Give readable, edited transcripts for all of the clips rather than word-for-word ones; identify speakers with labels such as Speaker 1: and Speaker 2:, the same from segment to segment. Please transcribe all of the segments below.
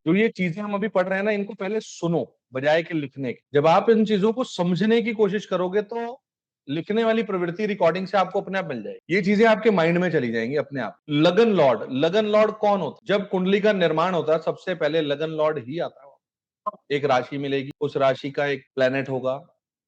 Speaker 1: जो ये चीजें हम अभी पढ़ रहे हैं ना, इनको पहले सुनो बजाय के लिखने के। जब आप इन चीजों को समझने की कोशिश करोगे तो लिखने वाली प्रवृत्ति रिकॉर्डिंग से आपको अपने आप मिल जाएगी। ये चीजें आपके माइंड में चली जाएंगी अपने आप। लगन लॉर्ड, लगन लॉर्ड कौन होता है? जब कुंडली का निर्माण होता है सबसे पहले लगन लॉर्ड ही आता है। एक राशि मिलेगी, उस राशि का एक प्लेनेट होगा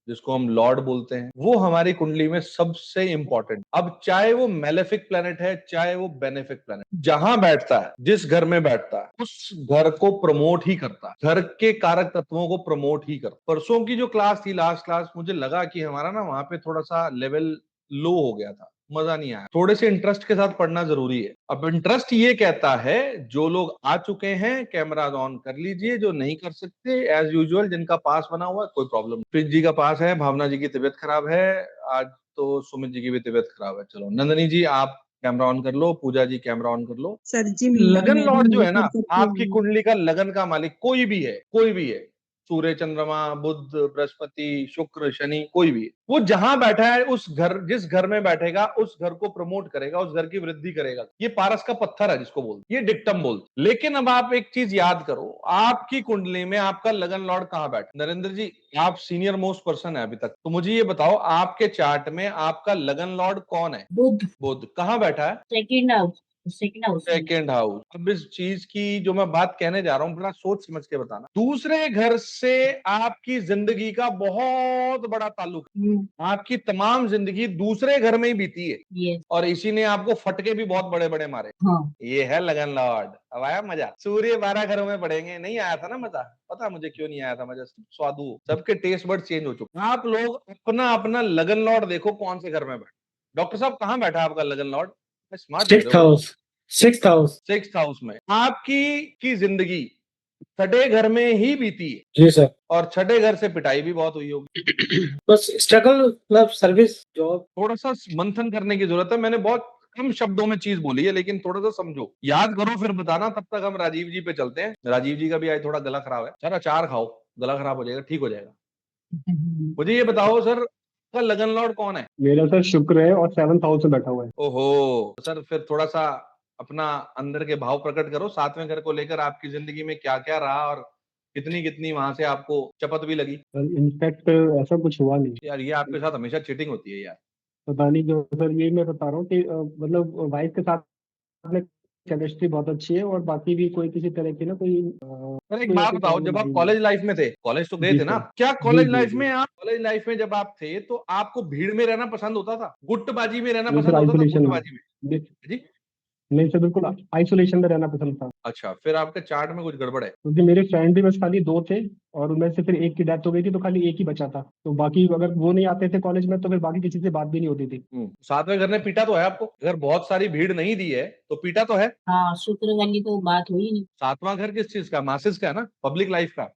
Speaker 1: जिसको हम लॉर्ड बोलते हैं, वो हमारी कुंडली में सबसे इंपॉर्टेंट। अब चाहे वो मेलेफिक प्लेनेट है चाहे वो बेनेफिक प्लेनेट, जहां बैठता है, जिस घर में बैठता है, उस घर को प्रमोट ही करता है, घर के कारक तत्वों को प्रमोट ही करता। परसों की जो क्लास थी, लास्ट क्लास, मुझे लगा कि हमारा ना वहां पे थोड़ा सा लेवल लो हो गया था, मजा नहीं आया। थोड़े से इंटरेस्ट के साथ पढ़ना जरूरी है। अब इंटरेस्ट ये कहता है, जो लोग आ चुके हैं कैमरा ऑन कर लीजिए, जो नहीं कर सकते एज यूजुअल, जिनका पास बना हुआ है कोई प्रॉब्लम नहीं। प्रीत जी का पास है, भावना जी की तबीयत खराब है आज, तो सुमित जी की भी तबीयत खराब है। चलो नंदनी जी आप कैमरा ऑन कर लो, पूजा जी कैमरा ऑन कर लो।
Speaker 2: सर जी
Speaker 1: लगन
Speaker 2: मैं भी
Speaker 1: लॉर्ड जो है ना,
Speaker 2: मॉनिटर करती
Speaker 1: आपकी
Speaker 2: हूँ।
Speaker 1: कुंडली का लगन का मालिक कोई भी है, कोई भी है, सूर्य, चंद्रमा, बुध, बृहस्पति, शुक्र, शनि, कोई भी, वो जहां बैठा है उस घर, जिस घर में बैठेगा उस घर को प्रमोट करेगा, उस घर की वृद्धि करेगा। ये पारस का पत्थर है जिसको बोलते, ये डिक्टम बोलते। लेकिन अब आप एक चीज याद करो, आपकी कुंडली में आपका लगन लॉर्ड कहां बैठा? नरेंद्र जी आप सीनियर मोस्ट पर्सन है अभी तक, तो मुझे ये बताओ आपके चार्ट में आपका लगन लॉर्ड कौन है?
Speaker 3: बुध।
Speaker 1: बुध कहां बैठा है?
Speaker 3: Second house. Second house.
Speaker 1: Second house. अब इस चीज की जो मैं बात कहने जा रहा हूं बड़ा सोच समझ के बताना। दूसरे घर से आपकी जिंदगी का बहुत बड़ा ताल्लुक है, आपकी तमाम जिंदगी दूसरे घर में ही बीती है।
Speaker 3: यस।
Speaker 1: और इसी ने आपको फटके भी बहुत बड़े बड़े मारे।
Speaker 3: हाँ।
Speaker 1: ये है लगन लॉर्ड। अब आया मजा? सूर्य 12 घरों में पड़ेंगे, नहीं आया था ना मजा? पता मुझे क्यों नहीं आया था मजा? स्वादु, सबके टेस्ट बर्ड चेंज हो चुके। आप लोग अपना अपना लगन लॉर्ड देखो कौन से घर में बैठा। डॉक्टर साहब कहां बैठा आपका लगन लॉर्ड? स्मार्ट लग रहे
Speaker 4: सिक्स्थ
Speaker 1: हो।
Speaker 4: House. Sixth house.
Speaker 1: Sixth house में आपकी जिंदगी छठे घर में ही बीती है।
Speaker 4: जी सर।
Speaker 1: और छठे घर से पिटाई भी बहुत हुई होगी।
Speaker 4: बस स्ट्रगल, मतलब सर्विस जॉब।
Speaker 1: थोड़ा सा मंथन करने की जरूरत है। मैंने बहुत कम शब्दों में चीज बोली है, लेकिन थोड़ा सा समझो, याद करो, फिर बताना। तब तक हम राजीव जी पे चलते हैं। राजीव जी का भी आज थोड़ा गला खराब है। सर अचार खाओ, गला खराब हो जाएगा, ठीक हो जाएगा। मुझे ये बताओ सर, का लगन लॉर्ड कौन है?
Speaker 5: मेरा सर शुक्र है और 7th हाउस में बैठा हुआ है।
Speaker 1: ओहो सर, फिर थोड़ा सा अपना अंदर के भाव प्रकट करो। 7वें घर को लेकर आपकी जिंदगी में क्या क्या रहा और कितनी कितनी वहां से आपको चपत भी लगी?
Speaker 5: इनफैक्ट ऐसा कुछ हुआ नहीं।
Speaker 1: यार ये आपके साथ हमेशा चीटिंग होती है यार।
Speaker 5: पता नहीं क्यों सर, यही मैं बता रहा हूँ कि मतलब वाइफ के साथ में केमिस्ट्री बहुत अच्छी है और बाकी भी कोई किसी तरह की ना
Speaker 1: सर एक
Speaker 5: कोई
Speaker 1: बात
Speaker 5: ऐसी
Speaker 1: बताओ,
Speaker 5: प्रॉब्लम
Speaker 1: जब आप
Speaker 5: आई नहीं।
Speaker 1: कॉलेज लाइफ में थे, कॉलेज तो गए
Speaker 5: जी
Speaker 1: थे ना
Speaker 5: सर।
Speaker 1: आप? क्या
Speaker 5: जी
Speaker 1: कॉलेज
Speaker 5: जी
Speaker 1: लाइफ
Speaker 5: जी।
Speaker 1: में, आप कॉलेज लाइफ में जब आप थे तो आपको भीड़ में रहना पसंद होता था? गुट्टबाजी में रहना
Speaker 5: नहीं सर,
Speaker 1: पसंद होता था?
Speaker 5: आइसोलेशन में।
Speaker 1: गुटबाजी में? जी।
Speaker 5: नहीं सर, बिल्कुल आइसोलेशन में रहना पसंद था।
Speaker 1: अच्छा, फिर आपके चार्ट में कुछ गड़बड़ है।
Speaker 5: क्योंकि मेरे फ्रेंड भी बस खाली 2 थे और उनमें से फिर एक की डेथ हो गई थी, तो खाली एक ही बचा था। तो बाकी अगर वो नहीं आते थे कॉलेज में तो फिर बाकी किसी से बात भी नहीं होती थी।
Speaker 1: 7वें घर ने पीटा तो है आपको? अगर बहुत सारी भीड़ नहीं दी है तो पीटा तो है।
Speaker 3: हाँ, शुक्र वाली तो बात हुई नहीं।
Speaker 1: 7वां घर किस चीज का? मासिस का है ना, पब्लिक लाइफ का।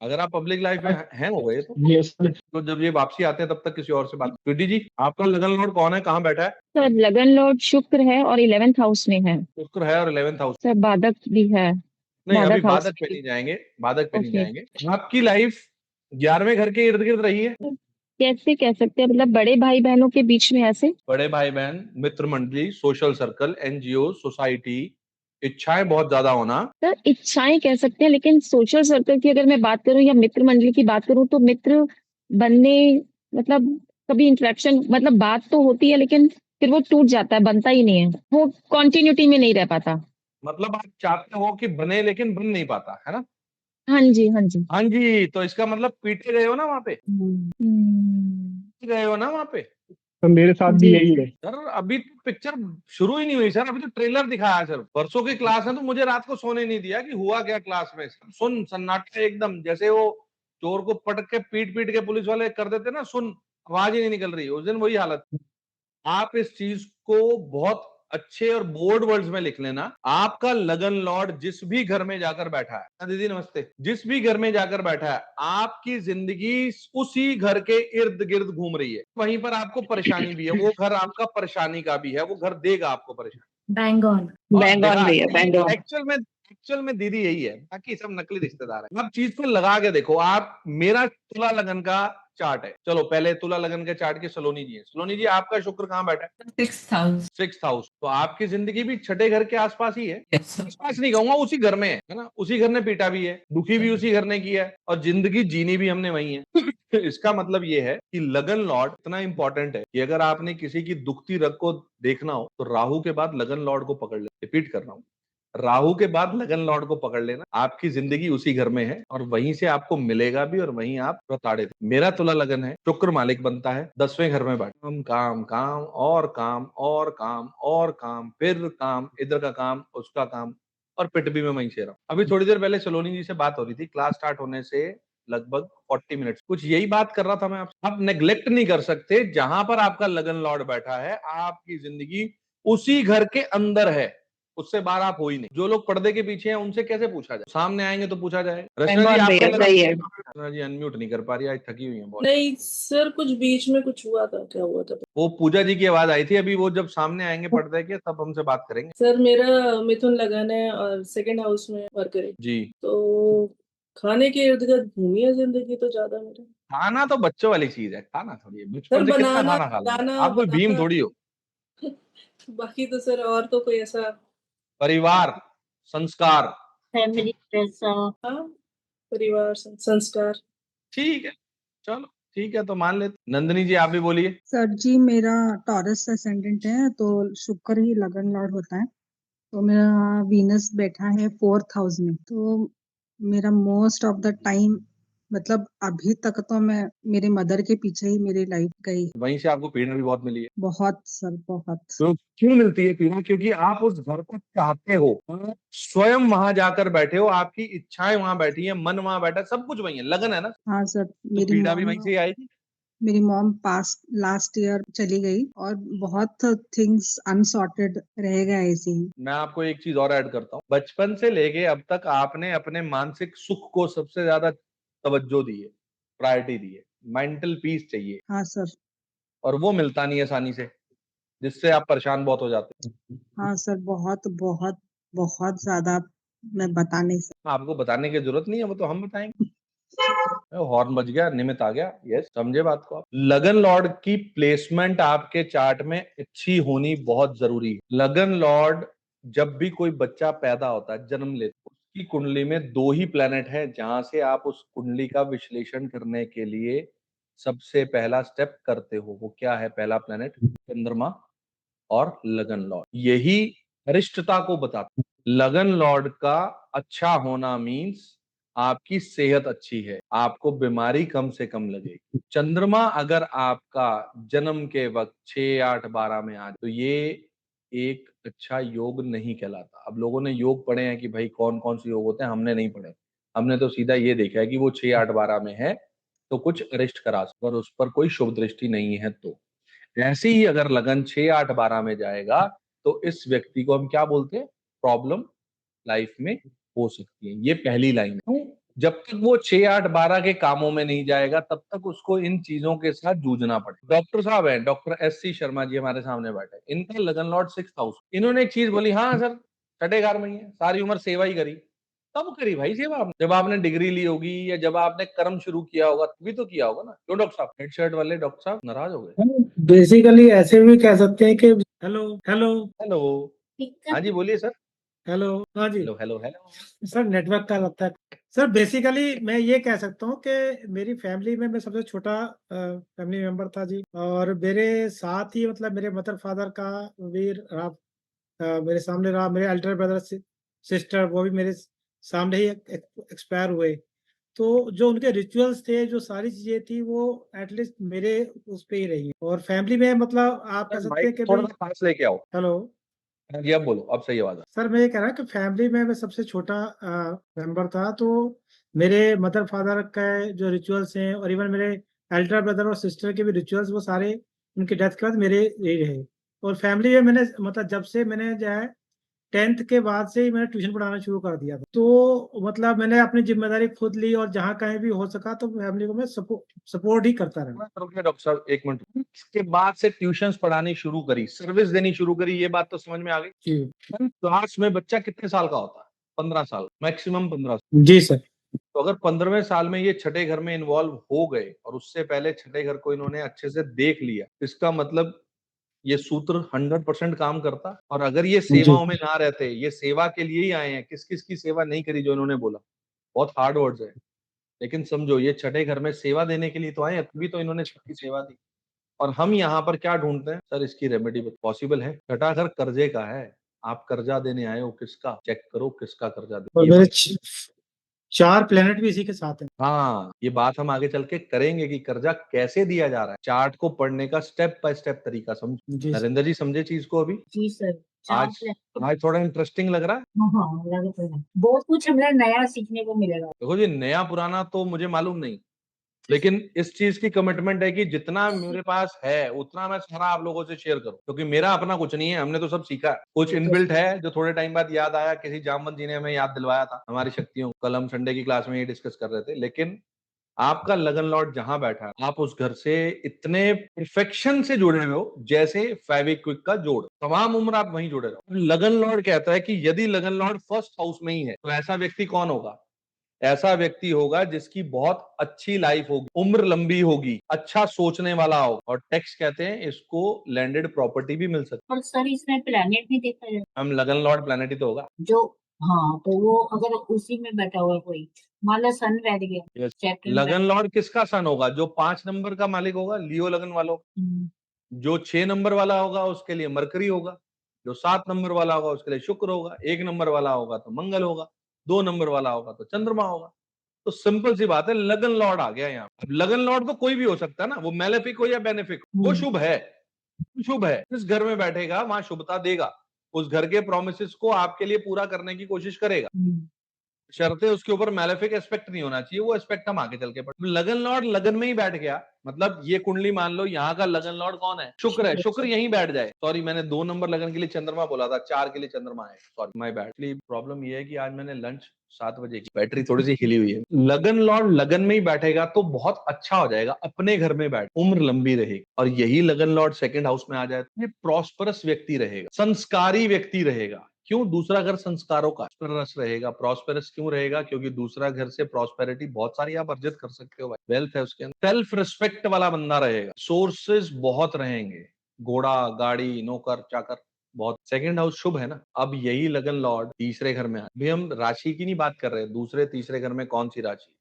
Speaker 1: अगर आप पब्लिक लाइफ में हैंग हो गए तो जब ये वापसी आते हैं तब तक किसी और से बात। स्वीटी जी आपका लगन लॉर्ड कौन है, कहाँ बैठा है?
Speaker 6: सर लगन लॉर्ड शुक्र है और 11th हाउस में है।
Speaker 1: शुक्र है और 11th हाउस।
Speaker 6: सर बाधक भी है।
Speaker 1: नहीं अभी
Speaker 6: बाधक हाउस
Speaker 1: बाधक पे
Speaker 6: में।
Speaker 1: नहीं जाएंगे, बाधक पे नहीं
Speaker 6: ओके।
Speaker 1: जाएंगे। आपकी लाइफ 11वें घर के इर्द गिर्द रही है।
Speaker 6: कैसे कह सकते हैं, मतलब बड़े भाई बहनों के बीच में ऐसे?
Speaker 1: बड़े भाई बहन, मित्र मंडली, सोशल सर्कल, एनजीओ, सोसाइटी, इच्छाएं बहुत ज्यादा होना।
Speaker 6: सर इच्छाएं कह सकते हैं, लेकिन सोशल सर्कल की अगर मैं बात करूं या मित्र मंडली की बात करूं तो मित्र बनने, मतलब कभी इंटरेक्शन, मतलब बात तो होती है लेकिन फिर वो टूट जाता है, बनता ही नहीं है, वो कॉन्टिन्यूटी में नहीं रह पाता।
Speaker 1: मतलब आप चाहते हो कि बने लेकिन बन नहीं पाता है ना?
Speaker 6: हाँ जी, हाँ जी।
Speaker 1: हाँ जी, तो इसका मतलब पीटे गए हो ना वहां पे? गए हो ना वहां पे?
Speaker 5: तो मेरे साथ भी
Speaker 6: जी
Speaker 5: यही है।
Speaker 1: सर अभी तो पिक्चर शुरू ही नहीं हुई सर, अभी तो ट्रेलर दिखाया है सर। परसों की क्लास है तो मुझे रात को सोने नहीं दिया कि हुआ क्या क्लास में। सुन सन्नाटा एकदम, जैसे वो चोर को पटक के पीट पीट के पुलिस वाले कर देते ना, सुन आवाज ही नहीं निकल रही। उस दिन वही हालत। आप इस चीज को बहुत अच्छे और बोल्ड वर्ड्स में लिख लेना। आपका लगन लॉर्ड जिस भी घर में जाकर बैठा है, दीदी नमस्ते, जिस भी घर में जाकर बैठा है, आपकी जिंदगी उसी घर के इर्द गिर्द घूम रही है। वहीं पर आपको परेशानी भी है, वो घर आपका परेशानी का भी है, वो घर देगा आपको परेशानी।
Speaker 3: Bang on.
Speaker 6: बैंग ऑन भैया, बैंग ऑन।
Speaker 1: एक्चुअल में दीदी यही है, बाकी सब नकली रिश्तेदार है। आप चीज को लगा के देखो। आप मेरा तुला लगन का चार्ट है। चलो पहले तुला लगन के चार्ट के सलोनी जी है। सलोनी जी आपका शुक्र कहाँ बैठा है?
Speaker 2: 6th house.
Speaker 1: 6th house. तो आपकी जिंदगी भी छठे घर के आसपास ही है।
Speaker 2: Yes, sir.
Speaker 1: आसपास नहीं कहूंगा, उसी घर में है ना। उसी घर ने पीटा भी है, दुखी भी उसी घर ने किया है, और जिंदगी जीनी भी हमने वही है। इसका मतलब ये है कि लगन लॉर्ड इतना इंपॉर्टेंट है कि अगर आपने किसी की दुखती रग को देखना हो तो राहु के बाद लगन लॉर्ड को पकड़ ले। रिपीट कर रहा हूं, राहु के बाद लगन लॉर्ड को पकड़ लेना। आपकी जिंदगी उसी घर में है और वहीं से आपको मिलेगा भी और वहीं आप प्रताड़ित। मेरा तुला लगन है, शुक्र मालिक बनता है 10वें घर में बैठ, काम काम काम और काम और काम और काम, फिर काम, इधर का काम उसका काम, और पिट भी मैं वहीं से रहा हूं। अभी थोड़ी देर पहले सलोनी जी से बात हो रही थी, क्लास स्टार्ट होने से लगभग 40 मिनट कुछ यही बात कर रहा था मैं आपसे। आप नेग्लेक्ट नहीं कर सकते, जहां पर आपका लगन लॉर्ड बैठा है आपकी जिंदगी उसी घर के अंदर है, उससे बाहर आप हो ही नहीं। जो लोग पर्दे के पीछे हैं उनसे कैसे पूछा जाए? सामने आएंगे तो पूछा जाएगा। रचना जी आपका रचना जी अनम्यूट नहीं कर पा रही, आज थकी हुई है बहुत।
Speaker 7: नहीं सर, कुछ बीच में कुछ हुआ था, क्या हुआ था?
Speaker 1: वो पूजा जी की आवाज आई थी अभी, वो जब सामने आएंगे पर्दे के तब हमसे बात करेंगे।
Speaker 7: सर मेरा मिथुन लगन है और 2nd हाउस में वर्कर है,
Speaker 1: जी।
Speaker 7: तो खाने के इर्द गिर्द घूमी है जिंदगी तो ज्यादा मेरे।
Speaker 1: खाना तो बच्चों वाली चीज है, खाना थोड़ी है।
Speaker 7: सर
Speaker 1: बचपन से कितना
Speaker 7: बनाना
Speaker 1: खाना खा लिया?
Speaker 7: बनाना
Speaker 1: आप कोई भीम
Speaker 7: बनाना
Speaker 1: थोड़ी हो।
Speaker 7: बाकी तो सर और तो कोई ऐसा।
Speaker 1: परिवार, संस्कार,
Speaker 3: फैमिली पैसा।
Speaker 7: हाँ, परिवार संस्कार।
Speaker 1: ठीक है, चलो ठीक है तो मान लेते। नंदिनी जी आप भी बोलिए।
Speaker 8: सर जी मेरा टॉरस असेंडेंट है, तो शुक्र ही लगन लॉर्ड होता है। तो मेरा वीनस बैठा है 4th हाउस में। तो मेरा मोस्ट ऑफ द टाइम मतलब अभी तक तो मैं मेरे मदर के पीछे ही मेरी लाइफ गई।
Speaker 1: वहीं से आपको पीड़ा भी बहुत मिली है।
Speaker 8: बहुत सर, बहुत।
Speaker 1: तो क्यों मिलती है पीड़ा? क्योंकि आप उस घर को चाहते हो, स्वयं वहां जाकर बैठे हो, आपकी इच्छाएं वहां बैठी है, मन वहां बैठा है, सब कुछ वही है, लगन है ना।
Speaker 8: हाँ सर,
Speaker 1: तो
Speaker 8: मेरी
Speaker 1: पीड़ा भी वहीं से ही आएगी।
Speaker 8: मेरी मॉम पास लास्ट ईयर चली गई और बहुत थिंग्स अनसॉर्टेड रह गए ऐसे ही।
Speaker 1: मैं आपको एक चीज और ऐड करता हूँ, बचपन से लेके अब तक आपने अपने मानसिक सुख को सबसे ज्यादा तवज्जो दी है, प्रायोरिटी दी है, मेंटल पीस चाहिए,
Speaker 8: हाँ सर।
Speaker 1: और वो मिलता नहीं आसानी से, जिससे आप परेशान बहुत हो जाते हैं।
Speaker 8: हाँ सर, बहुत बहुत बहुत ज्यादा। मैं बता नहीं सकती।
Speaker 1: आपको बताने की जरूरत नहीं है, वो तो हम बताएंगे। हॉर्न बज गया, निमित आ गया। यस, समझे बात को आप। लगन लॉर्ड की प्लेसमेंट आपके चार्ट में अच्छी होनी बहुत जरूरी है। लगन लॉर्ड जब भी कोई बच्चा पैदा होता है, जन्म लेता है, उसकी कुंडली में 2 ही प्लेनेट है जहां से आप उस कुंडली का विश्लेषण करने के लिए सबसे पहला स्टेप करते हो। वो क्या है? पहला प्लेनेट चंद्रमा और लगन लॉर्ड। यही रिश्तता को बताता है। लगन लॉर्ड का अच्छा होना मीन्स आपकी सेहत अच्छी है, आपको बीमारी कम से कम लगेगी। चंद्रमा अगर आपका जन्म के वक्त 6, 8, 12 में आ तो ये एक अच्छा योग नहीं कहलाता। अब लोगों ने योग पढ़े हैं कि भाई कौन कौन से योग होते हैं, हमने नहीं पढ़े। हमने तो सीधा ये देखा है कि वो 6, 8, 12 में है तो कुछ अरिष्ट करा सकते, और उस पर कोई शुभ दृष्टि नहीं है। तो ऐसे ही अगर लगन 6, 8, 12 में जाएगा तो इस व्यक्ति को हम क्या बोलते हैं? प्रॉब्लम लाइफ में हो सकती है। ये पहली लाइन है। जब तक वो 6, 8, 12 के कामों में नहीं जाएगा तब तक उसको इन चीजों के साथ जूझना पड़ेगा। डॉक्टर साहब हैं, डॉक्टर SC शर्मा जी हमारे सामने बैठे, इनका लगन लॉर्ड 6th हाउस। इन्होंने एक चीज बोली, हाँ सर छठे घर में ही है, सारी उम्र सेवा ही करी। कब करी भाई सेवा आपने? जब आपने डिग्री ली होगी या जब आपने कर्म शुरू किया होगा तभी तो किया होगा ना। क्यों डॉक्टर साहब? हेड शर्ट वाले डॉक्टर साहब नाराज हो गए।
Speaker 4: बेसिकली ऐसे भी कह सकते हैं कि हेलो हेलो
Speaker 1: हेलो, हाँ जी बोलिए सर।
Speaker 4: हेलो। हाँ जी
Speaker 1: hello hello hello.
Speaker 4: Sir, network का लगता है। सर बेसिकली मैं ये कह सकता हूँ कि मेरी फैमिली में मैं सबसे छोटा फैमिली मेंबर था जी, और मेरे साथ ही मतलब मेरे मदर फादर का भी रहा, मेरे सामने रहा। मेरे एल्डर ब्रदर सिस्टर वो भी मेरे सामने ही एक्सपायर हुए। तो जो उनके रिचुअल्स थे, जो सारी चीजें थी, वो एटलीस्ट मेरे उस पे ही रही। और फैमिली में मतलब आप कह सकते हैं कि
Speaker 1: थोड़ा
Speaker 4: भाई
Speaker 1: सा पास लेके आओ।
Speaker 4: हेलो।
Speaker 1: हाँ जी अब बोलो, अब सही आवाज आ।
Speaker 4: सर मैं ये कह रहा कि फैमिली में मैं सबसे छोटा मेंबर था, तो मेरे मदर फादर का जो रिचुअल्स हैं और इवन मेरे एल्डर ब्रदर और सिस्टर के भी रिचुअल्स, वो सारे उनकी डेथ के बाद मेरे यही रहे। और फैमिली में मैंने मतलब जब से मैंने जो है 10th के बाद से ही मैंने ट्यूशन पढ़ाना शुरू कर दिया था। तो मतलब मैंने अपनी जिम्मेदारी खुद ली, और जहाँ कहीं भी हो सका तो फैमिली को मैं सपोर्ट ही करता रहा।
Speaker 1: रुकिए डॉक्टर साहब एक मिनट। इसके बाद से ट्यूशंस पढ़ानी शुरू करी, सर्विस देनी शुरू करी, ये बात तो समझ में आ गई।
Speaker 4: जी
Speaker 1: क्लास में बच्चा कितने साल का होता है? 15 साल, मैक्सिमम 15 साल।
Speaker 4: जी सर।
Speaker 1: तो अगर 15वें साल में ये छठे घर में इन्वॉल्व हो गए और उससे पहले छठे घर को इन्होंने अच्छे से देख लिया, इसका मतलब ये सूत्र 100% काम करता। और अगर ये सेवाओं में ना रहते, ये सेवा के लिए ही आए हैं, किस किस की सेवा नहीं करी जो इन्होंने बोला, बहुत हार्ड वर्ड्स है, लेकिन समझो ये छठे घर में सेवा देने के लिए तो आए हैं, तभी तो इन्होंने सबकी सेवा दी। और हम यहाँ पर क्या ढूंढते हैं, सर इसकी रेमेडी पॉसिबल है। छठा घर कर्जे का है, आप कर्जा देने आए हो, किसका चेक करो, किसका कर्जा दे।
Speaker 4: और
Speaker 1: ये
Speaker 4: मेरे
Speaker 1: बात-
Speaker 4: 4 प्लेनेट भी इसी के साथ हैं।
Speaker 1: हाँ, ये बात हम आगे चल के करेंगे कि कर्जा कैसे दिया जा रहा है। चार्ट को पढ़ने का स्टेप बाय स्टेप तरीका समझो।
Speaker 4: जी सर।
Speaker 1: नरेंद्र जी समझे चीज को अभी?
Speaker 3: जी सर।
Speaker 1: आज आज थोड़ा इंटरेस्टिंग लग रहा है।
Speaker 3: हाँ, लग तो है। बहुत कुछ हमें नया सीखने को मिलेगा।
Speaker 1: देखो जी, नया पुराना तो मुझे मालूम नहीं, लेकिन इस चीज की कमिटमेंट है कि जितना मेरे पास है उतना मैं सारा आप लोगों से शेयर करूं, क्योंकि मेरा अपना कुछ नहीं है, हमने तो सब सीखा है। कुछ इनबिल्ट है जो थोड़े टाइम बाद याद आया, किसी जामवंत जी ने हमें याद दिलवाया था हमारी शक्तियों। कल हम संडे की क्लास में ये डिस्कस कर रहे थे। लेकिन आपका लगन लॉर्ड जहां बैठा है, आप उस घर से इतने परफेक्शन से जुड़े हुए हो जैसे फेविक्विक का जोड़, तमाम उम्र आप वहीं जुड़े रहो। लगन लॉर्ड कहता है कि यदि लगन लॉर्ड फर्स्ट हाउस में ही है तो ऐसा व्यक्ति कौन होगा? ऐसा व्यक्ति होगा जिसकी बहुत अच्छी लाइफ होगी, उम्र लंबी होगी, अच्छा सोचने वाला होगा। और टेक्स्ट कहते हैं इसको लैंडेड प्रॉपर्टी भी मिल सकती
Speaker 3: पर सर इसमें प्लेनेट भी देखा जाए
Speaker 1: है। हम लगन लॉर्ड प्लैनेट ही तो होगा।
Speaker 3: जो, हाँ, तो वो अगर उसी में बैठा हुआ है कोई, मान लो सन बैठ गया,
Speaker 1: Yes.
Speaker 3: चैप्टर
Speaker 1: लगन लॉर्ड किसका सन होगा? जो 5 नंबर का मालिक होगा, लियो लगन वालों। जो 6 नंबर वाला होगा उसके लिए मरकरी होगा, जो 7 नंबर वाला होगा उसके लिए शुक्र होगा, 1 नंबर वाला होगा तो मंगल होगा, 2 नंबर वाला होगा तो चंद्रमा होगा। तो सिंपल सी बात है, लगन लॉर्ड आ गया यहाँ। अब लगन लॉर्ड तो कोई भी हो सकता है ना, वो मेलेफिक हो या बेनिफिक, वो शुभ है। शुभ है, जिस घर में बैठेगा वहां शुभता देगा, उस घर के प्रोमिसेस को आपके लिए पूरा करने की कोशिश करेगा। शर्तें उसके ऊपर मैलेफिक एस्पेक्ट नहीं होना चाहिए, वो एस्पेक्ट हम आगे चल के पढ़। लगन लॉर्ड लगन में ही बैठ गया, मतलब ये कुंडली मान लो यहाँ का लगन लॉर्ड कौन है? शुक्र है। शुक्र यहीं बैठ जाए, सॉरी मैंने 2 नंबर लगन के लिए चंद्रमा बोला था, 4 के लिए चंद्रमा है, सॉरी माय बैड। प्रॉब्लम ये है कि आज मैंने लंच 7 बजे की, बैटरी थोड़ी सी हिली हुई है। लगन लॉर्ड लगन में ही बैठेगा तो बहुत अच्छा हो जाएगा, अपने घर में बैठ, उम्र लंबी रहेगी। और यही लगन लॉर्ड सेकंड हाउस में आ जाए तो ये प्रॉस्परस व्यक्ति रहेगा, संस्कारी व्यक्ति रहेगा। क्यों? दूसरा घर संस्कारों का रस रहेगा। प्रॉस्पेरस क्यों रहेगा? क्योंकि दूसरा घर से प्रॉस्पेरिटी बहुत सारी आप अर्जित कर सकते हो, भाई वेल्थ है उसके अंदर। सेल्फ रिस्पेक्ट वाला बंदा रहेगा, सोर्सेज बहुत रहेंगे, घोड़ा गाड़ी नौकर चाकर बहुत। सेकंड हाउस शुभ है ना। अब यही लगन लॉर्ड तीसरे घर में अभी हम राशि की नहीं बात कर रहे, दूसरे तीसरे घर में कौन सी राशि?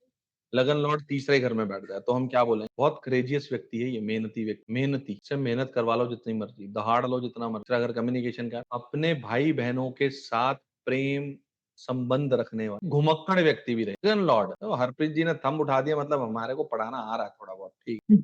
Speaker 1: लगन लॉर्ड तीसरे घर में बैठ जाए तो हम क्या बोलें? बहुत क्रेजियस व्यक्ति है ये, मेहनती व्यक्ति, मेहनती से मेहनत करवा लो जितनी मर्जी, दहाड़ लो जितना मर्जी। अगर कम्युनिकेशन का, अपने भाई बहनों के साथ प्रेम संबंध रखने वाला घुमक्कड़ व्यक्ति भी रहे। लगन लॉर्ड तो हरप्रीत जी ने थंब उठा दिया, मतलब हमारे को पढ़ाना आ रहा है थोड़ा बहुत, ठीक,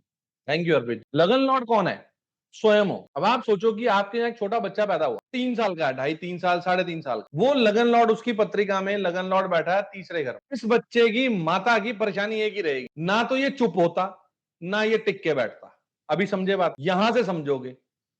Speaker 1: थैंक यू हरप्रीत। लगन लॉर्ड कौन है? स्वयं हो। अब आप सोचो कि आपके यहाँ एक छोटा बच्चा पैदा हुआ, 3 साल का है, 2.5 3 साल 3.5 साल का, वो लगन लॉर्ड, उसकी पत्रिका में लगन लॉर्ड बैठा है तीसरे घर। इस बच्चे की माता की परेशानी एक ही रहेगी, ना तो ये चुप होता ना ये टिक के बैठता। अभी समझे बात? यहां से समझोगे।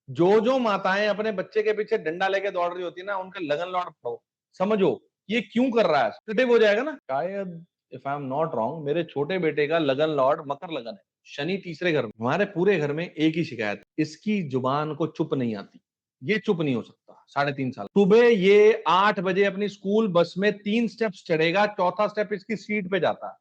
Speaker 1: जो माताएं अपने बच्चे के पीछे डंडा लेके दौड़ रही होती है ना, उनका लगन लॉर्ड पढ़ो, समझो ये क्यों कर रहा है, सेंसिटिव हो जाएगा ना। शायद if I am not wrong, मेरे छोटे बेटे का लगन लॉर्ड मकर लगन है, शनि तीसरे घर में। हमारे पूरे घर में एक ही शिकायत, इसकी जुबान को चुप नहीं आती, ये चुप नहीं हो सकता। 3.5 साल सुबह ये 8 बजे अपनी स्कूल बस में 3 स्टेप्स चढ़ेगा, चौथा स्टेप इसकी सीट पे जाता है,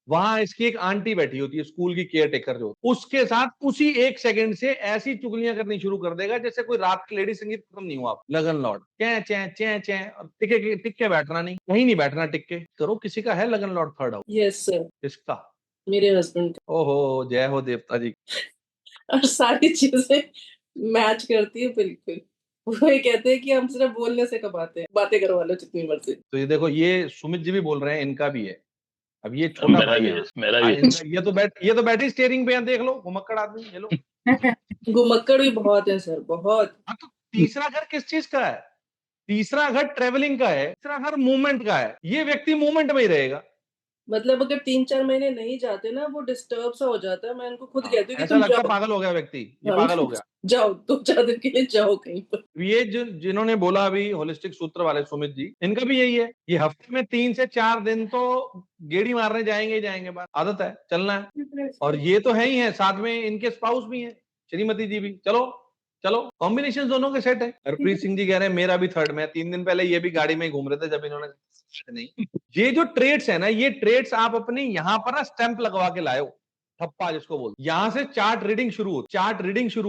Speaker 1: वहां इसकी एक आंटी बैठी होती है स्कूल की केयर टेकर, जो उसके साथ उसी 1 सेकंड से ऐसी चुगलियां करनी शुरू कर देगा जैसे कोई रात का लेडी संगीत खत्म नहीं हुआ। लगन लॉर्ड चे चे चे चे, टिक के बैठना नहीं, कहीं नहीं बैठना टिक के। करो, किसी का है लगन Lord third house?
Speaker 7: Yes sir,
Speaker 1: किसका?
Speaker 7: मेरे हस्बैंड का।
Speaker 1: ओहो, जय हो देवता जी।
Speaker 7: और सारी चीजें मैच करती है बिल्कुल। वो ये कहते हैं कि हम सिर्फ बोलने से कमाते हैं, बातें करवा लो जितनी मर्जी।
Speaker 1: तो ये देखो, ये सुमित जी भी बोल रहे हैं, इनका भी है। अब ये छोटा भाई है,
Speaker 2: मेरा भी है।
Speaker 1: ये तो बैठी स्टीयरिंग पे है, देख लो घुमक्कड़ आदमी, ये लो।
Speaker 7: घुमक्कड़ भी बहुत है सर, बहुत।
Speaker 1: हाँ, तो तीसरा घर किस चीज का है? तीसरा घर ट्रेवलिंग का है, तीसरा घर मूवमेंट का है। ये व्यक्ति मूवमेंट में ही रहेगा।
Speaker 7: मतलब अगर 3-4 महीने नहीं जाते ना, वो डिस्टर्ब सा हो जाता है। मैं इनको खुद कहती हूँ कि
Speaker 1: ऐसा
Speaker 7: तुम
Speaker 1: लगता है
Speaker 7: जाओ,
Speaker 1: पागल हो गया व्यक्ति, ये
Speaker 7: हाँ,
Speaker 1: पागल हो गया।
Speaker 7: जाओ 2-4 दिन के लिए जाओ कहीं पर।
Speaker 1: ये जिन्होंने बोला अभी होलिस्टिक सूत्र वाले सुमित जी, इनका भी यही है। ये हफ्ते में 3 से 4 दिन तो गेड़ी मारने जाएंगे ही जाएंगे, बात आदत है, चलना है। और ये तो है ही है, साथ में इनके स्पाउस भी हैं, श्रीमती जी भी। चलो चलो, कॉम्बिनेशन दोनों के सेट है। हरप्रीत सिंह जी कह रहे हैं मेरा भी थर्ड में। 3 दिन पहले ये भी गाड़ी में घूम रहे थे जब इन्होंने नहीं, ये जो ट्रेड्स है ना, ये ट्रेड्स आप अपने यहाँ पर ना स्टैंप लगवा के लाए हो, ठप्पा जिसको बोलते, यहाँ से चार्ट रीडिंग शुरू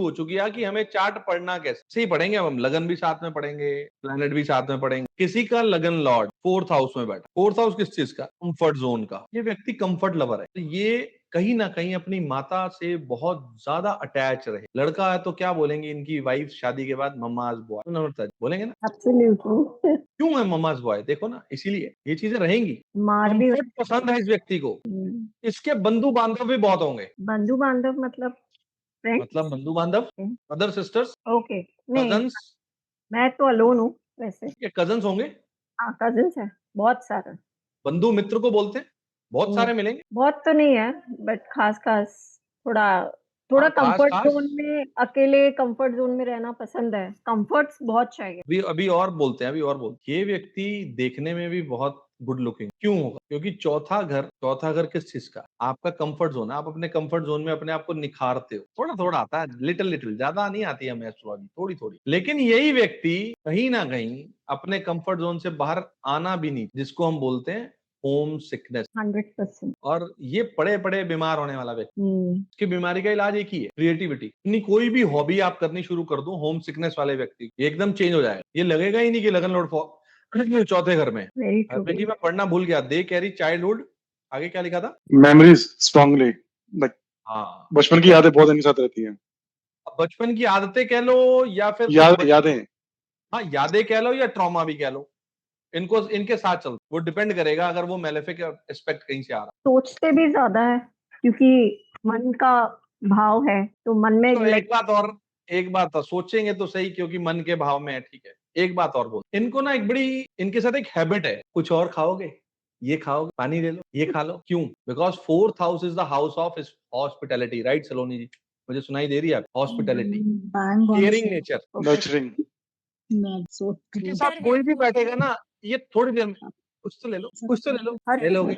Speaker 1: हो चुकी है कि हमें चार्ट पढ़ना कैसे। से ही पढ़ेंगे अब हम, लगन भी साथ में पढ़ेंगे, प्लैनेट भी साथ में पढ़ेंगे। किसी का लगन लॉर्ड 4th हाउस में बैठा, 4th हाउस किस चीज का? कंफर्ट जोन का। ये व्यक्ति कंफर्ट लवर है, तो ये कहीं ना कहीं अपनी माता से बहुत ज्यादा अटैच रहे। लड़का है तो क्या बोलेंगे इनकी वाइफ शादी के बाद? मम्माज बॉय, नम्रता जी बोलेंगे ना?
Speaker 2: एब्सोल्युटली
Speaker 1: क्यों है मम्माज बॉय? देखो ना, इसीलिए ये चीजें रहेंगी।
Speaker 2: मार भी
Speaker 1: कंफर्ट पसंद है इस व्यक्ति को। इसके बंधु बांधव भी बहुत होंगे।
Speaker 2: बंधु बांधव मतलब फ्रेंड
Speaker 1: मतलब बंधु बांधव, ब्रदर सिस्टर्स,
Speaker 2: ओके नहीं
Speaker 1: कजन्स,
Speaker 2: मैं तो अलोन हूँ वैसे
Speaker 1: ये कजन्स होंगे।
Speaker 2: हाँ कजिन्स है बहुत सारे
Speaker 1: बंधु मित्र को बोलते हैं, बहुत सारे मिलेंगे।
Speaker 2: बहुत तो नहीं है बट खास खास थोड़ा थोड़ा
Speaker 1: हाँ, खास
Speaker 2: कंफर्ट
Speaker 1: खास।
Speaker 2: जोन में अकेले कंफर्ट जोन में रहना पसंद है कंफर्ट्स बहुत चाहिए
Speaker 1: अभी और बोलते हैं, ये व्यक्ति देखने में भी बहुत गुड लुकिंग क्यों होगा? क्योंकि चौथा घर किस चीज का? आपका कंफर्ट जोन है। आप अपने कंफर्ट जोन में अपने आप को निखारते हो। थोड़ा थोड़ा आता है, लिटिल, ज्यादा नहीं आती है हमें एस्ट्रोलॉजी, थोड़ी थोड़ी। लेकिन यही व्यक्ति कहीं ना कहीं अपने कंफर्ट जोन से बाहर आना भी नहीं, जिसको हम बोलते हैं होम सिकनेस।
Speaker 2: 100%
Speaker 1: और ये पड़े पड़े बीमार होने वाला व्यक्ति, इसकी बीमारी का इलाज एक ही है, क्रिएटिविटी। अपनी कोई भी हॉबी आप करनी शुरू कर दो, होम सिकनेस वाले व्यक्ति ये एकदम चेंज हो जाएगा। ये लगेगा ही नहीं कि लगन लॉर्ड चौथे घर में।
Speaker 2: वेरी ट्रू
Speaker 1: हरप्रीत जी मैं पढ़ना भूल गया, दे कैरी चाइल्डहुड, आगे क्या लिखा था?
Speaker 9: मेमोरीज स्ट्रांगली, लाइक
Speaker 1: हाँ,
Speaker 9: बचपन की यादें बहुत इनके साथ रहती हैं।
Speaker 1: अब बचपन की आदतें कह लो या फिर
Speaker 9: यादें
Speaker 1: हाँ, यादें कह लो या ट्रॉमा भी कह लो, इनको इनके साथ चलते, वो डिपेंड करेगा अगर वो मेलेफिक एस्पेक्ट कहीं से आ रहा
Speaker 2: सोचते भी ज्यादा है क्योंकि मन का भाव है तो मन में
Speaker 1: तो एक बात और सोचेंगे तो सही, क्योंकि मन के भाव में है, ठीक है। एक बात और बोल, इनको ना एक बड़ी इनके साथ एक हैबिट है, कुछ और खाओगे, ये खाओगे, पानी ले लो, ये खा लो। क्यों? Because 4th house is the house of hospitality, right Saloni ji? मुझे सुनाई दे रही है? Hospitality,
Speaker 8: Bang on
Speaker 1: caring
Speaker 8: sir.
Speaker 1: Nature.
Speaker 9: Nurturing.
Speaker 8: That's so
Speaker 1: इसके
Speaker 8: true.
Speaker 1: साथ कोई भी बैठेगा ना, ये थोड़ी देर में कुछ तो ले लो,
Speaker 2: हर
Speaker 1: ले लोगे।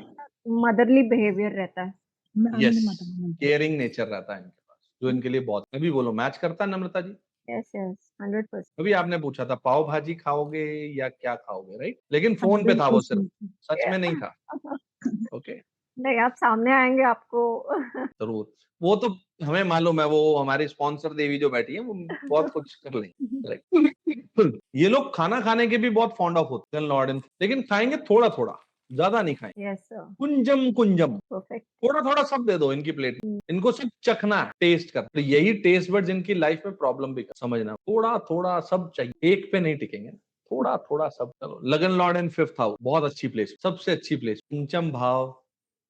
Speaker 2: मदरली बिहेवियर रहता है
Speaker 1: यस, केयरिंग नेचर रहता है इनके पास, जो इनके लिए बहुत। अभी बोलो, मैच करता है नम्रता जी?
Speaker 2: यस यस 100%
Speaker 1: अभी आपने पूछा था पाव भाजी खाओगे या क्या खाओगे, राइट? लेकिन फोन पे था वो, सिर्फ सच में नहीं था। ओके,
Speaker 2: नहीं आप सामने आएंगे आपको
Speaker 1: जरूर। वो तो हमें मालूम है, वो हमारी स्पॉन्सर देवी जो बैठी है वो बहुत कुछ कर लेंगे, राइट? ये लोग खाना खाने के भी बहुत फॉन्ड ऑफ होते हैं लॉर्ड, लेकिन खाएंगे थोड़ा थोड़ा, ज्यादा नहीं खाएंगे।
Speaker 2: यस सर
Speaker 1: कुंजम
Speaker 2: परफेक्ट
Speaker 1: थोड़ा थोड़ा सब दे दो इनकी प्लेट में, इनको सिर्फ चखना है, टेस्ट कर। तो यही टेस्ट बर्ड्स इनकी लाइफ में प्रॉब्लम भी कर, समझना। थोड़ा थोड़ा सब चाहिए, एक पे नहीं टिकेंगे, थोड़ा थोड़ा सब। चलो, लगन लॉर्ड इन 5th हाउस, बहुत अच्छी प्लेस, सबसे अच्छी प्लेस। पंचम भाव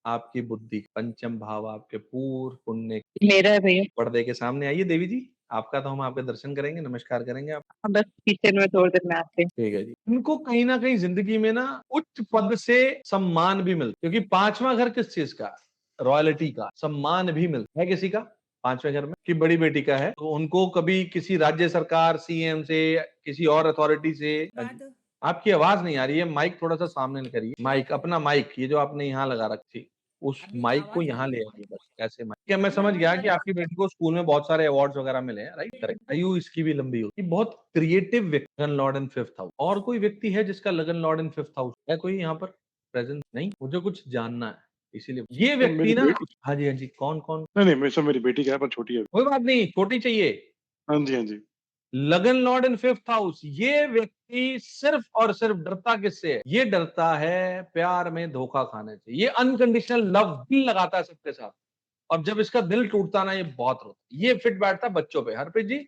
Speaker 1: आपकी बुद्धि, पंचम भाव आपके पूर्व पुण्य।
Speaker 10: मेरा है भैया,
Speaker 1: पर्दे के सामने आइए देवी जी, आपका तो हम आपके दर्शन करेंगे, नमस्कार करेंगे आप।
Speaker 10: बस किचन में थोड़ी देर में आते हैं।
Speaker 1: ठीक है जी। इनको कहीं ना कहीं जिंदगी में ना उच्च पद से सम्मान भी मिलता, क्योंकि 5वां घर किस चीज का? रॉयल्टी का। सम्मान भी मिलता है किसी का 5वें घर में, कि बड़ी बेटी का है तो उनको कभी किसी राज्य सरकार, सीएम से, किसी और अथॉरिटी से। आपकी आवाज नहीं आ रही है, माइक थोड़ा सा सामने करिए, माइक अपना माइक, ये जो आपने यहाँ लगा रखी, उस माइक को यहाँ ले आइए बस, ऐसे माइक। क्या मैं समझ गया कि आपकी बेटी को स्कूल में बहुत सारे अवार्ड्स वगैरह मिले हैं, राइट? करेक्ट। आयु इसकी भी लंबी होती है। बहुत क्रिएटिव व्यक्ति, लगन लॉर्ड इन 5th हाउस। और कोई व्यक्ति है जिसका लगन लॉर्ड इन 5th हाउस है? कोई यहाँ पर प्रेजेंट? नहीं, मुझे कुछ जानना है, इसीलिए ये व्यक्ति ना। हाँ जी, हाँ जी, कौन कौन?
Speaker 9: नहीं, मेरी बेटी क्या है, पर छोटी है।
Speaker 1: कोई बात नहीं, छोटी चाहिए।
Speaker 9: हाँ जी, हाँ जी।
Speaker 1: लगन लॉर्ड इन 5th हाउस, ये व्यक्ति सिर्फ और सिर्फ डरता किससे है? ये डरता है प्यार में धोखा खाने से। ये अनकंडीशनल लव दिल लगाता है सबके साथ, और जब इसका दिल टूटता ना, ये बहुत रोता। ये फिट बैठता है बच्चों पे। हरप्रीत जी,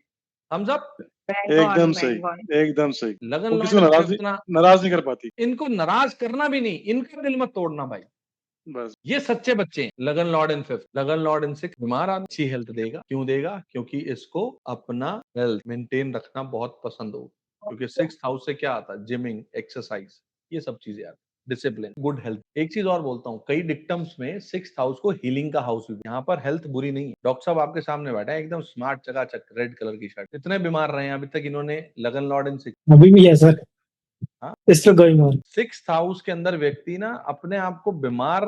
Speaker 1: हम सब
Speaker 9: एकदम सही, एकदम सही।
Speaker 1: लगन
Speaker 9: वो किसी को नाराज नहीं कर पाती।
Speaker 1: इनको नाराज करना भी नहीं, इनका दिल मत तोड़ना भाई,
Speaker 9: बस
Speaker 1: ये सच्चे बच्चे हैं। लगन लॉर्ड इन 5th, लगन लॉर्ड इन 6th, बीमार आदमी अच्छी हेल्थ देगा। क्यों देगा? क्योंकि इसको अपना हेल्थ मेंटेन रखना बहुत पसंद होगा। क्योंकि 6th हाउस से क्या आता है? जिमिंग, एक्सरसाइज, ये सब चीजें आती, डिसिप्लिन, गुड हेल्थ। एक चीज और बोलता हूँ, कई डिक्टम्स में 6th हाउस को हीलिंग का हाउस भी। यहाँ पर हेल्थ बुरी नहीं है। डॉक्टर साहब आपके सामने बैठा है, एकदम स्मार्ट, चकाचक, रेड कलर की शर्ट। कितने बीमार रहे हैं अभी तक इन्होंने लगन लॉर्ड इन 6th?
Speaker 4: अभी भी है सर,
Speaker 1: हाँ?
Speaker 4: still going on.
Speaker 1: 6th house के अंदर व्यक्ति ना अपने आप को बीमार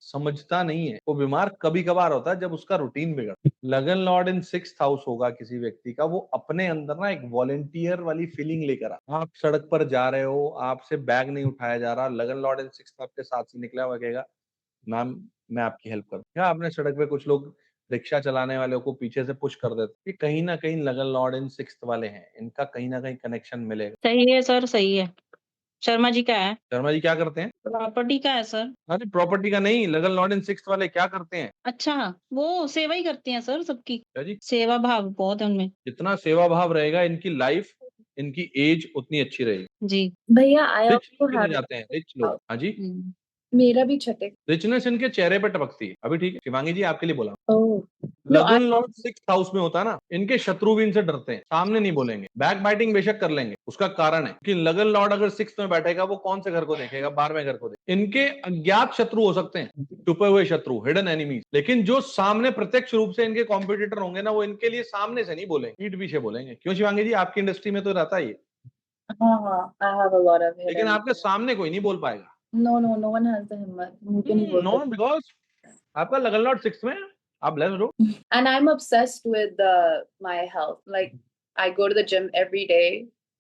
Speaker 1: समझता नहीं है। वो बीमार कभी कभार होता है जब उसका रूटीन बिगड़। लगन लॉर्ड इन 6th हाउस होगा किसी व्यक्ति का, वो अपने अंदर ना एक वॉलेंटियर वाली फीलिंग लेकर आप सड़क पर जा रहे हो, आपसे बैग नहीं उठाया जा रहा, लगन लॉर्ड इन 6th आपके साथ से निकला हुआ कहेगा मैम मैं आपकी हेल्प करूँ। क्या आपने सड़क पे कुछ लोग रिक्शा चलाने वालों को पीछे से पुश कर देते, ये कहीं ना कहीं लगन लॉर्ड इन 6th वाले हैं, इनका कहीं ना कहीं कनेक्शन मिलेगा।
Speaker 10: सही है सर, सही है। शर्मा जी का है,
Speaker 1: शर्मा जी क्या करते हैं?
Speaker 10: प्रॉपर्टी का है सर।
Speaker 1: अरे प्रॉपर्टी का नहीं, लगन लॉर्ड इन 6th वाले क्या करते हैं?
Speaker 10: अच्छा, वो सेवा ही करते हैं सर सबकी,
Speaker 1: क्या जी?
Speaker 10: सेवा भाव बहुत है उनमें।
Speaker 1: जितना सेवा भाव रहेगा इनकी लाइफ, इनकी एज उतनी अच्छी रहेगी।
Speaker 10: जी।
Speaker 11: भैया आई
Speaker 1: रिच
Speaker 11: ऑल्सो
Speaker 1: लोग बन
Speaker 11: हैव
Speaker 1: जाते हैं, रिच लोग। हाँ जी,
Speaker 11: मेरा भी छठे।
Speaker 1: रिचनेस इनके चेहरे पे टपकती है। अभी ठीक है शिवांगी जी, आपके लिए बोला।
Speaker 11: ओह
Speaker 1: लगन लॉर्ड 6th हाउस में होता है ना, इनके शत्रु भी इनसे डरते हैं, सामने नहीं बोलेंगे, बैक बाइटिंग बेशक कर लेंगे। उसका कारण है कि लगन लॉर्ड अगर 6th में बैठेगा वो कौन से घर को देखेगा? 12वें घर को देखेगा। इनके अज्ञात शत्रु हो सकते हैं, छुपे हुए शत्रु, हिडन एनिमीज, लेकिन जो सामने प्रत्यक्ष रूप से इनके कॉम्पिटिटर होंगे ना, वो इनके लिए सामने से नहीं बोलेंगे, पीठ पीछे बोलेंगे। क्यों शिवांगी जी, आपकी इंडस्ट्री में तो रहता ही है,
Speaker 11: हाँ I have a lot of
Speaker 1: लेकिन आपके सामने कोई नहीं बोल पाएगा।
Speaker 11: नो वन हैज द हिम्मत, मुझे नहीं बोल
Speaker 1: नो, बिकॉज आपका लगन लॉर्ड 6th में है, आप ब्लेस्ड हो।
Speaker 11: And I'm obsessed with my health. Like I go to the gym every day.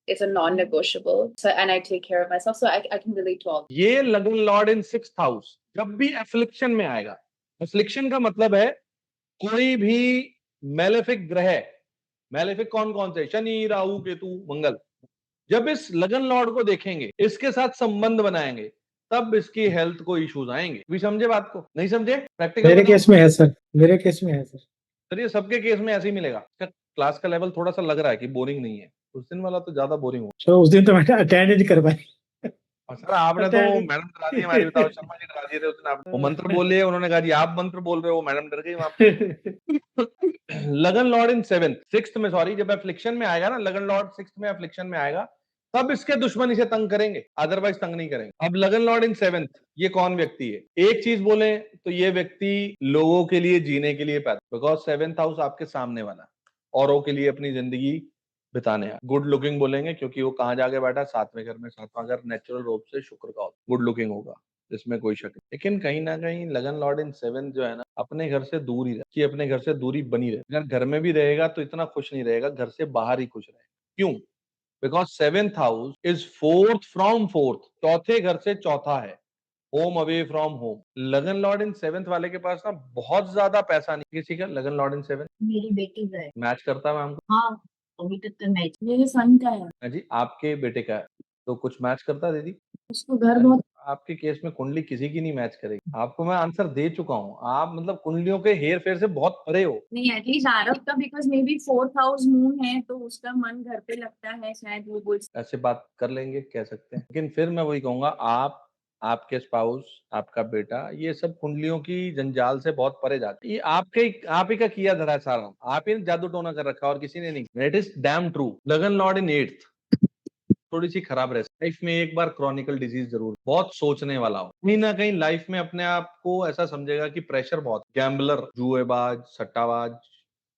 Speaker 11: It's a non-negotiable. So and I take care of myself. So I can relate to all.
Speaker 1: ये लगन Lord इन 6th house जब भी affliction में आएगा, affliction का मतलब है कोई भी मेलेफिक ग्रह, मेलेफिक कौन कौन से? शनि, राहु, केतु, मंगल, जब इस लगन लॉर्ड को देखेंगे, इसके साथ संबंध बनाएंगे, तब इसकी हेल्थ को इश्यूज आएंगे। भी समझे बात को? नहीं समझे? प्रैक्टिकल
Speaker 4: मेरे केस में है सर, मेरे केस में है सर।
Speaker 1: सर ये सबके केस में ऐसे ही मिलेगा। क्लास का लेवल थोड़ा सा लग रहा है कि बोरिंग नहीं है, उस दिन वाला तो ज्यादा बोरिंग हो।
Speaker 4: सर उस दिन तो मैंने अटेंड नहीं कर पाई।
Speaker 1: सर आपने तो मैडम डरा दी हमारी, बताओ शर्मा जी डरा दिए थे उस दिन। आप वो मंत्र बोल लिए, उन्होंने कहा जी आप मंत्र बोल रहे हो, मैडम डर गई वहां पे। लगन लॉर्ड इन 6th में, सॉरी, जब एफ्लिक्शन में आएगा ना, लगन लॉर्ड 6th में एफ्लिक्शन में आएगा, तब इसके दुश्मन इसे तंग करेंगे, अदरवाइज तंग नहीं करेंगे। अब लगन लॉर्ड इन 7th, ये कौन व्यक्ति है? एक चीज बोले तो ये व्यक्ति लोगों के लिए जीने के लिए पैदा, बिकॉज 7th हाउस आपके सामने वाला, औरों के लिए अपनी जिंदगी बिताने। गुड लुकिंग बोलेंगे क्योंकि वो कहाँ जाके बैठा? 7वें घर में। 7वां घर नेचुरल रूप से शुक्र का होता, गुड लुकिंग होगा, इसमें कोई शक नहीं। लेकिन कहीं ना कहीं लगन लॉर्ड इन 7th जो है ना, अपने घर से दूर ही रहे, कि अपने घर से दूरी बनी रहे। अगर घर में भी रहेगा तो इतना खुश नहीं रहेगा, घर से बाहर ही खुश रहेगा। क्यों? Because 7th house is 4th from 4th, चौथे घर से चौथा है, होम अवे फ्रॉम होम। लगन लॉर्ड इन 7th वाले के पास ना बहुत ज्यादा पैसा नहीं, किसी का लगन लॉर्ड इन 7th
Speaker 3: मेरी बेटी का है।
Speaker 1: मैच करता है हमको।
Speaker 3: हाँ अभी तक तो मैच मेरे सन का है।
Speaker 1: हाँ जी, आपके बेटे का है तो कुछ मैच करता है दीदी?
Speaker 3: उसको घर बहुत
Speaker 1: आपके केस में कुंडली किसी की नहीं मैच करेगी। आपको मैं आंसर दे चुका हूँ, आप मतलब कुंडलियों के हेर फेर से बहुत परे हो।
Speaker 11: नहीं एटलीस्ट आरव का because may be 4th house moon है तो उसका मन घर पे लगता है, शायद वो बोल।
Speaker 1: ऐसे बात कर लेंगे, कह सकते हैं, लेकिन फिर मैं वही कहूंगा, आप, आपके स्पाउस, आपका बेटा, ये सब कुंडलियों की जंजाल से बहुत परे जाते हैं। ये आप ही का किया धरा है सारा, आप ही ने जादू टोना कर रखा और किसी ने नहीं। It is damn true. लगन लॉर्ड इन 8th थोड़ी सी खराब रहे लाइफ में, एक बार क्रॉनिकल डिजीज जरूर, बहुत सोचने वाला हो, कहीं ना कहीं लाइफ में अपने आप को ऐसा समझेगा कि प्रेशर बहुत, गैम्बलर, जुएबाज, सट्टाबाज,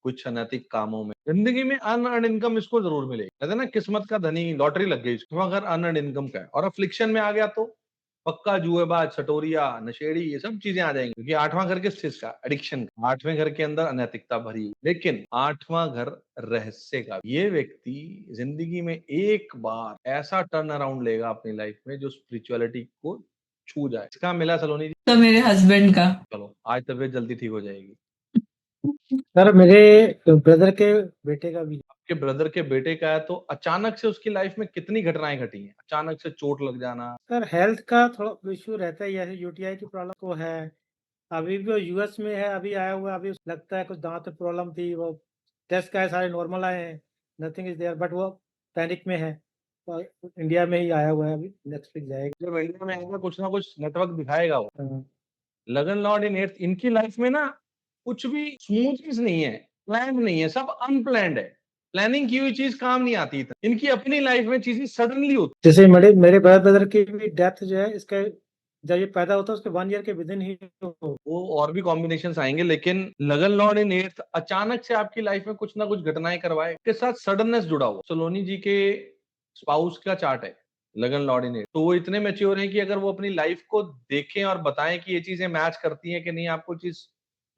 Speaker 1: कुछ अनैतिक कामों में। जिंदगी में अनअर्न इनकम इसको जरूर मिलेगी, कहते हैं ना किस्मत का धनी, लॉटरी लग गई इसको अगर अनअर्न इनकम का है। और अफ्लिक्शन में आ गया तो पक्का जुएबाज, सटोरिया, नशेड़ी, ये सब चीजें आ जाएंगी, क्योंकि 8वां घर किस चीज का? एडिक्शन का। 8वें घर के अंदर अनैतिकता भरी, लेकिन 8वां घर रहस्य का। ये व्यक्ति जिंदगी में एक बार ऐसा टर्न अराउंड लेगा अपनी लाइफ में जो स्पिरिचुअलिटी को छू जाए। इसका मिला सलोनी जी?
Speaker 10: तो मेरे हस्बैंड का।
Speaker 1: चलो आज तबीयत जल्दी ठीक हो जाएगी।
Speaker 4: सर मेरे ब्रदर के बेटे का भी।
Speaker 1: आपके ब्रदर के बेटे का है तो अचानक से उसकी लाइफ में कितनी घटनाएं घटी हैं? अचानक से चोट लग जाना।
Speaker 4: सर हेल्थ का थोड़ा इश्यू रहता है, जैसे यूटीआई की प्रॉब्लम तो है, अभी भी वो यूएस में है, अभी आया हुआ, अभी लगता है कुछ दांत में प्रॉब्लम थी, वो टेस्ट का है, सारे नॉर्मल आए हैं, नथिंग इज देयर, बट वो पैनिक में है, तो इंडिया में ही आया हुआ है, अभी नेक्स्ट वीक जाएगा।
Speaker 1: जब इंडिया में आएगा कुछ ना कुछ नेटवर्क दिखाएगा वो।
Speaker 4: हाँ।
Speaker 1: लगन लॉर्ड इन 8th, इनकी लाइफ में ना कुछ भी स्मूथ नहीं है, प्लान नहीं है, सब अनप्लैंड है। प्लानिंग की हुई चीज काम नहीं आती था। इनकी अपनी लाइफ में चीजें सडनली होती।
Speaker 4: जैसे मेरे ब्रदर की भी डेथ जो है, इसका जब ये पैदा होता है उसके 1 ईयर के विदिन ही
Speaker 1: वो और भी कॉम्बिनेशंस आएंगे, लेकिन लगन लॉर्ड इन 8th अचानक से आपकी लाइफ में कुछ ना कुछ घटनाएं करवाए, के साथ सडननेस जुड़ा हुआ। सलोनी जी के स्पाउस का चार्ट है, लगन लॉर्ड इन एट, तो वो इतने मैच्योर हैं कि अगर वो अपनी लाइफ को देखें और बताएं कि ये चीजें मैच करती हैं कि नहीं, आपको चीज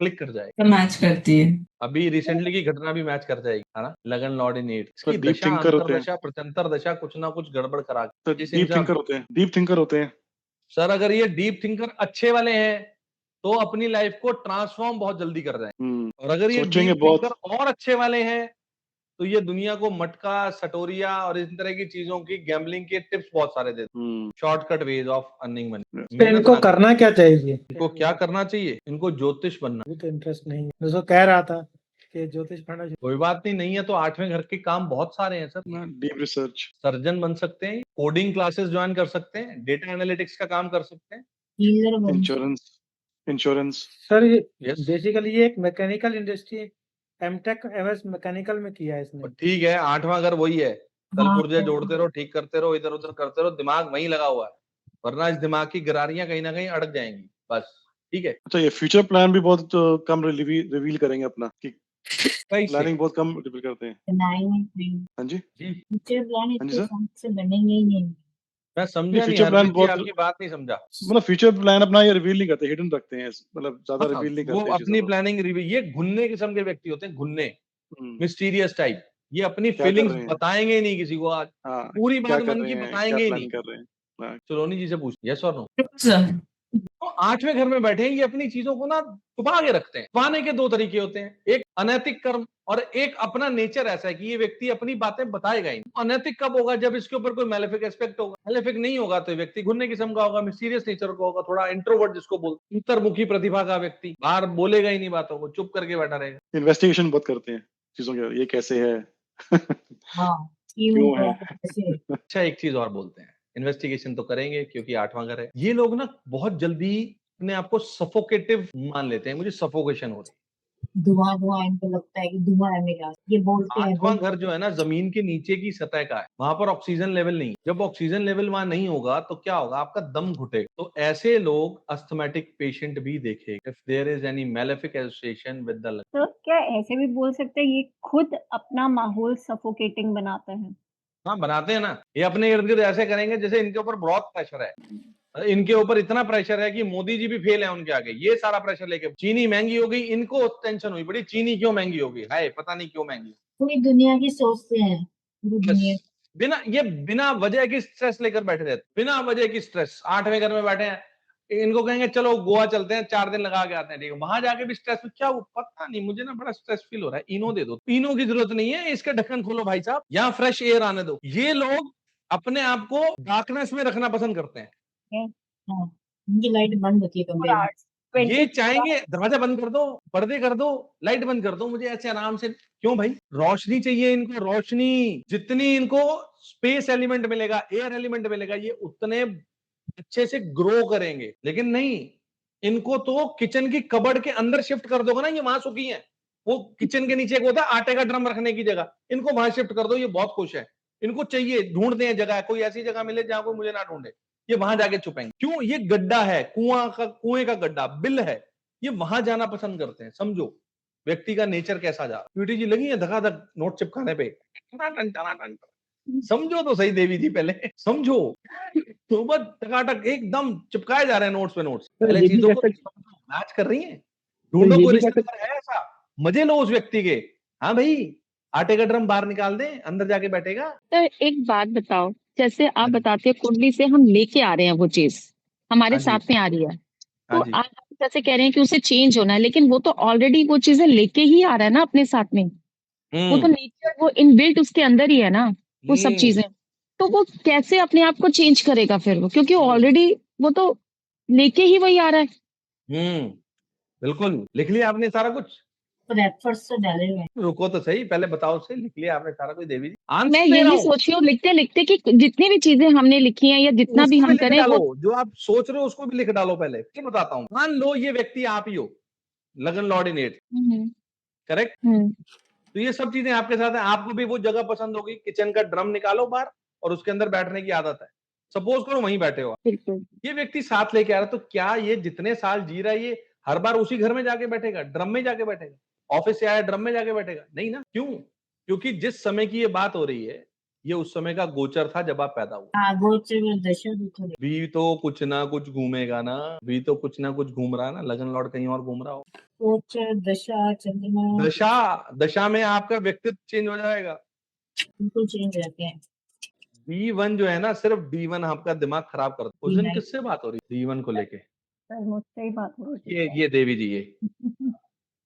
Speaker 1: क्लिक कर जाएगी।
Speaker 10: मैच करती है।
Speaker 1: अभी रिसेंटली की घटना भी मैच कर जाएगी, है ना। लगन लॉर्ड इन एट,
Speaker 9: सर
Speaker 1: इसकी
Speaker 9: डीप
Speaker 1: दशा
Speaker 9: थिंकर होते हैं,
Speaker 1: अंतरदशा प्रत्यंतर दशा कुछ ना कुछ गड़बड़ करा के
Speaker 9: सर
Speaker 1: जिस
Speaker 9: डीप
Speaker 1: इंसान
Speaker 9: थिंकर होते हैं, डीप थिंकर होते हैं।
Speaker 1: सर अगर ये डीप थिंकर अच्छे वाले हैं तो अपनी लाइफ को ट्रांसफॉर्म बहुत जल्दी कर रहे हैं, और अगर ये
Speaker 9: सोचेंगे
Speaker 1: डीप
Speaker 9: बहुत।
Speaker 1: थिंकर और अच्छे वाले हैं तो ये दुनिया को मटका, सटोरिया और इस तरह की चीजों की गैम्बलिंग के टिप्स बहुत सारे देते हैं, shortcut ways of earning money.
Speaker 4: तो इनको करना क्या चाहिए?
Speaker 1: इनको क्या करना चाहिए? इनको ज्योतिष बनना।
Speaker 4: मुझे तो इंटरेस्ट नहीं है, मैं तो कह रहा था कि ज्योतिष पढ़ना चाहिए।
Speaker 1: कोई बात नहीं है तो 8वें घर के काम बहुत सारे हैं सर।
Speaker 9: डीप रिसर्च,
Speaker 1: सर्जन बन सकते हैं, कोडिंग क्लासेस ज्वाइन कर सकते हैं, डेटा एनालिटिक्स का काम कर सकते हैं,
Speaker 3: हीलर बन
Speaker 9: इंश्योरेंस, इंश्योरेंस।
Speaker 4: सर ये
Speaker 1: यस।
Speaker 4: बेसिकली ये एक mechanical industry, MTech MS mechanical में किया है इसने।
Speaker 1: ठीक है, 8वां घर वही है, कल
Speaker 3: हाँ,
Speaker 1: पुर्जे
Speaker 3: तो-
Speaker 1: जोड़ते रहो, ठीक करते रहो, इधर उधर करते रहो, दिमाग वहीं लगा हुआ है, वरना इस दिमाग की गरारियां कहीं ना कहीं अड़क जाएंगी बस। ठीक है,
Speaker 9: अच्छा, ये फ्यूचर प्लान भी बहुत कम रिवील करेंगे अपना, कि
Speaker 1: कैसे?
Speaker 9: प्लानिंग बहुत कम रिवील करते हैं।
Speaker 3: बनाएंगे
Speaker 9: हाँ जी,
Speaker 1: जी
Speaker 3: फ्यूचर प्लान
Speaker 9: हाँ जी
Speaker 3: इसके
Speaker 9: सर।
Speaker 3: हिसाब से बनेंगे ही नहीं।
Speaker 1: मैं समझा नहीं
Speaker 9: फ्यूचर प्लान
Speaker 1: हरप्रीत जी,
Speaker 9: बहुत,
Speaker 1: आपकी बात नहीं समझा।
Speaker 9: मतलब फ्यूचर प्लान अपना ये रिवील नहीं करते, हिडन रखते हैं, मतलब ज्यादा
Speaker 1: हाँ,
Speaker 9: रिवील नहीं
Speaker 1: वो
Speaker 9: करते
Speaker 1: अपनी प्लानिंग रिव्यू, ये घुन्ने किस्म के व्यक्ति होते हैं, घुन्ने,
Speaker 9: चीजों।
Speaker 1: Mysterious type. ये अपनी
Speaker 9: क्या कर
Speaker 1: फीलिंग्स
Speaker 9: रहे हैं?
Speaker 1: बताएंगे ही नहीं किसी को, आज
Speaker 9: हाँ,
Speaker 1: पूरी
Speaker 9: क्या
Speaker 1: बात
Speaker 9: कर
Speaker 1: मन
Speaker 9: रहे
Speaker 1: की
Speaker 9: हैं, क्या
Speaker 1: बताएंगे ही नहीं।
Speaker 9: प्लानिंग कर रहे हैं। हाँ,
Speaker 1: सलोनी जी से पूछ, यस और नो।
Speaker 10: सर
Speaker 1: तो 8वें घर में बैठे हैं, ये अपनी चीजों को ना छुपा के रखते हैं। छुपाने के 2 तरीके होते हैं, एक अनैतिक कर्म और एक अपना नेचर ऐसा है कि ये व्यक्ति अपनी बातें बताएगा ही नहीं। अनैतिक कब होगा? जब इसके ऊपर कोई मैलेफिक एस्पेक्ट होगा। मैलेफिक नहीं होगा तो ये व्यक्ति घुन्ने किस्म का होगा, मिस्टीरियस नेचर का होगा, थोड़ा इंट्रोवर्ट जिसको बोलते, अंतर्मुखी प्रतिभा का व्यक्ति, बाहर बोलेगा ही नहीं बातों को, चुप करके बैठा रहेगा।
Speaker 9: इन्वेस्टिगेशन बहुत करते हैं चीजों के, ये कैसे है
Speaker 3: हाँ,
Speaker 9: क्यों है।
Speaker 3: कैसे
Speaker 1: अच्छा, एक चीज और बोलते हैं, इन्वेस्टिगेशन तो करेंगे क्योंकि 8वां घर है। ये लोग ना बहुत जल्दी अपने आप को सफोकेटिव मान लेते हैं, मुझे सफोकेशन हो रही है।
Speaker 3: धुआं धुआं इनको लगता है कि धुआं है मेरा, ये बोलते हैं
Speaker 1: 8वां घर जो है ना जमीन के नीचे की सतह का है, वहां पर ऑक्सीजन लेवल नहीं। जब ऑक्सीजन लेवल वहां नहीं होगा तो क्या होगा? आपका दम घुटेगा। तो ऐसे लोग अस्थमेटिक पेशेंट भी देखे, if there is any malefic association with the.
Speaker 2: तो क्या ऐसे भी बोल सकते हैं ये खुद अपना माहौल सफोकेटिंग बनाते हैं?
Speaker 1: हाँ, बनाते हैं ना। ये अपने इर्द गिर्द ऐसे करेंगे जैसे इनके ऊपर बहुत प्रेशर है, इनके ऊपर इतना प्रेशर है कि मोदी जी भी फेल है उनके आगे। ये सारा प्रेशर लेके, चीनी महंगी हो गई, इनको टेंशन हुई बड़ी, चीनी क्यों महंगी हो गई, हाय पता नहीं क्यों महंगी।
Speaker 3: पूरी दुनिया की सोचते हैं, पूरी दुनिया
Speaker 1: बिना वजह की स्ट्रेस लेकर बैठे रहते, बिना वजह की स्ट्रेस। 8वें घर में बैठे हैं, इनको कहेंगे चलो गोवा चलते हैं, 4 दिन लगा के आते हैं, ठीक है, वहां जाके भी स्ट्रेस में क्या वो पता नहीं, मुझे ना बड़ा स्ट्रेस फील हो रहा है, इनो दे दो। इनो की जरूरत नहीं है, इसका ढक्कन खोलो भाई साहब, यहाँ फ्रेश एयर आने दो। ये लोग अपने आप को डार्कनेस में रखना पसंद करते हैं।
Speaker 3: हाँ, उनकी लाइट बंद होती है कमरे में।
Speaker 1: ये चाहेंगे दरवाजा बंद कर दो, पर्दे कर दो, लाइट बंद कर दो, मुझे ऐसे आराम से। क्यों भाई? रोशनी चाहिए इनको, रोशनी। जितनी इनको स्पेस एलिमेंट मिलेगा, एयर एलिमेंट मिलेगा, ये उतने अच्छे से ग्रो करेंगे। लेकिन नहीं, इनको तो किचन की कबर्ड के अंदर शिफ्ट कर दोगे ना, ये वहां सुखी है। वो किचन के नीचे एक होता है आटे का ड्रम रखने की जगह, इनको वहां शिफ्ट कर दो, ये बहुत खुश है। इनको चाहिए, ढूंढते हैं जगह, कोई ऐसी जगह मिले जहां कोई मुझे ना ढूंढे, ये वहां जाके छुपेंगे। क्यों? ये गड्ढा है, कुएं का गड्ढा, बिल है, ये वहां जाना पसंद करते हैं। समझो व्यक्ति का नेचर कैसा जा। ब्यूटी जी लगी है धकाधक नोट चिपकाने पे, टनाटन टनाटन। समझो तो सही देवी जी, पहले समझो। तो बस टकाटक एकदम चिपकाए जा रहे हैं नोट्स पे नोट्स। पहले
Speaker 5: ये भी
Speaker 1: चीजों को
Speaker 5: कर सकते,
Speaker 1: मैच कर रही हैं,
Speaker 5: तो
Speaker 1: ढूंढो
Speaker 5: ये
Speaker 1: कोई
Speaker 5: भी कर
Speaker 1: रिश्तेदार है ऐसा, मजे लो उस व्यक्ति के। हाँ भाई, आटे का ड्रम बाहर निकाल दें, अंदर जाके बैठेगा।
Speaker 6: तो एक बात बताओ, जैसे आप बताते हैं कुंडली से हम लेके आ रहे हैं वो चीज, हमारे
Speaker 1: हाँ जी,
Speaker 6: साथ में आ रही है, तो
Speaker 1: हाँ जी।
Speaker 6: आप जैसे कह रहे हैं कि उसे चेंज होना है, लेकिन वो तो ऑलरेडी वो चीजें लेके ही आ रहा है ना अपने साथ में। वो तो नेचर, वो इनबिल्ट उसके अंदर ही है ना, वो सब चीजें। तो वो कैसे अपने आप को चेंज करेगा फिर वो, क्योंकि ऑलरेडी वो तो लेके ही वही आ रहा है।
Speaker 1: बिल्कुल। लिख लिया आपने सारा कुछ?
Speaker 3: रेफर्स तो डाले हुए हैं।
Speaker 1: रुको तो सही, पहले बताओ से, लिख लिया आपने सारा कुछ देवी जी?
Speaker 6: मैं
Speaker 1: आंसर दे रहा
Speaker 6: यही
Speaker 1: हूँ,
Speaker 6: सोच रही हूँ लिखते लिखते कि जितनी भी चीजें हमने लिखी हैं या जितना भी
Speaker 1: उसको भी
Speaker 6: हम
Speaker 1: लिख
Speaker 6: करें
Speaker 1: डालो,
Speaker 6: वो।
Speaker 1: जो आप सोच रहे हो उसको भी लिख डालो। पहले क्या बताता हूँ, मान लो ये व्यक्ति आप ही हो, लगन लॉर्ड इन एट,
Speaker 6: हम्म,
Speaker 1: करेक्ट?
Speaker 6: हम्म,
Speaker 1: तो ये सब चीजें आपके साथ है, आपको भी वो जगह पसंद होगी, किचन का ड्रम निकालो बाहर और उसके अंदर बैठने की आदत है, सपोज करो वहीं बैठे हो आप।
Speaker 6: बिल्कुल।
Speaker 1: ये व्यक्ति साथ लेके आ रहा है, तो क्या ये जितने साल जी रहा है ये हर बार उसी घर में जाके बैठेगा, ड्रम में जाके बैठेगा? ऑफिस से आया ड्रम में जाके बैठेगा? नहीं ना। क्यों? क्योंकि जिस समय की ये बात हो रही है, ये उस समय का गोचर था जब आप पैदा हुए।
Speaker 3: हाँ गोचर में दशा भी थोड़ी
Speaker 1: भी तो कुछ ना कुछ घूमेगा ना, भी तो कुछ ना कुछ घूम रहा है ना, लगन लॉर्ड कहीं और घूम रहा हो।
Speaker 3: गोचर दशा चंद्रमा
Speaker 1: दशा में आपका व्यक्तित्व चेंज हो जाएगा।
Speaker 3: बिल्कुल चेंज रहते हैं।
Speaker 1: D1 जो है ना, सिर्फ D1 आपका दिमाग खराब कर उस दिन
Speaker 3: D9
Speaker 1: किससे बात हो रही D1 को लेके?
Speaker 2: सर मुझसे ही बात हो रही
Speaker 1: ये देवी जी, ये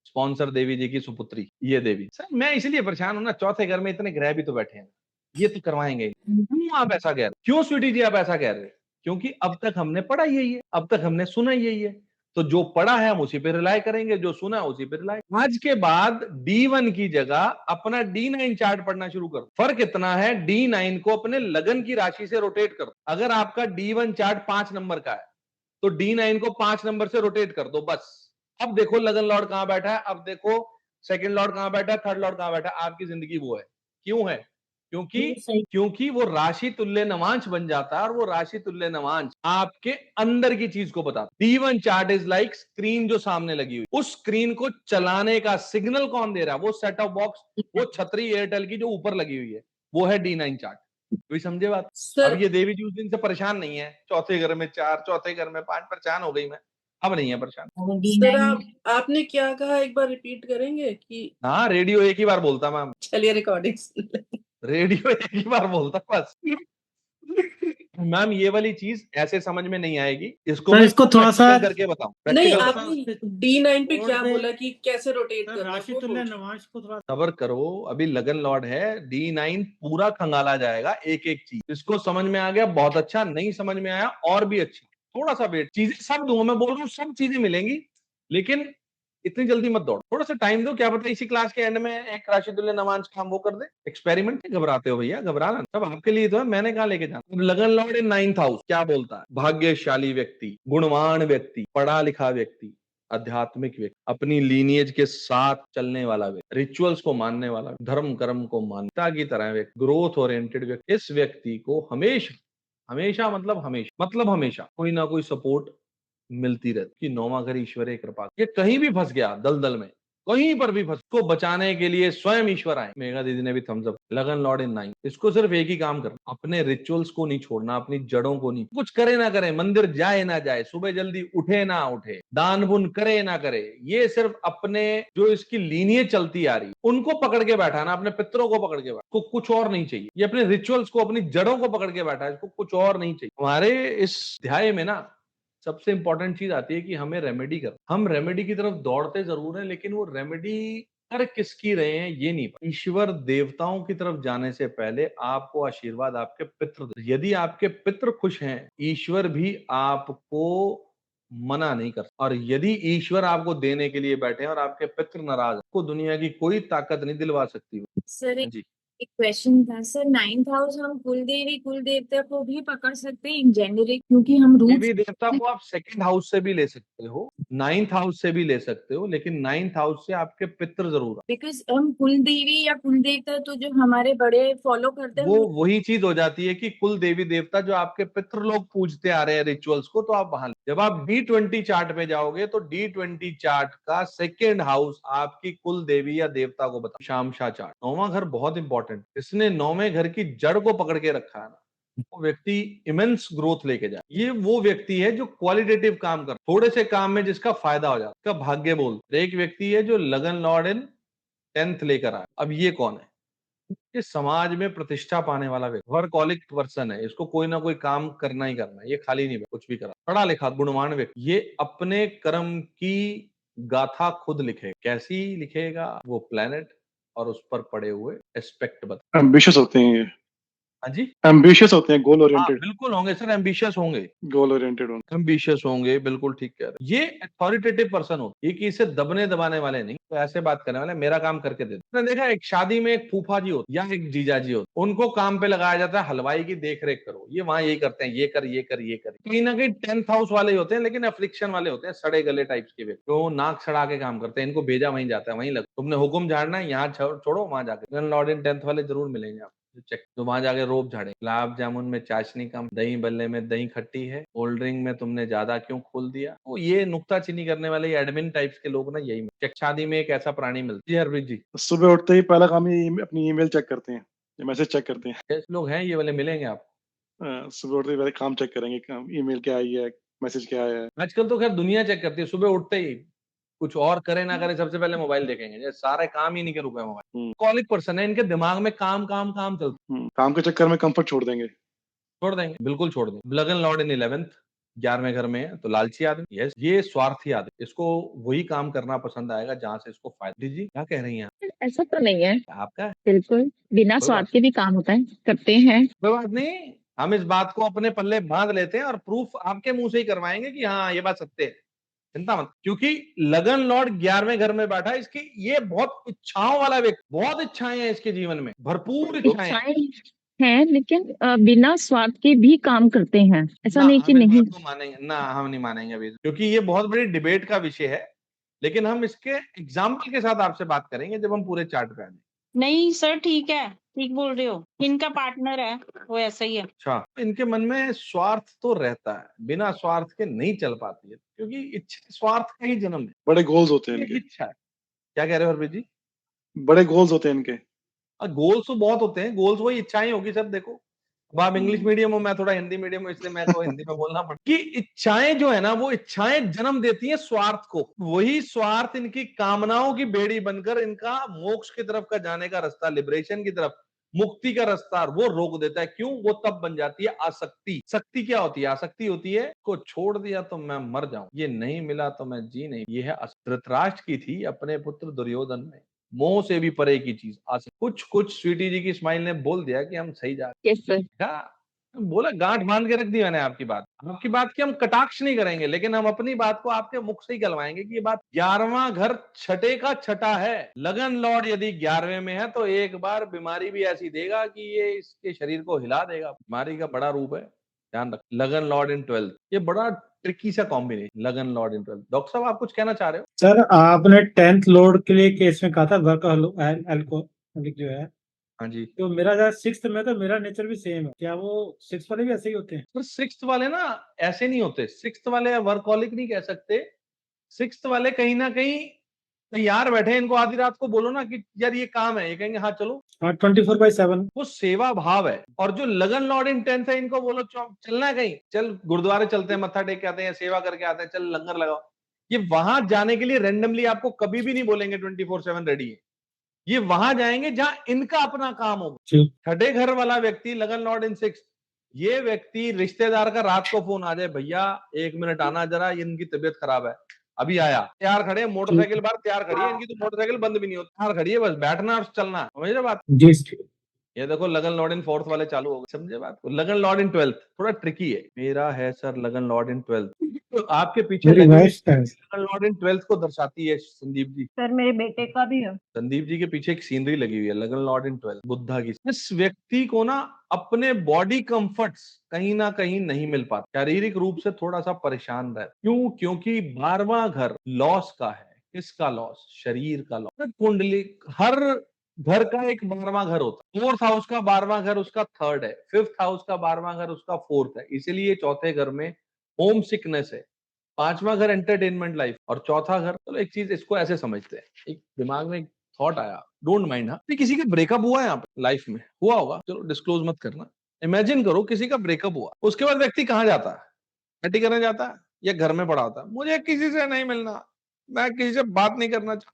Speaker 1: स्पॉन्सर देवी जी की सुपुत्री, ये देवी। सर मैं इसलिए परेशान हूं ना, चौथे घर में इतने ग्रह भी तो बैठे हैं, ये तो करवाएंगे। क्यों आप ऐसा कह रहे? क्यों स्वीटी जी आप ऐसा कह रहे? क्योंकि अब तक हमने पढ़ा यही है, अब तक हमने सुना यही है, तो जो पढ़ा है हम उसी पे रिलाय करेंगे, जो सुना है उसी पे रिलाय। आज के बाद D1 की जगह अपना D9 चार्ट पढ़ना शुरू करो। फर्क इतना है, D9 को अपने लगन की राशि से रोटेट करो। अगर आपका D1 चार्ट 5 नंबर का है तो D9 को 5 नंबर से रोटेट कर दो बस। अब देखो लगन लॉर्ड कहां बैठा है, अब देखो सेकंड लॉर्ड कहां बैठा है, थर्ड लॉर्ड कहां बैठा है, आपकी जिंदगी वो है। क्यों है? क्योंकि वो राशि तुल्य नवांश बन जाता है, और वो राशि तुल्य नवांश आपके अंदर की चीज को बताता है। D1 chart is like screen जो सामने लगी हुई, उस स्क्रीन को चलाने का सिग्नल कौन दे रहा है? वो सेट ऑफ बॉक्स, वो छतरी एयरटेल की जो ऊपर लगी हुई है, वो है D9 चार्ट। कोई समझे बात? अब ये देवी जी उस दिन से परेशान नहीं है, चौथे घर में 4, चौथे घर में 5, परेशान हो गई मैं, अब नहीं है परेशान।
Speaker 7: सर आपने क्या कहा, एक बार रिपीट करेंगे कि?
Speaker 1: हाँ, रेडियो एक ही बार बोलता मैम,
Speaker 7: चलिए रिकॉर्डिंग
Speaker 1: रेडियो एक ही बार बोलता बस। मैम ये वाली चीज ऐसे समझ में नहीं आएगी, इसको
Speaker 4: सर
Speaker 1: मैं
Speaker 4: इसको थोड़ा सा
Speaker 1: practical करके बताऊं।
Speaker 7: नहीं,
Speaker 1: Practical
Speaker 7: आपने D9 पे
Speaker 4: और
Speaker 7: क्या
Speaker 4: पे-
Speaker 7: बोला कि कैसे रोटेट करना?
Speaker 4: राशि
Speaker 7: वो
Speaker 4: तुल्य
Speaker 7: बोल-
Speaker 4: नवांश को थोड़ा
Speaker 1: सबर करो, अभी लगन लॉर्ड है, D9 पूरा खंगाला जाएगा, एक एक चीज। इसको समझ में आ गया बहुत अच्छा, नहीं समझ में आया और भी अच्छा, थोड़ा सा वेट, चीजें सब दूंगा, मैं बोल रहा हूँ सब चीजें मिलेंगी, लेकिन इतनी जल्दी मत दौड़, थोड़ा सा टाइम दो। क्या पता इसी क्लास के एंड में एक राशि तुल्य नवांश का हम वो कर दे, एक्सपेरिमेंट। घबराते हो भैया, घबराना सब आपके लिए तो है, मैंने कहा लेके जाना। लगन लॉर्ड इन 9th हाउस क्या बोलता है? भाग्यशाली व्यक्ति, गुणवान व्यक्ति, पढ़ा लिखा व्यक्ति, आध्यात्मिक व्यक्ति, अपनी लीनियज के साथ चलने वाला व्यक्ति, रिचुअल्स को मानने वाला, धर्म कर्म को मानता की तरह व्यक्ति, ग्रोथ ओरिएंटेड व्यक्ति। इस व्यक्ति को हमेशा हमेशा मतलब हमेशा कोई ना कोई सपोर्ट मिलती रहती कि नौवां घर ईश्वरीय कृपा। ये कहीं भी फंस गया दलदल में, कहीं पर भी फंस, को बचाने के लिए स्वयं ईश्वर आए। मेघा दीदी ने भी थम्स अप। लगन लॉर्ड इन 9, इसको सिर्फ एक ही काम करना, अपने रिचुअल्स को नहीं छोड़ना, अपनी जड़ों को नहीं, कुछ करे ना करे, मंदिर जाए ना जाए, सुबह जल्दी उठे ना उठे, दान पुण्य करे ना करे, ये सिर्फ अपने जो इसकी लीनियज चलती आ रही उनको पकड़ के बैठा ना, अपने पितरों को पकड़ के बैठा, इसको कुछ और नहीं चाहिए। ये अपने रिचुअल्स को, अपनी जड़ों को पकड़ के बैठा है, इसको कुछ और नहीं चाहिए। हमारे इस अध्याय में ना सबसे इंपॉर्टेंट चीज आती है कि हमें रेमेडी कर, हम रेमेडी की तरफ दौड़ते जरूर हैं, लेकिन वो रेमेडी कर किसकी रहे हैं ये नहीं पता। ईश्वर देवताओं की तरफ जाने से पहले आपको आशीर्वाद आपके पितृ दे। यदि आपके पितृ खुश हैं, ईश्वर भी आपको मना नहीं कर। और यदि ईश्वर आपको देने के लिए बैठे हैं और आपके पितृ नाराज, को दुनिया की कोई ताकत नहीं दिलवा सकती।
Speaker 12: सर
Speaker 1: जी
Speaker 12: एक क्वेश्चन था सर, 9th हाउस हम कुल देवी कुल देवता को भी पकड़ सकते हैं इन जेनेरिक, क्योंकि हम रूट
Speaker 1: देवी देवता को आप सेकंड हाउस से भी ले सकते हो, 9th हाउस से भी ले सकते हो, लेकिन 9th हाउस से आपके पितृ जरूर।
Speaker 12: बिकॉज हम कुल देवी या कुल देवता तो जो हमारे बड़े फॉलो करते हैं
Speaker 1: वो वही चीज हो जाती है कि कुल देवी देवता जो आपके पितृ लोग पूजते आ रहे हैं रिचुअल्स को, तो आप वहां, जब आप D20 चार्ट पे जाओगे तो D20 चार्ट का सेकेंड हाउस आपकी कुल देवी या देवता को बता। शामशा चार्ट, 9वां घर बहुत इंपॉर्टेंट, इसने 9वें घर की जड़ को पकड़ के रखा है ना, वो व्यक्ति इमेंस ग्रोथ लेके जाए। ये वो व्यक्ति है जो क्वालिटेटिव काम कर, थोड़े से काम में जिसका फायदा हो जाता, इसका भाग्य बोल। एक व्यक्ति है जो लगन लॉर्ड इन 10th लेकर आया। अब ये कौन है? ये समाज में प्रतिष्ठा पाने वाला व्यक्ति, वर्कहॉलिक पर्सन है, इसको कोई ना कोई काम करना ही करना है, ये खाली नहीं कुछ भी करा। पढ़ा लिखा गुणवान व्यक्ति, ये अपने कर्म की गाथा खुद लिखेगा। कैसी लिखेगा? वो प्लेनेट और उस पर पड़े हुए एस्पेक्ट बता।
Speaker 9: एम्बिशियस होते हैं ये,
Speaker 1: हाँ जी,
Speaker 9: एम्बिशियस होते हैं, गोल
Speaker 1: हाँ
Speaker 9: ओरिएंटेड,
Speaker 1: बिल्कुल होंगे सर, एम्बिशियस होंगे,
Speaker 9: गोल ओरिएंटेड होंगे।
Speaker 1: एम्बिशियस होंगे, बिल्कुल ठीक कह रहे हैं। ये अथॉरिटेटिव पर्सन होते, ये किसी से दबने दबाने वाले नहीं, तो ऐसे बात करने वाले, मेरा काम करके दे। आपने देखा एक शादी में एक फूफा जी होते या एक जीजा जी होते, उनको काम पे लगाया जाता है हलवाई की देख रेख करो, ये वहां यही करते हैं, ये कर ये कर ये कर। कहीं ना कहीं 10th हाउस वाले ही होते हैं, लेकिन अफ्लिक्शन वाले होते हैं, सड़े गले टाइप्स के व्यक्ति, तो नाक सड़ा के काम करते हैं, इनको भेजा वहीं जाता है, वहीं लग, तुमने हुक्म झाड़ना है यहाँ छोड़ो, वहां जाके। लॉर्ड इन 10th वाले जरूर मिलेंगे आप, चेक, तो वहां जाके रोब झाड़े। गुलाब जामुन में चाशनी कम, दही बल्ले में दही खट्टी है, कोल्ड ड्रिंक में तुमने ज्यादा क्यों खोल दिया। तो ये नुक्ताचीनी करने वाले एडमिन टाइप्स के लोग ना, यही चेक। शादी में एक ऐसा प्राणी मिलता है। जी हरप्रीत जी,
Speaker 9: सुबह उठते ही पहला काम ही अपनी ईमेल चेक करते हैं। मैसेज चेक करते हैं।
Speaker 1: ऐसे लोग हैं, ये वाले मिलेंगे आपको।
Speaker 9: सुबह उठते ही पहले काम चेक करेंगे, ईमेल क्या आई है, मैसेज क्या आया है।
Speaker 1: आजकल तो खैर दुनिया चेक करती है, सुबह उठते ही कुछ और करे ना करे सबसे पहले मोबाइल देखेंगे, ये सारे काम ही नहीं के रुके मोबाइल। कॉलिक पर्सन है, इनके दिमाग में काम काम काम चलता
Speaker 9: काम के चक्कर में कंफर्ट छोड़ देंगे।
Speaker 1: छोड़ देंगे, बिल्कुल छोड़ देंगे। लगन लॉर्ड इन 11th 11वें घर में है, तो लालची आदमी, यस, ये स्वार्थी आदमी, इसको वही काम करना पसंद आएगा जहां से इसको फायदा। जी क्या कह रही हैं आप?
Speaker 6: ऐसा तो नहीं है,
Speaker 1: आपका
Speaker 6: बिल्कुल बिना
Speaker 1: कोई
Speaker 6: स्वार्थ
Speaker 1: बात
Speaker 6: के भी काम होता है, करते हैं।
Speaker 1: कोई बात नहीं, हम इस बात को अपने पल्ले बांध लेते हैं और प्रूफ आपके मुंह से ही करवाएंगे कि हाँ ये बात सत्य है। चिंता मत, क्योंकि लगन लॉर्ड 11वें घर में बैठा है, इसकी ये बहुत इच्छाओं वाला व्यक्ति, बहुत इच्छाएं हैं इसके जीवन में, भरपूर इच्छाएं हैं।
Speaker 6: इच्छाएं हैं लेकिन बिना स्वार्थ के भी काम करते हैं, ऐसा
Speaker 1: ना
Speaker 6: नहीं कि
Speaker 1: हम इस
Speaker 6: नहीं।
Speaker 1: बात को मानेंगे ना, हम नहीं मानेंगे अभी, क्योंकि ये बहुत बड़ी डिबेट का विषय है। लेकिन हम इसके एग्जाम्पल के साथ आपसे बात करेंगे जब हम पूरे चार्ट पे आएंगे।
Speaker 10: नहीं सर, ठीक है, ठीक बोल रहे हो। इनका पार्टनर है वो ऐसा ही है।
Speaker 1: अच्छा, इनके मन में स्वार्थ तो रहता है, बिना स्वार्थ के नहीं चल पाती है, क्योंकि इच्छा स्वार्थ का ही जन्म है।
Speaker 9: बड़े गोल्स होते हैं
Speaker 1: ये
Speaker 9: इनके।
Speaker 1: इच्छा है। क्या कह रहे हो हरप्रीत जी?
Speaker 9: बड़े गोल्स होते हैं इनके।
Speaker 1: गोल्स तो बहुत होते हैं, गोल्स वही इच्छाएं होगी सर। देखो, अब आप इंग्लिश मीडियम हो, मैं थोड़ा हिंदी मीडियम हूँ, इसलिए मैं तो हिंदी में बोलना पड़ता कि इच्छाएं जो है ना, वो इच्छाएं जन्म देती हैं स्वार्थ को। वही स्वार्थ इनकी कामनाओं की बेड़ी बनकर इनका मोक्ष की तरफ का जाने का रास्ता, लिबरेशन की तरफ, मुक्ति का रास्ता, वो रोक देता है। क्यों? वो तब बन जाती है आसक्ति। शक्ति क्या होती है? आसक्ति होती है को छोड़ दिया तो मैं मर जाऊं, ये नहीं मिला तो मैं जी नहीं। ये है धृतराष्ट्र की थी अपने पुत्र दुर्योधन में, मोह से भी परे की चीज आसक्ति। कुछ कुछ स्वीटी जी की स्माइल ने बोल दिया कि हम सही जा रहे
Speaker 6: यस सर।
Speaker 1: हैं। बोला, गांठ बांध के रख दी मैंने आपकी बात की हम कटाक्ष नहीं करेंगे, लेकिन हम अपनी बात को आपके मुख से ही कहलवाएंगे कि ये बात। 11वां घर छठे का छठा है। लगन लॉर्ड यदि 11वें में है तो एक बार बीमारी भी ऐसी देगा कि ये इसके शरीर को हिला देगा। बीमारी का बड़ा रूप है, ध्यान रख। लगन लॉर्ड इन 12th, ये बड़ा ट्रिकी सा कॉम्बिनेशन, लगन लॉर्ड इन 12th। डॉक्टर साहब, आप कुछ कहना चाह रहे हो?
Speaker 4: सर आपने 10th लॉर्ड के लिए केस में कहा था वर्कaholic जो है,
Speaker 1: हाँ जी,
Speaker 4: तो मेरा जरा 6th में, तो मेरा नेचर भी सेम है। क्या वो 6th वाले भी ऐसे ही होते हैं?
Speaker 1: पर 6th वाले ना ऐसे नहीं होते। 6th वाले वर्कहॉलिक नहीं कह सकते। 6th वाले कहीं ना कहीं तैयार बैठे हैं। इनको आधी रात को बोलो ना कि यार ये काम है, ये कहेंगे हाँ चलो।
Speaker 4: हाँ, 24/7।
Speaker 1: वो सेवा भाव है। और जो लगन लॉर्ड इन 10th है, इनको बोलो चलना है कहीं, चल गुरुद्वारे चलते हैं, मत्था टेक के आते हैं, सेवा करके आते हैं, चल लंगर लगाओ। ये वहां जाने के लिए रेंडमली आपको कभी भी नहीं बोलेंगे 24/7 रेडी है। ये वहां जाएंगे जहां इनका अपना काम होगा। छठे घर वाला व्यक्ति लगन लॉर्ड इन 6th, ये व्यक्ति रिश्तेदार का रात को फोन आ जाए, भैया 1 मिनट आना जरा, इनकी तबीयत खराब है, अभी आया। तैयार खड़े हैं, मोटरसाइकिल बाहर तैयार खड़ी है, इनकी तो मोटरसाइकिल बंद भी नहीं होती, तैयार खड़ी है, बस बैठना और चलना है। समझ रहे बात?
Speaker 4: जी।
Speaker 1: ये देखो, लगन लॉर्ड इन 4th वाले चालू हो गए। समझे बात को? लगन लॉर्ड इन 12th थोड़ा ट्रिकी है। मेरा है सर लगन लॉर्ड इन 12th, तो आपके पीछे
Speaker 4: मेरी
Speaker 1: लगी हुई
Speaker 4: वाइफ है।
Speaker 1: लगन लॉर्ड इन 12th को दर्शाती है संदीप जी।
Speaker 2: सर मेरे बेटे का भी है।
Speaker 1: संदीप जी के पीछे एक सीनरी लगी हुई है, लगन लॉर्ड इन 12th, बुद्धा की। इस व्यक्ति को ना अपने बॉडी कंफर्ट्स कहीं ना कहीं नहीं मिल पाते, शारीरिक रूप से थोड़ा सा परेशान रहता। क्यों? क्योंकि 12वां घर लॉस का है। किसका लॉस? शरीर का लॉस। कुंडली, हर घर का एक 12वां घर होता है। 4th हाउस का 12वां घर उसका 3rd है, 5th हाउस का 12वां घर उसका 4th है, इसीलिए चौथे घर में होम सिकनेस है। 5वां घर एंटरटेनमेंट लाइफ, और चौथा घर, चलो एक चीज इसको ऐसे समझते हैं, एक दिमाग में एक थॉट आया, डोंट माइंड। हाँ, किसी का ब्रेकअप हुआ है यहाँ पे लाइफ में, हुआ होगा, चलो डिस्क्लोज मत करना। इमेजिन करो किसी का ब्रेकअप हुआ, उसके बाद व्यक्ति कहाँ जाता है? पार्टी करने जाता है या घर में पड़ा होता है, मुझे किसी से नहीं मिलना, मैं किसी से बात नहीं करना चाहता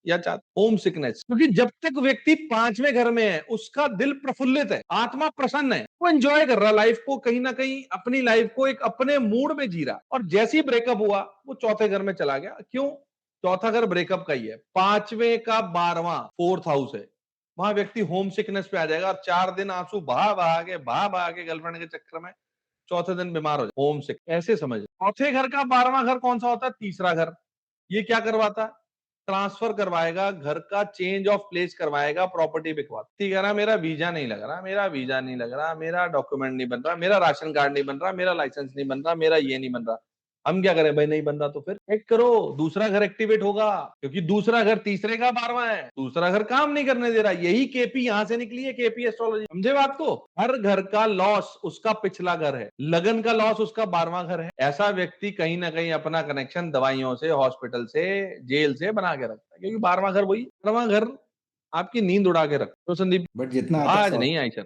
Speaker 1: या चाहता। Home sickness. क्योंकि जब तक व्यक्ति 5वें घर में है, उसका दिल प्रफुल्लित है, आत्मा प्रसन्न है, वो एंजॉय कर रहा लाइफ को, कहीं ना कहीं अपनी लाइफ को एक अपने मूड में जी रहा। और जैसे ही ब्रेकअप हुआ, वो चौथे घर में चला गया। क्यों? चौथा घर ब्रेकअप का ही है। 5वें का 12वां 4th हाउस है, वहां व्यक्ति होम सिकनेस पे आ जाएगा, और 4 दिन आंसू बहा बहा के गर्लफ्रेंड के चक्कर में चौथे दिन बीमार हो जाए। होम सिक, ऐसे समझ। चौथे घर का 12वां घर कौन सा होता है? तीसरा घर। ये क्या करवाता है? ट्रांसफर करवाएगा, घर का चेंज ऑफ प्लेस करवाएगा, प्रॉपर्टी बिकवाता। कह रहा मेरा वीजा नहीं लग रहा, मेरा वीजा नहीं लग रहा, मेरा डॉक्यूमेंट नहीं बन रहा, मेरा राशन कार्ड नहीं बन रहा, मेरा लाइसेंस नहीं बन रहा, मेरा ये नहीं बन रहा। हम क्या करें भाई? नहीं बन रहा तो फिर एक करो, दूसरा घर एक्टिवेट होगा, क्योंकि दूसरा घर तीसरे का 12वां है, दूसरा घर काम नहीं करने दे रहा। यही केपी यहां से निकली है, केपी एस्ट्रोलॉजी। समझे बात को? हर घर का लॉस उसका पिछला घर है, लगन का लॉस उसका 12वां घर है। ऐसा व्यक्ति कहीं ना कहीं अपना कनेक्शन दवाइयों से, हॉस्पिटल से, जेल से बना के रखता है, क्योंकि 12वां घर वही। 12वां घर आपकी नींद उड़ा के रख। तो संदीप
Speaker 13: बट जितना आता है
Speaker 1: आज नहीं आई सर,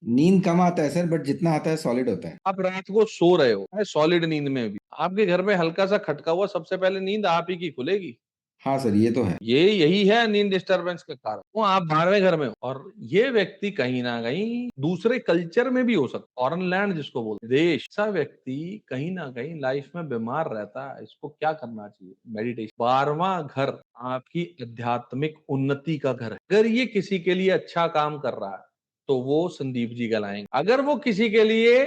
Speaker 13: नींद कम आता है सर, बट जितना आता है सॉलिड होता है।
Speaker 1: आप रात को सो रहे हो सॉलिड नींद में भी, आपके घर में हल्का सा खटका हुआ, सबसे पहले नींद आप ही की खुलेगी।
Speaker 13: हाँ सर, ये तो है।
Speaker 1: यही है नींद डिस्टरबेंस का कारण। वो आप 12वें घर में हो, और ये व्यक्ति कहीं ना कहीं दूसरे कल्चर में भी हो सकता, फॉरेन लैंड जिसको बोलते हैं, देश, ऐसा व्यक्ति कहीं ना कहीं लाइफ में बीमार रहता है। इसको क्या करना चाहिए? मेडिटेशन। 12वां घर आपकी आध्यात्मिक उन्नति का घर है। अगर ये किसी के लिए अच्छा काम कर रहा है तो वो संदीप जी कहलाएंगे। अगर वो किसी के लिए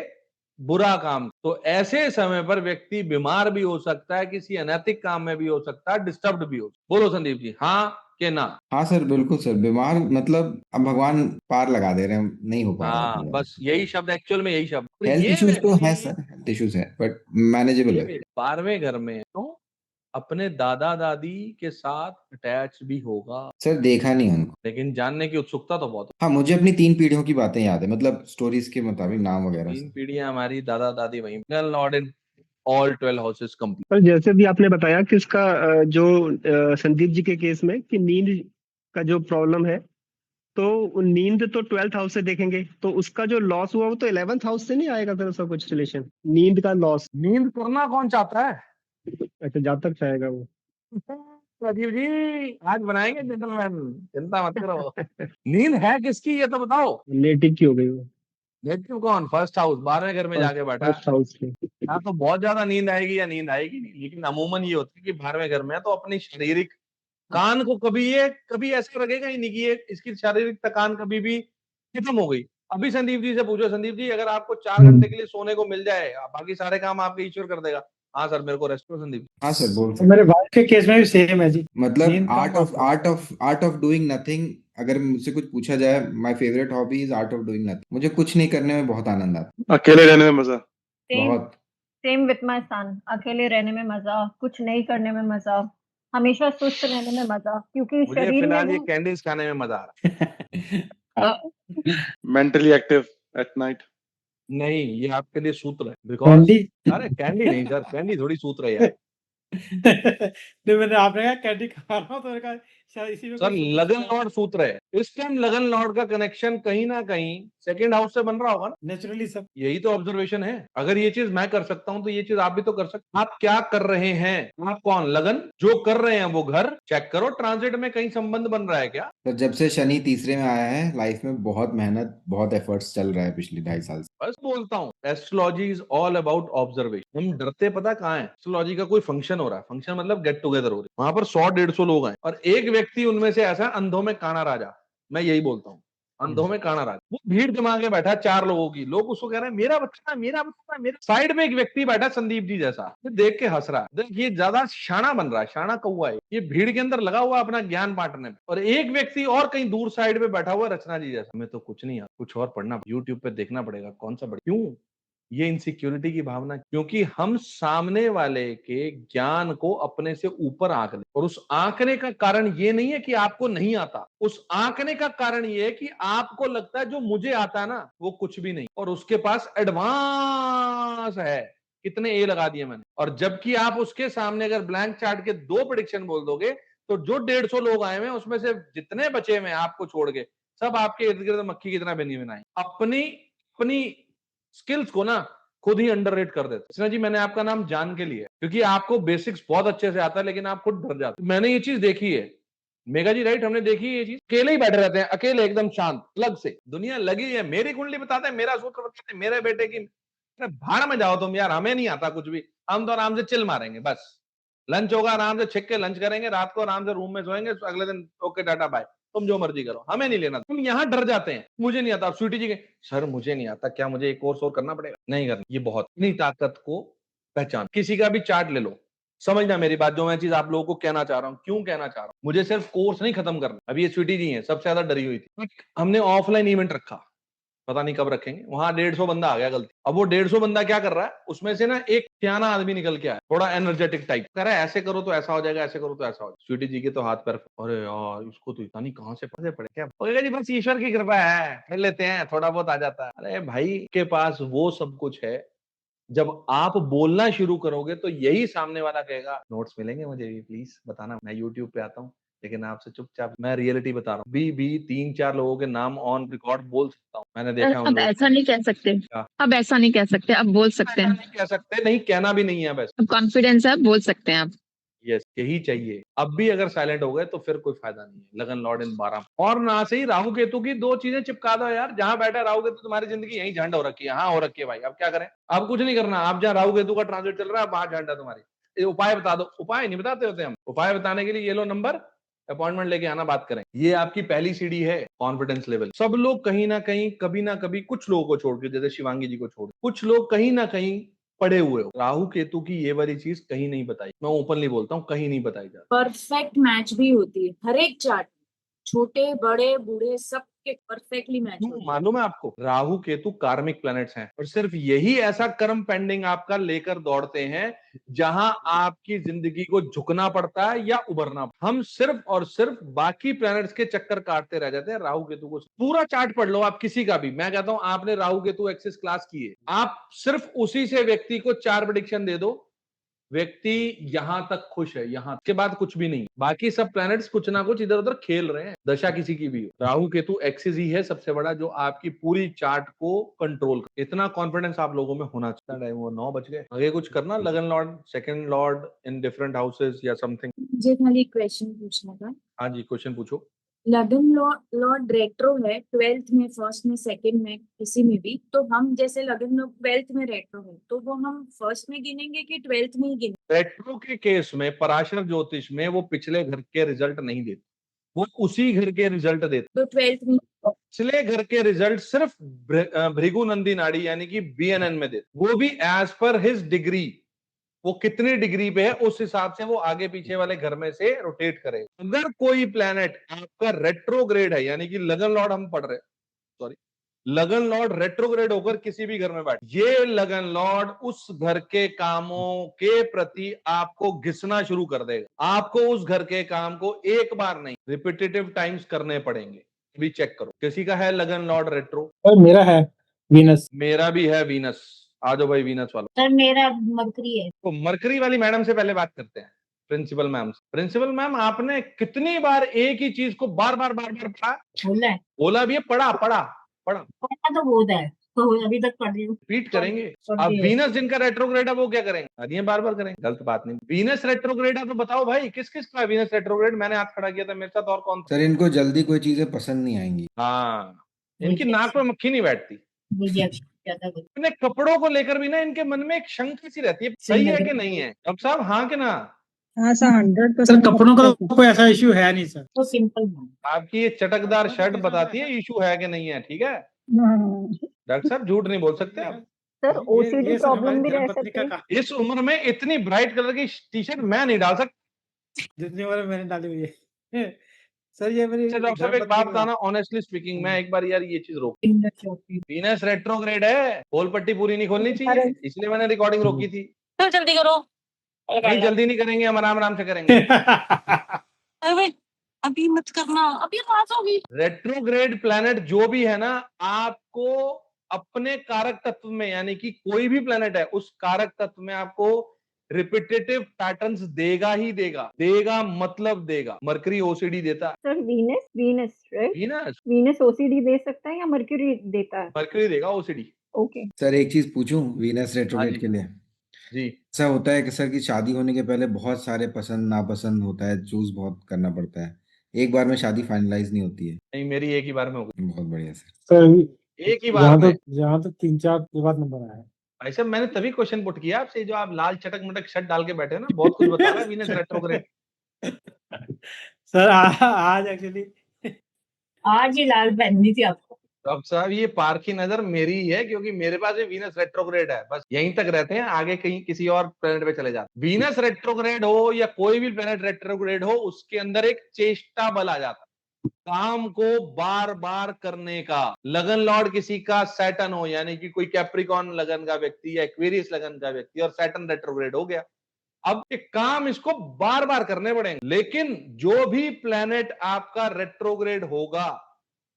Speaker 1: बुरा काम, तो ऐसे समय पर व्यक्ति बीमार भी हो सकता है, किसी अनैतिक काम में भी हो सकता है, डिस्टर्ब्ड भी हो। बोलो संदीप जी, हाँ के ना?
Speaker 13: हाँ सर, बिल्कुल सर। बीमार मतलब अब भगवान पार लगा दे रहे हैं, नहीं हो पा रहा
Speaker 1: हाँ,
Speaker 13: है।
Speaker 1: बस यही शब्द, एक्चुअल में यही शब्द। और
Speaker 13: हेल्थ
Speaker 1: ये
Speaker 13: इश्यूज तो है
Speaker 1: व्यक्ति
Speaker 13: सर, हेल्थ इश्यूज है, बट मैनेजेबल है।
Speaker 1: 12वें घर में तो अपने दादा दादी के साथ अटैच भी होगा,
Speaker 13: सर देखा नहीं उनको,
Speaker 1: लेकिन जानने की उत्सुकता तो बहुत है।
Speaker 13: हाँ मुझे अपनी 3 पीढ़ियों की बातें याद है, मतलब स्टोरीज के मुताबिक नाम वगैरह
Speaker 1: 3
Speaker 13: सब।
Speaker 1: पीढ़ियां हमारी दादा दादी वहीं, Lord in all 12 houses complete.
Speaker 5: पर जैसे भी आपने बताया कि इसका जो संदीप जी के केस में कि नींद का जो प्रॉब्लम है, तो नींद तो 12th हाउस से देखेंगे, तो उसका जो लॉस हुआ वो तो 11th हाउस से नहीं आएगा फिर उसका कुछ रिलेशन, नींद का लॉस?
Speaker 1: नींद करना कौन चाहता है?
Speaker 5: अच्छा, जातक चाहेगा वो।
Speaker 1: राजीव जी, आज बनाएंगे जेंटलमैन, चिंता मत करो। नींद है किसकी ये तो बताओ।
Speaker 5: नेटिव की हो गई वो,
Speaker 1: नेगेटिव कौन? फर्स्ट हाउस, 12वें घर में जाके बैठा है।
Speaker 5: फर्स्ट हाउस की।
Speaker 1: हाँ, तो बहुत ज्यादा नींद आएगी या नींद आएगी नहीं, लेकिन अमूमन ये होता है कि 12वें घर में है तो अपनी शारीरिक कान को कभी ऐसा लगेगा ही नहीं कि ये इसकी शारीरिक थकान कभी भी खत्म हो गई। अभी संदीप जी से पूछो, संदीप जी अगर आपको 4 घंटे के लिए सोने को मिल जाए, बाकी सारे काम आपके ईश्वर कर देगा। हाँ सर, मेरे को रेस्ट करो संदीप।
Speaker 13: हाँ सर, बोल
Speaker 4: तो मेरे वाइफ के केस में भी सेम है जी,
Speaker 13: मतलब
Speaker 4: नींद कम
Speaker 13: आर्ट ऑफ डूइंग नथिंग। अगर मुझसे कुछ पूछा जाए, my favourite hobby is art of doing nothing. मुझे कुछ नहीं करने में बहुत आनंद आता
Speaker 9: अकेले रहने में मजा।
Speaker 2: सेम
Speaker 13: बहुत।
Speaker 2: Same with my son. अकेले रहने में मजा, कुछ नहीं करने में मजा, हमेशा सुस्त रहने में मजा, क्योंकि
Speaker 1: मुझे
Speaker 2: शरीर में
Speaker 1: फिलहाल ये
Speaker 2: वो
Speaker 1: कैंडीज खाने में मजा आ रहा है।
Speaker 9: Mentally active at night.
Speaker 1: नहीं, ये आपके लिए सूत्र है, बिकॉज
Speaker 4: कैंडी।
Speaker 1: अरे कैंडी नहीं सर, कैंडी थोड़ी सूत्र है यार।
Speaker 4: नहीं, मैंने आपने कहा कैंडी खा रहा हूँ तो मैंने कहा शायद इसी में
Speaker 1: सर
Speaker 4: कोई सूत्र
Speaker 1: लगन
Speaker 4: छिपा है।
Speaker 1: लॉर्ड सूत्र है, इस टाइम लगन लॉर्ड का कनेक्शन कहीं ना कहीं सेकंड हाउस से बन रहा होगा ना।
Speaker 4: नेचुरली सब।
Speaker 1: यही तो ऑब्जर्वेशन है। अगर ये चीज मैं कर सकता हूं तो ये चीज आप भी तो कर सकते। आप क्या कर रहे हैं? आप कौन? लगन जो कर रहे हैं वो घर चेक करो, ट्रांजिट में कहीं संबंध बन रहा है क्या?
Speaker 13: तो जब से शनि तीसरे में आया है, लाइफ में बहुत मेहनत, बहुत एफर्ट्स चल रहा है पिछले 2.5 साल से।
Speaker 1: बस बोलता हूँ, astrology is all about observation. हम डरते पता कहाँ है? एस्ट्रोलॉजी का कोई फंक्शन हो रहा है, फंक्शन मतलब गेट टुगेदर हो रही है, वहां पर 100-150 लोग आए और एक व्यक्ति उनमें से ऐसा अंधों में काना राजा, मैं यही बोलता हूँ, अंधों में काना राजा। वो भीड़ जमा के बैठा 4 लोगों की, लोग उसको कह रहे हैं मेरा बच्चा है, मेरा बच्चा है, मेरे साइड में एक व्यक्ति बैठा संदीप जी जैसा, देख के हंस रहा है। देख, ये ज्यादा शाना बन रहा है, शाना कौवा है ये, भीड़ के अंदर लगा हुआ अपना ज्ञान बांटने में। और एक व्यक्ति और कहीं दूर साइड पे बैठा हुआ रचना जी जैसा, हमें तो कुछ नहीं आता, कुछ और पढ़ना, यूट्यूब पे देखना पड़ेगा कौन सा बढ़िया। क्यों? ये इनसिक्योरिटी की भावना, क्योंकि हम सामने वाले के ज्ञान को अपने से ऊपर आंक ले, और उस आंकने का कारण ये नहीं है कि आपको नहीं आता, उस आंकने का कारण ये है कि आपको लगता है जो मुझे आता है ना वो कुछ भी नहीं, और उसके पास एडवांस है। कितने ए लगा दिए मैंने, और जबकि आप उसके सामने अगर ब्लैंक चार्ट के 2 प्रेडिक्शन बोल दोगे तो जो 150 लोग आए हुए उसमें से जितने बचे हुए आपको छोड़ के, सब आपके इर्द गिर्द मक्खी की तरह बनी बनाई। अपनी स्किल्स को ना खुद ही अंडररेट कर देते। कृष्णा जी, मैंने आपका नाम जान के लिए, क्योंकि आपको बेसिक्स बहुत अच्छे से आता है, लेकिन आप खुद डर जाते। मैंने ये चीज देखी है, मेगा जी राइट, हमने देखी है ये चीज। अकेले ही बैठे रहते हैं, अकेले एकदम शांत, अलग से दुनिया लगी है। मेरी कुंडली बताते हैं, मेरा सूत्र बताते हैं, मेरे बेटे की। अरे भाड़ में जाओ तुम यार, हमें नहीं आता कुछ भी। हम तो आराम से चिल मारेंगे, बस लंच होगा आराम से छिक के लंच करेंगे, रात को आराम से रूम में सोएंगे, अगले दिन ओके टाटा बाय, तुम जो मर्जी करो, हमें नहीं लेना। तुम यहाँ डर जाते हैं, मुझे नहीं आता। स्वीटी जी के सर मुझे नहीं आता, क्या मुझे एक कोर्स और करना पड़ेगा? नहीं करना, ये बहुत अपनी ताकत को पहचान। किसी का भी चार्ट ले लो, समझना मेरी बात, जो मैं चीज आप लोगों को कहना चाह रहा हूँ, क्यों कहना चाह रहा हूँ। मुझे सिर्फ कोर्स नहीं खत्म करना। अभी ये स्वीटी जी है, सबसे ज्यादा डरी हुई थी। हमने ऑफलाइन इवेंट रखा, पता नहीं कब रखेंगे, वहां 150 बंदा आ गया गलती। अब वो 150 बंदा क्या कर रहा है, उसमें से ना एक सियाना आदमी निकल के आया, थोड़ा एनर्जेटिक टाइप, कह रहा है ऐसे करो तो ऐसा हो जाएगा, ऐसे करो तो ऐसा हो जाएगा। स्वीटी जी के तो हाथ पैर, अरे यार इसको तो इतना नहीं कहां से पढ़े पड़े क्या। बोलेगा जी बस ईश्वर की कृपा है, कर लेते हैं, थोड़ा बहुत आ जाता है। अरे भाई के पास वो सब कुछ है, जब आप बोलना शुरू करोगे तो यही सामने वाला कहेगा नोट्स मिलेंगे मुझे भी, प्लीज बताना, मैं यूट्यूब पे आता हूँ, लेकिन आपसे चुपचाप मैं रियलिटी बता रहा हूँ। भी 3-4 लोगों के नाम ऑन रिकॉर्ड बोल सकता हूँ, मैंने देखा उन
Speaker 6: अब
Speaker 1: लोगों
Speaker 6: ऐसा नहीं कह सकते,
Speaker 1: क्या?
Speaker 6: अब ऐसा नहीं कह सकते, अब बोल सकते
Speaker 1: ऐसा
Speaker 6: हैं,
Speaker 1: नहीं कह सकते, नहीं कहना भी नहीं है बस।
Speaker 6: अब कॉन्फिडेंस है, अब बोल सकते हैं आप।
Speaker 1: यस, यही चाहिए। अब भी अगर साइलेंट हो गए तो फिर कोई फायदा नहीं है। लगन लॉर्ड इन 12 और ना से ही राहु केतु की 2 चीजें चिपका दो यार। जहां बैठा राहु केतु तुम्हारी जिंदगी यहीं झंड हो रखी है, हाँ हो रखी है भाई। अब क्या करें, अब कुछ नहीं करना। आप जहाँ राहु केतु का ट्रांजिट चल रहा है वहां झंड है तुम्हारी। ये उपाय बता दो। उपाय नहीं बताते होते हम, उपाय बताने के लिए ये लो नंबर, अपॉइंटमेंट लेके आना, बात करें। ये आपकी पहली सीढ़ी है कॉन्फिडेंस लेवल। सब लोग कहीं ना कहीं कभी ना कभी, कुछ लोगों को छोड़ के, जैसे शिवांगी जी को छोड़, कुछ लोग कहीं ना कहीं पड़े हुए हो। राहु केतु की ये वाली चीज कहीं नहीं बताई, मैं ओपनली बोलता हूँ, कहीं नहीं बताई जाती।
Speaker 12: परफेक्ट मैच भी होती है हर एक चार्ट, छोटे बड़े बूढ़े सबके परफेक्टली मैच
Speaker 1: क्यों
Speaker 12: होती है।
Speaker 1: मालूम है आपको, राहु केतु कार्मिक प्लैनेट्स हैं और सिर्फ यही ऐसा कर्म पेंडिंग आपका लेकर दौड़ते हैं जहां आपकी जिंदगी को झुकना पड़ता है या उभरना। हम सिर्फ और सिर्फ बाकी प्लैनेट्स के चक्कर काटते रह जाते हैं। राहु केतु को पूरा चार्ट पढ़ लो आप किसी का भी, मैं कहता हूं आपने राहु केतु एक्सिस क्लास की है, आप सिर्फ उसी से व्यक्ति को 4 प्रेडिक्शन दे दो, व्यक्ति यहां तक खुश है, यहां के बाद कुछ भी नहीं। बाकी सब प्लैनेट्स कुछ ना कुछ इधर उधर खेल रहे हैं, दशा किसी की भी हो। राहु केतु एक्सिस ही है सबसे बड़ा जो आपकी पूरी चार्ट को कंट्रोल कर। इतना कॉन्फिडेंस आप लोगों में होना चाहिए। वो 9 बज गए, आगे कुछ करना। लगन Lord, second Lord in different houses या समथिंग।
Speaker 12: मुझे खाली क्वेश्चन पूछना था।
Speaker 1: हाँ जी, क्वेश्चन पूछो।
Speaker 12: लगन लॉर्ड रेट्रो है 12th में, फर्स्ट में, सेकंड में, किसी में भी, तो हम जैसे लगन लॉर्ड 12th में रेट्रो है तो वो हम फर्स्ट में गिनेंगे कि 12th में ही गिनेंगे?
Speaker 1: रेट्रो के केस में पराशर ज्योतिष में वो पिछले घर के रिजल्ट नहीं देते, वो उसी घर के रिजल्ट देते।
Speaker 12: तो 12th में
Speaker 1: पिछले घर के रिजल्ट सिर्फ भृगु नंदी नाड़ी यानी कि BNN में देते, वो भी एज पर हिज डिग्री। वो कितनी डिग्री पे है उस हिसाब से वो आगे पीछे वाले घर में से रोटेट करेगा। अगर कोई प्लेनेट आपका रेट्रोग्रेड है, यानी कि लगन लॉर्ड हम पढ़ रहे, सॉरी, लगन लॉर्ड रेट्रोग्रेड होकर किसी भी घर में बैठ, ये लगन लॉर्ड उस घर के कामों के प्रति आपको घिसना शुरू कर देगा। आपको उस घर के काम को एक बार नहीं, रिपीटेटिव टाइम्स करने पड़ेंगे। भी चेक करो किसी का है लगन लॉर्ड रेट्रो।
Speaker 4: मेरा है वीनस।
Speaker 1: मेरा भी है वीनस। आ जाओ भाई वीनस वालों।
Speaker 3: सर मेरा मरकरी है।
Speaker 1: तो मरकरी वाली मैडम से पहले बात करते हैं, प्रिंसिपल मैम से। प्रिंसिपल मैम, आपने कितनी बार एक ही चीज को बार बार पढ़ा?
Speaker 3: बोला है,
Speaker 1: बोला भी है, पढ़ा पढ़ा पढ़ा
Speaker 3: पढ़ा तो बहुत है, तो अभी तक पढ़ रही हूँ।
Speaker 1: रिपीट करेंगे।
Speaker 3: पढ़
Speaker 1: अब
Speaker 3: रही है।
Speaker 1: वीनस जिनका रेट्रोग्रेड है वो क्या करेंगे? अरे ये बार बार करेंगे, गलत बात नहीं। वीनस रेट्रोग्रेड है तो बताओ भाई किस किस का वीनस रेट्रोग्रेड? मैंने हाथ खड़ा किया था, मेरे साथ और कौन था?
Speaker 13: सर इनको जल्दी कोई चीजें पसंद नहीं आएंगी।
Speaker 1: हाँ, इनकी नाक पे मक्खी नहीं बैठती।
Speaker 3: रिजेक्शन ज्यादा होता
Speaker 1: अपने कपड़ों को लेकर भी ना इनके मन में एक शंका सी रहती है, सही है कि नहीं है। अब साहब हाँ कि ना?
Speaker 8: हाँ सर, 100%।
Speaker 4: सर कपड़ों का तो कोई ऐसा इश्यू है नहीं सर।
Speaker 3: है। तो सिंपल है।
Speaker 1: आपकी ये चटकदार शर्ट बताती है इशू है कि नहीं है, ठीक है?
Speaker 8: हाँ।
Speaker 1: डॉक्टर साहब झूठ नहीं बोल सकते आप।
Speaker 2: सर ओसीडी
Speaker 4: सर हमारी
Speaker 2: प्रॉब्लम भी रह
Speaker 4: धर्मपत्नी
Speaker 2: सकती
Speaker 4: का
Speaker 2: है।
Speaker 1: इस उम्र में इतनी ब्राइट कलर की टी-शर्ट मैं नहीं डाल सकता।
Speaker 4: जितनी बार मैंने डाली हुई है सर, ये मेरी
Speaker 1: अच्छा डॉक्टर साहब एक बात बताना, ऑनेस्टली स्पीकिंग, मैं एक बार यार ये चीज रोक, वीनस रेट्रोग्रेड है, होल पट्टी पूरी नहीं खोलनी चाहिए, इसलिए मैंने रिकॉर्डिंग रोकी थी।
Speaker 10: तो जल्दी करो।
Speaker 1: नहीं जल्दी नहीं करेंगे, हम आराम आराम से करेंगे।
Speaker 10: अरे अभी मत करना, अभी रात होगी।
Speaker 1: रेट्रोग्रेड प्लैनेट जो भी है ना, आपको अपने कारक तत्व में, यानी कि कोई भी प्लैनेट है उस कारक तत्व में आपको रिपीटेटिव पैटर्न्स देगा ही देगा। देगा मतलब देगा। मरकरी ओसीडी देता है।
Speaker 2: Sir Venus right,
Speaker 1: Venus
Speaker 2: Venus OCD दे सकता है या मर्क्यूरी देता है?
Speaker 1: मरकरी देगा ओसीडी।
Speaker 2: ओके।
Speaker 13: सर एक चीज पूछूं वीनस
Speaker 1: हाँ
Speaker 13: रेट्रोग्रेड
Speaker 1: जी
Speaker 13: के लिए?
Speaker 1: जी।
Speaker 13: ऐसा होता है कि सर की शादी होने के पहले बहुत सारे पसंद नापसंद होता है, चूज बहुत करना पड़ता है, एक बार में शादी फाइनलाइज नहीं होती है।
Speaker 1: नहीं, मेरी एक ही बार में हो गई।
Speaker 13: बहुत बढ़िया सर।
Speaker 4: सर
Speaker 1: एक ही बार में।
Speaker 4: यहाँ तो 3-4 के बाद नंबर आया है।
Speaker 1: भाई साहब मैंने तभी क्वेश्चन पुट किया आपसे, जो आप लाल चटक मटक शर्ट डाल के बैठे हो ना, बहुत कुछ बता रहा है वीनस रेट्रोग्रेड।
Speaker 4: सर आज एक्चुअली
Speaker 3: आज ही लाल पहननी थी आपको।
Speaker 1: डॉक्टर साहब ये पारखी नजर मेरी ही है, क्योंकि मेरे पास ये वीनस रेट्रोग्रेड है, बस यहीं तक रहते हैं, आगे कहीं किसी और प्लेनेट पे चले जाते। वीनस रेट्रोग्रेड हो या कोई भी प्लेनेट रेट्रोग्रेड हो, उसके अंदर एक चेष्टा बल आ जाता है काम को बार बार करने का। लगन लॉर्ड किसी का सैटर्न हो, यानी कि कोई कैप्रिकॉन लगन का व्यक्ति या एक्वेरियस लगन का व्यक्ति, और सैटर्न रेट्रोग्रेड हो गया, अब ये काम इसको बार बार करने पड़ेंगे। लेकिन जो भी प्लेनेट आपका रेट्रोग्रेड होगा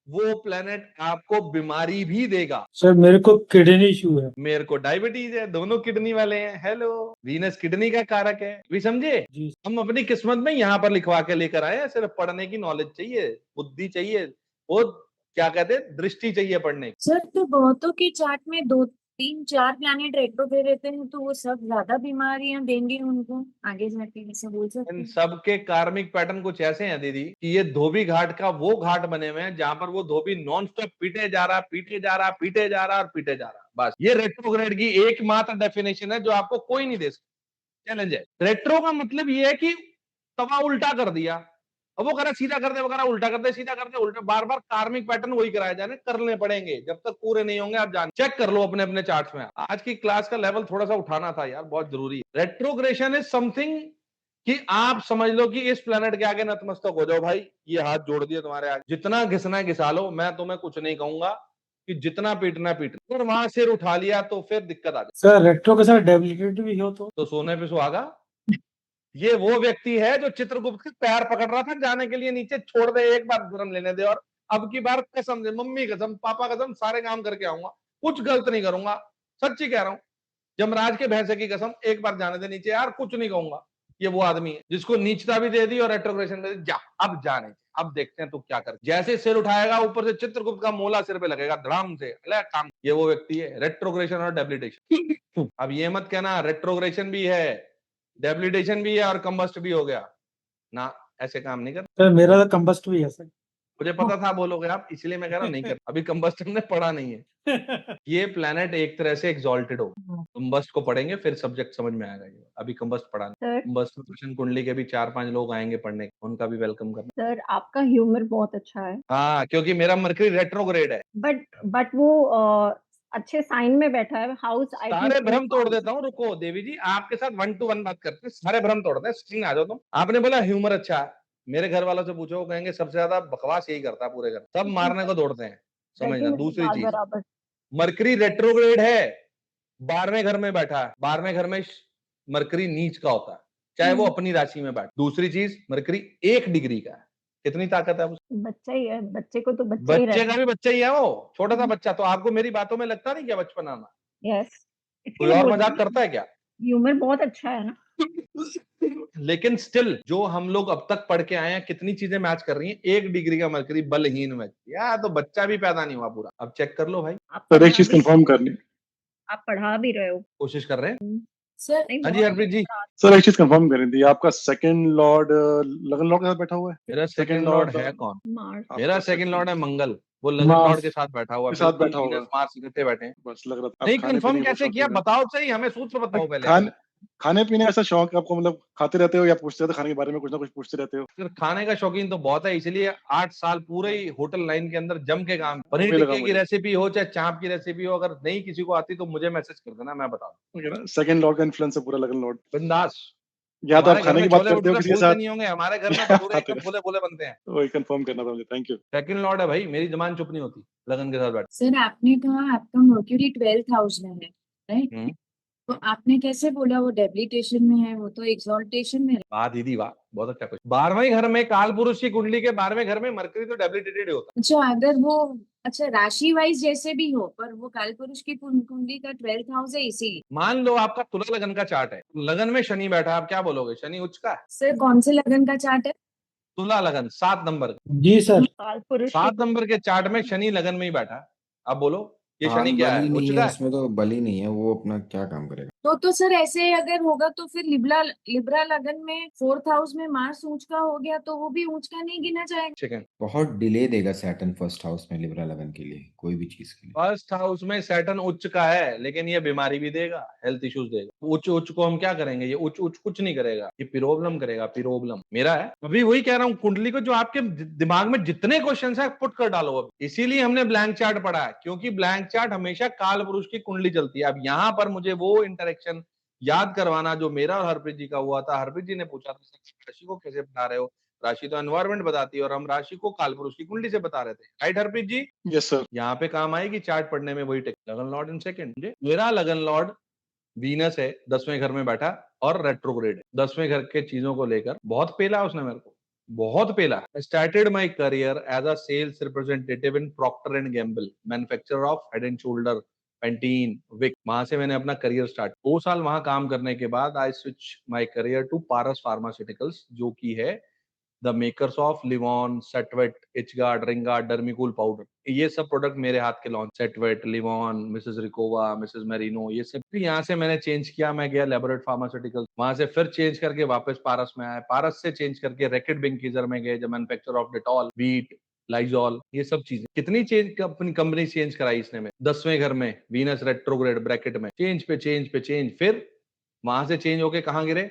Speaker 1: वो प्लेनेट आपको बीमारी भी देगा।
Speaker 4: सर मेरे को किडनी इशू है।
Speaker 1: मेरे को डायबिटीज है, दोनों किडनी वाले हैं। हेलो, वीनस किडनी का कारक है, भी समझे।
Speaker 4: जी
Speaker 1: हम अपनी किस्मत में यहाँ पर लिखवा के लेकर आए हैं, सिर्फ पढ़ने की नॉलेज चाहिए, बुद्धि चाहिए, वो क्या कहते हैं, दृष्टि चाहिए पढ़ने की।
Speaker 12: सर तो बहुतों के चार्ट में 2 3 4 प्लैनेट रेट्रो पे रहते हैं तो वो सब ज्यादा बीमारियां देंगे उनको आगे जाके, ऐसा बोल सकते
Speaker 1: इन
Speaker 12: हैं।
Speaker 1: सबके कार्मिक पैटर्न कुछ ऐसे हैं दीदी कि ये धोबी घाट का वो घाट बने हुए हैं जहां पर वो धोबी नॉन स्टॉप पीटे जा रहा, पीटे जा रहा, पीटे जा रहा और पीटे जा रहा। बस ये रेट्रोग्रेड की एकमात्र डेफिनेशन है जो आपको कोई नहीं दे सकता। चैलेंज है। रेट्रो का मतलब ये है कि तवा उल्टा कर दिया, अब वो कह रहा सीधा कर दे, वो कह रहा उल्टा कर दे, सीधा कर दे, उल्टा, बार बार कार्मिक पैटर्न वही कराए जाने, करने पड़ेंगे जब तक पूरे नहीं होंगे। आप जान चेक कर लो अपने अपने चार्ट्स में। आज की क्लास का लेवल थोड़ा सा उठाना था यार, बहुत जरूरी है। रेट्रोग्रेशन इज समथिंग कि आप समझ लो कि इस प्लेनेट के आगे नतमस्तक हो जाओ भाई, ये हाथ जोड़ दिए तुम्हारे आगे, जितना घिसना घिसा लो, मैं तुम्हें कुछ नहीं कहूंगा, कि जितना पीटना पीट लो। अगर वहां सिर उठा लिया तो फिर दिक्कत आ जाए।
Speaker 4: सर रेट्रो के साथ डेबिलिटी भी हो तो
Speaker 1: सोने पे सुहागा। ये वो व्यक्ति है जो चित्रगुप्त के पैर पकड़ रहा था जाने के लिए नीचे, छोड़ दे एक बार जन्म लेने दे, और अब की बार कसम दे, मम्मी कसम, पापा कसम, सारे काम करके आऊंगा, कुछ गलत नहीं करूंगा, सच्ची कह रहा हूं, जमराज के भैंसे की कसम, एक बार जाने दे नीचे यार, कुछ नहीं कहूंगा। ये वो आदमी है जिसको नीचता भी दे दी और रेट्रोग्रेशन में जा, अब जाने, अब देखते हैं तू क्या कर। जैसे सिर उठाएगा ऊपर से चित्रगुप्त का मोला सिर पे लगेगा धड़ाम से, ले काम। ये वो व्यक्ति है, रेट्रोग्रेशन और डेबिलिटेशन। अब ये मत कहना रेट्रोग्रेशन भी है, डेबिलिटेशन भी है और कंबस्ट भी हो गया ना, ऐसे काम नहीं कर।
Speaker 4: सर मेरा तो कंबस्ट भी है सर।
Speaker 1: मुझे पता था बोलोगे आप, इसलिए मैं कह रहा हूं नहीं कर। अभी कंबस्ट हमने पढ़ा नहीं है। ये प्लेनेट एक तरह से एग्जॉल्टेड हो, कंबस्ट को पढ़ेंगे फिर सब्जेक्ट समझ में आएगा। ये अभी कंबस्ट पढ़ा नहीं।
Speaker 2: सर
Speaker 1: कंबस्ट में प्रश्न कुंडली के भी 4-5 लोग आएंगे पढ़ने, उनका भी वेलकम करना।
Speaker 2: सर आपका ह्यूमर बहुत अच्छा है,
Speaker 1: हाँ, क्योंकि मेरा मरकरी रेट्रोग्रेड है।
Speaker 2: बट वो अच्छे साइन में बैठा है, हाउस आई
Speaker 1: सारे भ्रम तोड़ देता हूँ, रुको देवी जी, आपके साथ 1 to 1 बात करते हैं, सारे भ्रम तोड़ते हैं। स्क्रीन आ जाओ तुम। आपने बोला ह्यूमर अच्छा है, मेरे घर वालों से पूछो, वो कहेंगे सबसे ज्यादा बकवास यही करता है पूरे घर, सब मारने को दौड़ते हैं, समझना। दूसरी चीज,
Speaker 2: बराबर।
Speaker 1: मरकरी रेट्रोग्रेड है, 12वें घर में बैठा है। 12वें घर में मरकरी नीच का होता है, चाहे वो अपनी राशि में बैठे। दूसरी चीज, मरकरी 1 डिग्री का है, कितनी ताकत है उसमें?
Speaker 2: बच्चा ही है, बच्चे को तो बच्चा ही
Speaker 1: बच्चे
Speaker 2: रहना।
Speaker 1: का भी बच्चा ही है वो, छोटा सा बच्चा। तो आपको मेरी बातों में लगता नहीं क्या बचपन आना?
Speaker 2: यस,
Speaker 1: कोई और मजाक करता है क्या?
Speaker 2: ह्यूमर बहुत अच्छा है ना।
Speaker 1: लेकिन स्टिल जो हम लोग अब तक पढ़ के आए हैं, कितनी चीजें मैच कर रही हैं। 1 डिग्री का मरकरी बलहीन में, यार तो बच्चा भी पैदा नहीं हुआ पूरा। अब चेक कर लो भाई,
Speaker 9: सर एक चीज कंफर्म करनी,
Speaker 2: आप पढ़ा भी रहे हो,
Speaker 1: कोशिश कर रहे हैं।
Speaker 12: सर
Speaker 2: नहीं
Speaker 1: हाँ जी
Speaker 2: बहुत
Speaker 1: हरप्रीत जी।
Speaker 9: सर एक चीज कंफर्म करनी थी, आपका सेकंड लॉर्ड लगन लॉर्ड के साथ बैठा हुआ है?
Speaker 1: मेरा
Speaker 9: Second
Speaker 1: सेकंड लॉर्ड
Speaker 9: lord,
Speaker 1: है कौन?
Speaker 2: मार्स।
Speaker 1: मेरा
Speaker 9: आपका
Speaker 1: सेकंड लॉर्ड है
Speaker 9: second-
Speaker 1: मंगल, वो लगन
Speaker 4: मार्स।
Speaker 1: लॉर्ड के साथ बैठा हुआ है,
Speaker 9: के साथ
Speaker 1: बिल्कुल
Speaker 9: बैठा होगा।
Speaker 1: वीनस मार्स इकट्ठे बैठे हैं।
Speaker 9: बस लग रहा था आप
Speaker 1: नहीं
Speaker 9: खाने
Speaker 1: कंफर्म
Speaker 9: पीने के बहुत
Speaker 1: कैसे किया,
Speaker 9: शौकीन हैं।
Speaker 1: बताओ सही, हमें सूत्र बताओ पहले।
Speaker 9: खाने पीने का ऐसा शौक है आपको, मतलब खाते रहते हो या पूछते रहते हो खाने के बारे में, कुछ ना कुछ पूछते रहते हो?
Speaker 1: फिर खाने का शौकीन तो बहुत है, इसलिए 8 साल पूरे ही होटल लाइन के अंदर जम के काम। पनीर
Speaker 9: वही लगा
Speaker 1: टिक्के की
Speaker 9: मुझे।
Speaker 1: रेसिपी हो चाहे चाप की रेसिपी हो, अगर नहीं किसी को आती तो मुझे मैसेज कर देना, मैं बता दूं।
Speaker 9: सेकंड लॉर्ड का इन्फ्लुएंस है पूरा लगन लॉर्ड।
Speaker 1: बिंदास।
Speaker 9: या तो आप
Speaker 1: हमारे घर
Speaker 9: खाने
Speaker 1: में
Speaker 9: की बात
Speaker 1: छोले
Speaker 9: करते हो
Speaker 1: भटूरे
Speaker 9: किसी के
Speaker 1: फूलते
Speaker 9: साथ,
Speaker 1: नहीं होंगे, हमारे घर में भटूरे
Speaker 9: खाते
Speaker 1: एकदम फूले फूले बनते हैं।
Speaker 9: वही कंफर्म करना था मुझे। Thank you.
Speaker 1: सेकंड लॉर्ड है भाई, मेरी जबान चुप नहीं होती लगन के साथ बैठ।
Speaker 12: सर आपने कहा आपका मर्क्यूरी 12th हाउस में है, राइट? तो आपने कैसे बोला वो डेबिलिटेशन में है, वो तो एक्सॉल्टेशन में है।
Speaker 1: वाह दीदी वाह, बहुत अच्छा क्वेश्चन। 12वें घर में काल पुरुष की कुंडली के 12वें घर में मरकरी तो डेबिलिटेटेड होता
Speaker 12: अच्छा अगर वो अच्छा राशि वाइज जैसे भी हो, पर वो काल पुरुष की कुंडली का 12th हाउस है इसीलिए।
Speaker 1: है। मान लो आपका तुला लगन का चार्ट है, लगन में शनि बैठा, आप क्या बोलोगे? शनि उच्च का है।
Speaker 12: सर कौन से लगन का चार्ट है?
Speaker 1: तुला लगन 7 नंबर,
Speaker 4: जी सर।
Speaker 2: काल पुरुष
Speaker 1: 7 नंबर के चार्ट में शनि लगन में ही बैठा। अब बोलो ये
Speaker 13: हाँ
Speaker 1: शनि क्या
Speaker 13: बल
Speaker 1: है?
Speaker 13: ही
Speaker 1: उच्च
Speaker 13: नहीं
Speaker 1: का
Speaker 13: है
Speaker 1: है।
Speaker 13: उसमें, तो बल ही नहीं है, वो अपना क्या काम करेगा?
Speaker 12: तो सर ऐसे अगर होगा तो फिर लिब्रा लगन में 4th हाउस में मार्स ऊंच का हो गया तो वो भी ऊंच का नहीं गिना जाएगा।
Speaker 1: चिकन
Speaker 13: बहुत डिले देगा सैटर्न फर्स्ट हाउस में लिब्रा लगन के लिए, कोई भी चीज के लिए।
Speaker 1: फर्स्ट हाउस में सैटर्न उच्च का है, लेकिन ये बीमारी भी देगा, हेल्थ इश्यूज देगा। उच्च उच्च को हम क्या करेंगे? ये उच्च उच्च कुछ नहीं करेगा, ये पिरोबलम करेगा। पिरोबलम मेरा है। अभी वही कह रहा हूँ, कुंडली को जो आपके दिमाग में जितने क्वेश्चन है पुट कर डालो अभी। इसीलिए हमने ब्लैंक चार्ट पढ़ा है, क्योंकि ब्लैंक चार्ट हमेशा काल पुरुष की कुंडली चलती है। अब यहाँ पर मुझे वो इंटरेक्शन याद करवाना जो मेरा और हरप्रीत जी का हुआ था। हरप्रीत जी ने पूछा था राशि को कैसे बता रहे हो, राशि तो एनवायरमेंट बताती है, और हम राशि को कालपुरुष की कुंडली से बता रहे थे। Right Harpreet ji?
Speaker 9: Yes sir.
Speaker 1: यहाँ पे काम आएगी चार्ट पढ़ने में वही टेक्निक। लगन लॉर्ड इन सेकंड, मेरा लगन लॉर्ड वीनस है, 10वें घर में बैठा और रेट्रोग्रेड है। 10वें घर के चीजों को लेकर बहुत पेला उसने मेरे को। बहुत पेला। Started my career as a sales representative in Procter and Gamble, manufacturer of Head and Shoulder, Pantene, Vick. वहां से मैंने अपना करियर स्टार्ट। 2 साल वहां काम करने के बाद I switch my career to Paras Pharmaceuticals, जो की है the makers of Livon, Set Wet, Itchguard, Ringguard, Dermicool powder. ये सब प्रोडक्ट मेरे हाथ के लॉन्च। सेटवेट, लिवॉन, मिसेस रिकोवा, मिसेस मेरिनो, ये सब। फिर यहाँ से मैंने चेंज किया, मैं गया लेबोरेट फार्मास्यूटिकल, वहां से फिर चेंज करके वापस पारस में आया। पारस से चेंज करके रैकेट बिंकीजर में गए, जो manufacture of Dettol, wheat, Lysol, ये सब चीजें। कितनी चेंज अपनी कंपनी चेंज कराई इसने में। 10वें घर में वीनस रेट्रोग्रेड ब्रैकेट में चेंज पे चेंज पे चेंज। फिर वहां से चेंज होके कहाँ गिरे?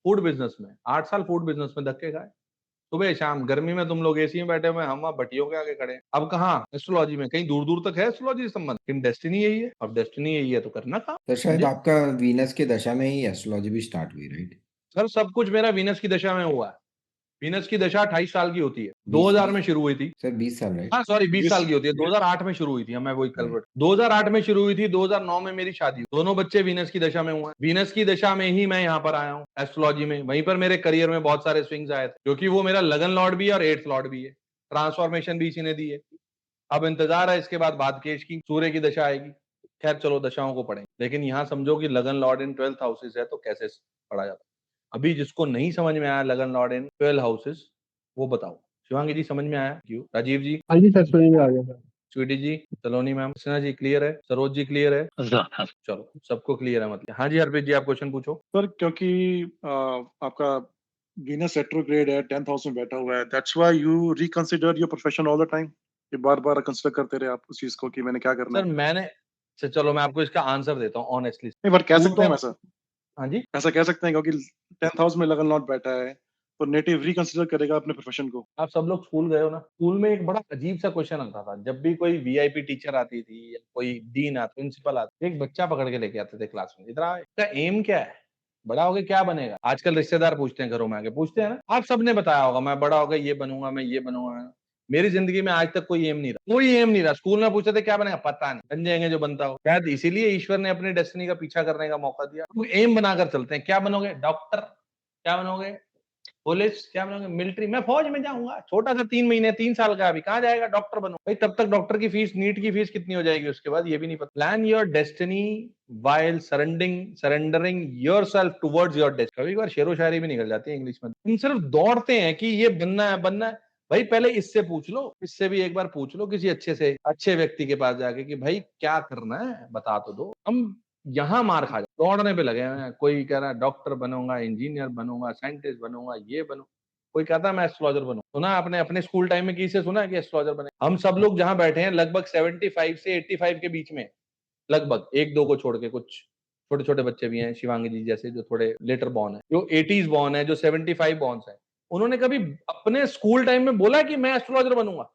Speaker 1: फूड बिजनेस में। 8 साल फूड बिजनेस में धक्के खाए। सुबह शाम गर्मी में तुम लोग एसी में बैठे हुए, हम वहाँ भट्टियों के आगे खड़े हैं। अब कहाँ? एस्ट्रोलॉजी में। कहीं दूर दूर तक है एस्ट्रोलॉजी संबंध, लेकिन डेस्टिनी यही है। अब डेस्टिनी यही है तो करना काम।
Speaker 13: तो शायद
Speaker 1: समझे?
Speaker 13: आपका वीनस के दशा में ही एस्ट्रोलॉजी भी स्टार्ट हुई, राइट?
Speaker 1: सर सब कुछ मेरा वीनस की दशा में हुआ है। वीनस की दशा 28 साल की होती है।
Speaker 13: 20
Speaker 1: 2000 में शुरू हुई थी।
Speaker 13: सर 20 साल, राइट?
Speaker 1: हाँ सॉरी 20 साल
Speaker 9: 20
Speaker 1: की होती है। 2008 में शुरू हुई थी। मैं वही कलवर्ट। 2008 में शुरू हुई थी, 2009 में मेरी शादी। दोनों बच्चे वीनस की दशा में हुए हैं। वीनस की दशा में ही मैं यहाँ पर आया हूँ एस्ट्रोलॉजी में। वहीं पर मेरे करियर में बहुत सारे स्विंग्स आए थे, क्योंकि वो मेरा लगन लॉर्ड भी है और 8th लॉर्ड भी है। ट्रांसफॉर्मेशन भी इसी ने दी है। अब इंतजार है इसके बाद भाग्येश की, सूर्य की दशा आएगी। खैर चलो दशाओं को पढ़ेंगे, लेकिन यहाँ समझो कि लगन लॉर्ड इन 12th हाउसेस है तो कैसे पढ़ा जाता है। अभी जिसको नहीं समझ में आया लगन लॉर्ड इन 12 हाउसेस, वो बताओ। शिवांगी जी समझ में आया? क्यों? राजीव जी,
Speaker 5: हाँ जी सर, समझ में आ गया सर।
Speaker 1: स्वीटी जी, सलोनी मैम, कृष्णा जी क्लियर है? सरोज जी क्लियर है? चलो सबको क्लियर है मतलब। हाँ जी हरप्रीत जी, आप क्वेश्चन पूछो।
Speaker 9: सर क्योंकि आपका वीनस रेट्रोग्रेड है, 10th हाउस में बैठा हुआ है, that's why you reconsider your profession all the time. कि बार बार कंसिडर करते रहे आप उस चीज को कि मैंने क्या करना
Speaker 1: सर
Speaker 9: है।
Speaker 1: मैंने चलो मैं आपको इसका आंसर देता हूँ ऑनेस्टली।
Speaker 9: नहीं बट कह सकते हैं ऐसा,
Speaker 1: हाँ जी,
Speaker 9: ऐसा कह सकते हैं क्योंकि 10th हाउस में लगन लॉर्ड बैठा है तो नेटिव रिकंसिडर करेगा अपने प्रोफेशन को।
Speaker 1: आप सब लोग स्कूल गए हो ना। स्कूल में एक बड़ा अजीब सा क्वेश्चन आता था। जब भी कोई वीआईपी टीचर आती थी या कोई डीन आता, प्रिंसिपल आता, एक बच्चा पकड़ के लेके आते थे क्लास में। इधर आओ, इसका एम क्या है? बड़ा होके क्या बनेगा? आजकल रिश्तेदार पूछते हैं, घरों में आके पूछते हैं ना। आप सबने बताया होगा मैं बड़ा होकर ये बनूंगा, मैं ये बनूंगा। मेरी जिंदगी में आज तक कोई एम नहीं रहा, कोई एम नहीं रहा। स्कूल में पूछते थे क्या बनेगा, पता नहीं, बन जाएंगे जो बनता हो। शायद इसीलिए ईश्वर ने अपनी डेस्टिनी का पीछा करने का मौका दिया। एम बनाकर चलते हैं। क्या बनोगे? डॉक्टर। क्या बनोगे? पुलिस। क्या बनोगे? मिलिट्री। मैं फौज में जाऊंगा। छोटा सा 3 महीने 3 साल का, अभी कहाँ जाएगा? डॉक्टर बनो भाई। तब तक डॉक्टर की फीस, नीट की फीस कितनी हो जाएगी उसके बाद, ये भी नहीं पता। Plan your destiny while surrendering yourself towards your destiny. कभी बार शेरो शायरी भी निकल जाती है इंग्लिश में। तुम सिर्फ दौड़ते हैं कि ये बनना है बनना है। भाई पहले इससे पूछ लो, इससे भी एक बार पूछ लो किसी अच्छे व्यक्ति के पास जाके कि भाई क्या करना है बता तो दो। हम यहाँ मार खा जाए, दौड़ने पे लगे हैं। कोई कह रहा है डॉक्टर बनूंगा, इंजीनियर बनूंगा, साइंटिस्ट बनूंगा, ये बनूं। कोई कहता है मैं एस्ट्रोलॉजर बनूं। सुना आपने अपने स्कूल टाइम में किसी से सुना है कि एस्ट्रोलॉजर बने? हम सब लोग जहां बैठे हैं लगभग 75 से 85 के बीच में, लगभग 1-2 को छोड़ के। कुछ छोटे छोटे बच्चे भी हैं, शिवांगी जी जैसे, जो थोड़े लेटर बॉर्न है, जो 80s बॉर्न है, जो 75 बॉर्न है। उन्होंने कभी अपने स्कूल टाइम में बोला कि मैं एस्ट्रोलॉजर बनूंगा,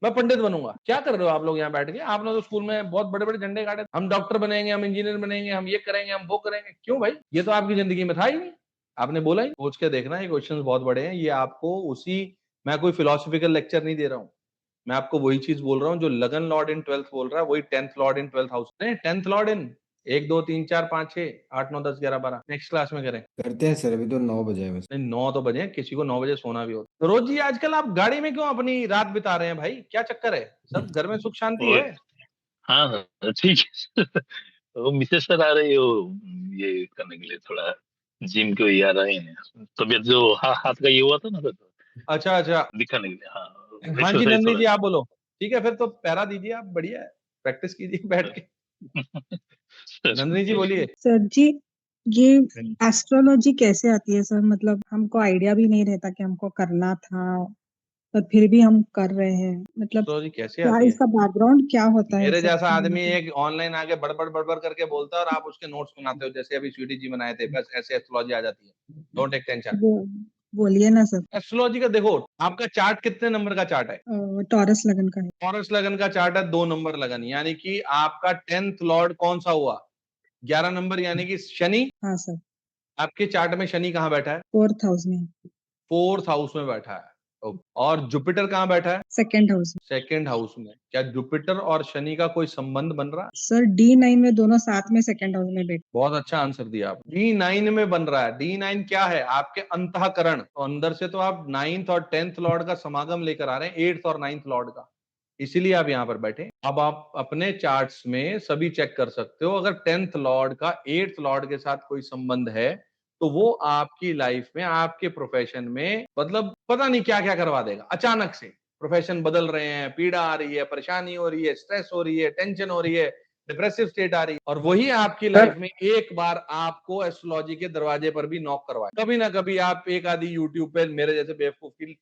Speaker 1: मैं पंडित बनूंगा? क्या कर रहे हो आप लोग यहाँ बैठ के? आपने तो स्कूल में बहुत बड़े बड़े झंडे गाड़े, हम डॉक्टर बनेंगे, हम इंजीनियर बनेंगे, हम ये करेंगे, हम वो करेंगे। क्यों भाई? ये तो आपकी जिंदगी में था ही नहीं, आपने बोला ही। सोच के देखना, ये क्वेश्चंस बहुत बड़े हैं। ये आपको मैं कोई फिलोसफिकल लेक्चर नहीं दे रहा हूँ। मैं आपको वही चीज बोल रहा हूँ जो लगन लॉर्ड इन 12th बोल रहा है, वही 10th लॉर्ड इन 12th हाउस। नहीं, 10th लॉर्ड इन 1 2 3 4 5 6 8 9 10 11 12 नेक्स्ट क्लास में करें।
Speaker 13: करते हैं सर, अभी तो 9 बजे है बस।
Speaker 1: नहीं 9 तो बजे, किसी को 9 बजे सोना भी होता। तो रोज जी आजकल आप गाड़ी में क्यों अपनी रात बिता रहे हैं भाई? क्या चक्कर है? सब घर में सुख शांति है?
Speaker 14: हाँ ठीक है। वो मिसेस सर आ रही हो ये करने के लिए, थोड़ा जिम को ही आ रहे हैं। तबियत जो हाथ का ये हुआ था ना सर,
Speaker 1: अच्छा अच्छा,
Speaker 14: दिखाने के लिए। हाँ
Speaker 1: हाँ जी
Speaker 14: एक्सरसाइज
Speaker 1: नंदी
Speaker 14: थोड़ा।
Speaker 1: जी आप बोलो। ठीक है फिर तो पैरा दीजिए आप, बढ़िया है, प्रैक्टिस कीजिए बैठ के। नंदिनी जी बोलिए।
Speaker 8: सर जी, ये एस्ट्रोलॉजी कैसे आती है सर? मतलब हमको आइडिया भी नहीं रहता कि हमको करना था, पर फिर भी हम कर रहे हैं। मतलब
Speaker 1: एस्ट्रोलॉजी कैसे
Speaker 8: क्या
Speaker 1: आती है?
Speaker 8: इसका बैकग्राउंड क्या होता है
Speaker 1: मेरे
Speaker 8: सर?
Speaker 1: जैसा आदमी एक ऑनलाइन आके बड़बड़ करके बोलता है और आप उसके नोट्स बनाते हो, जैसे अभी स्वीटी जी बनाए थे। बस ऐसे एस्ट्रोलॉजी आ जाती है। Don't take tension.
Speaker 8: बोलिए ना सर।
Speaker 1: एस्ट्रोलॉजी का देखो, आपका चार्ट कितने नंबर का चार्ट है?
Speaker 8: टॉरस लगन का है।
Speaker 1: टॉरस लगन का चार्ट है, 2 नंबर लगन, यानी कि आपका 10th लॉर्ड कौन सा हुआ? 11 नंबर, यानी कि शनि।
Speaker 8: हाँ सर।
Speaker 1: आपके चार्ट में शनि कहाँ बैठा है?
Speaker 8: 4th हाउस में।
Speaker 1: 4th हाउस में बैठा है। और जुपिटर कहाँ बैठा है?
Speaker 8: सेकेंड हाउस में।
Speaker 1: सेकंड हाउस में। क्या जुपिटर और शनि का कोई संबंध बन रहा है?
Speaker 8: सर D9 में दोनों साथ में सेकेंड हाउस में बैठे।
Speaker 1: बहुत अच्छा आंसर दिया आप। D9 में बन रहा है। D9 क्या है? आपके अंतःकरण। तो अंदर से तो आप 9th और 10th लॉर्ड का समागम लेकर आ रहे हैं, 8th और 9th लॉर्ड का, इसीलिए आप यहाँ पर बैठे। अब आप अपने चार्ट्स में सभी चेक कर सकते हो, अगर 10th लॉर्ड का 8th लॉर्ड के साथ कोई संबंध है तो वो आपकी लाइफ में, आपके प्रोफेशन में, मतलब पता नहीं क्या क्या करवा देगा। अचानक से प्रोफेशन बदल रहे हैं, पीड़ा आ रही है, परेशानी हो रही है, स्ट्रेस हो रही है, टेंशन हो रही है, डिप्रेसिव स्टेट आ रही है, और वही आपकी लाइफ में एक बार आपको एस्ट्रोलॉजी के दरवाजे पर भी नॉक करवाए। कभी ना कभी आप एक आधी यूट्यूब पे मेरे जैसे बेवकूफ की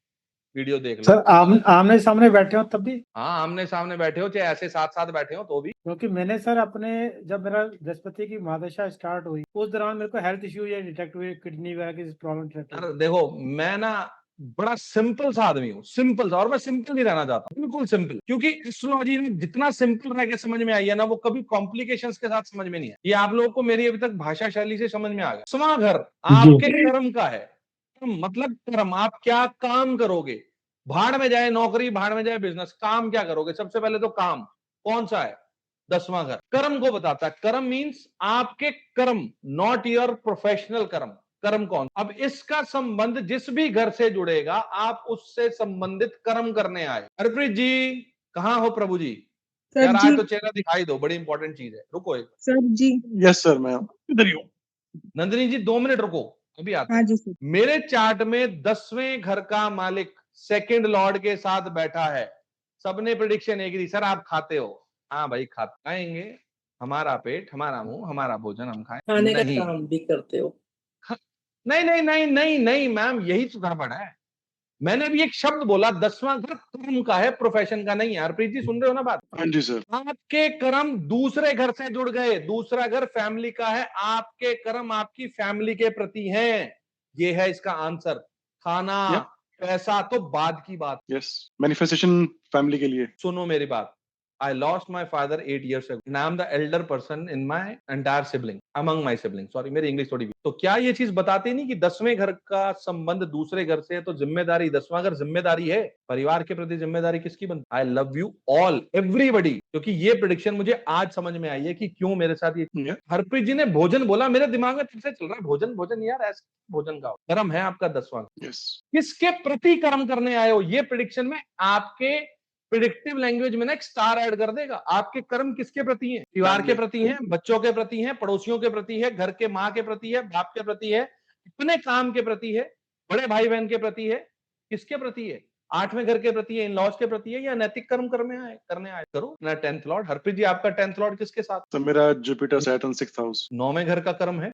Speaker 1: वीडियो देख लो।
Speaker 4: सर आमने सामने बैठे हो तब भी?
Speaker 1: हाँ, आमने सामने बैठे हो, चाहे ऐसे साथ साथ बैठे हो तो भी।
Speaker 4: क्योंकि मैंने सर अपने, जब मेरा बृहस्पति की महादशा स्टार्ट हुई उस दौरान मेरे को हेल्थ इश्यू ये डिटेक्ट हुए, किडनी वगैरह की प्रॉब्लम डिटेक्ट हुई।
Speaker 1: अरे देखो, मैं ना बड़ा सिंपल सा आदमी हूँ, सिंपल सा, और मैं सिंपल ही रहना चाहता हूँ, बिल्कुल सिंपल। क्योंकि एस्ट्रोलॉजी में जितना सिंपल रह के समझ में आई है ना, वो कभी कॉम्प्लिकेशंस के साथ समझ में नहीं है। ये आप लोगों को मेरी अभी तक भाषा शैली से समझ में आ गया। 8वां घर आपके कर्म का है। मतलब कर्म, आप क्या काम करोगे। भाड़ में जाए नौकरी, भाड़ में जाए बिजनेस, काम क्या करोगे? सबसे पहले तो काम कौन सा है? 10वां घर कर्म को बताता है। कर्म मीन्स आपके कर्म, नॉट योर प्रोफेशनल कर्म। कर्म कौन? अब इसका संबंध जिस भी घर से जुड़ेगा, आप उससे संबंधित कर्म करने आए। हरप्रीत जी कहाँ हो प्रभु जी?
Speaker 8: सर
Speaker 1: यार
Speaker 8: जी।
Speaker 1: आज तो चेहरा दिखाई दो, बड़ी इंपॉर्टेंट चीज है। रुको एक,
Speaker 8: सर जी।
Speaker 9: यस सर, मैं इधर ही हूँ।
Speaker 1: नंदिनी जी 2 मिनट रुको, अभी आते
Speaker 8: हाँ
Speaker 1: हैं।
Speaker 8: जी सर।
Speaker 1: मेरे चार्ट में 10वें घर का मालिक सेकंड लॉर्ड के साथ बैठा है। सबने प्रिडिक्शन एक दी, सर आप खाते हो? हाँ भाई खाएंगे, हमारा पेट, हमारा मुंह, हमारा भोजन, हम खाएं।
Speaker 7: खाने का
Speaker 1: नहीं
Speaker 7: काम भी करते हो।
Speaker 1: नहीं नहीं नहीं नहीं नहीं मैम, यही तो गड़बड़ है। मैंने भी एक शब्द बोला, 10वां घर कर्म का है, प्रोफेशन का नहीं है। हरप्रीत जी सुन रहे हो ना बात?
Speaker 9: हाँ जी सर।
Speaker 1: आपके कर्म दूसरे घर से जुड़ गए। दूसरा घर फैमिली का है, आपके कर्म आपकी फैमिली के प्रति हैं। ये है इसका आंसर। खाना
Speaker 9: Yeah.
Speaker 1: पैसा तो बाद की बात।
Speaker 9: यस, मैनिफेस्टेशन फैमिली के लिए।
Speaker 1: सुनो मेरी बात। I lost my father 8 years ago and I am the elder person in my entire sibling, among my siblings. Sorry, मेरी इंग्लिश थोड़ी। तो क्या ये चीज बताती नहीं कि 10वें घर का संबंध दूसरे घर से है तो जिम्मेदारी, 10वां घर जिम्मेदारी है। परिवार के प्रति जिम्मेदारी किसकी बनती? I love you all, everybody. क्योंकि ये प्रेडिक्शन मुझे आज समझ में आई है कि क्यों मेरे साथ ये। हरप्रीत जी ने भोजन बोला, मेरे दिमाग में फिर से चल रहा है भोजन भोजन। यार ऐसा भोजन का कर्म है आपका 10वां। किसके प्रति कर्म करने आए हो? ये प्रेडिक्शन में आपके प्रिडिक्टिव लैंग्वेज में ना एक स्टार ऐड कर देगा। आपके कर्म किसके प्रति हैं? परिवार के प्रति हैं, बच्चों के प्रति हैं, पड़ोसियों के प्रति है, घर के माँ के प्रति है, बाप के प्रति है, अपने काम के प्रति है, बड़े भाई बहन के प्रति है। किसके प्रति है? 8वें घर के प्रति है, इन लॉज के प्रति है, या नैतिक कर्म करने आए करो ना। 10th लॉर्ड हरप्रीत जी, आपका 10th लॉर्ड किसके साथ?
Speaker 9: तो मेरा जुपिटर सैटर्न 6th हाउस।
Speaker 1: 9वें घर का कर्म है।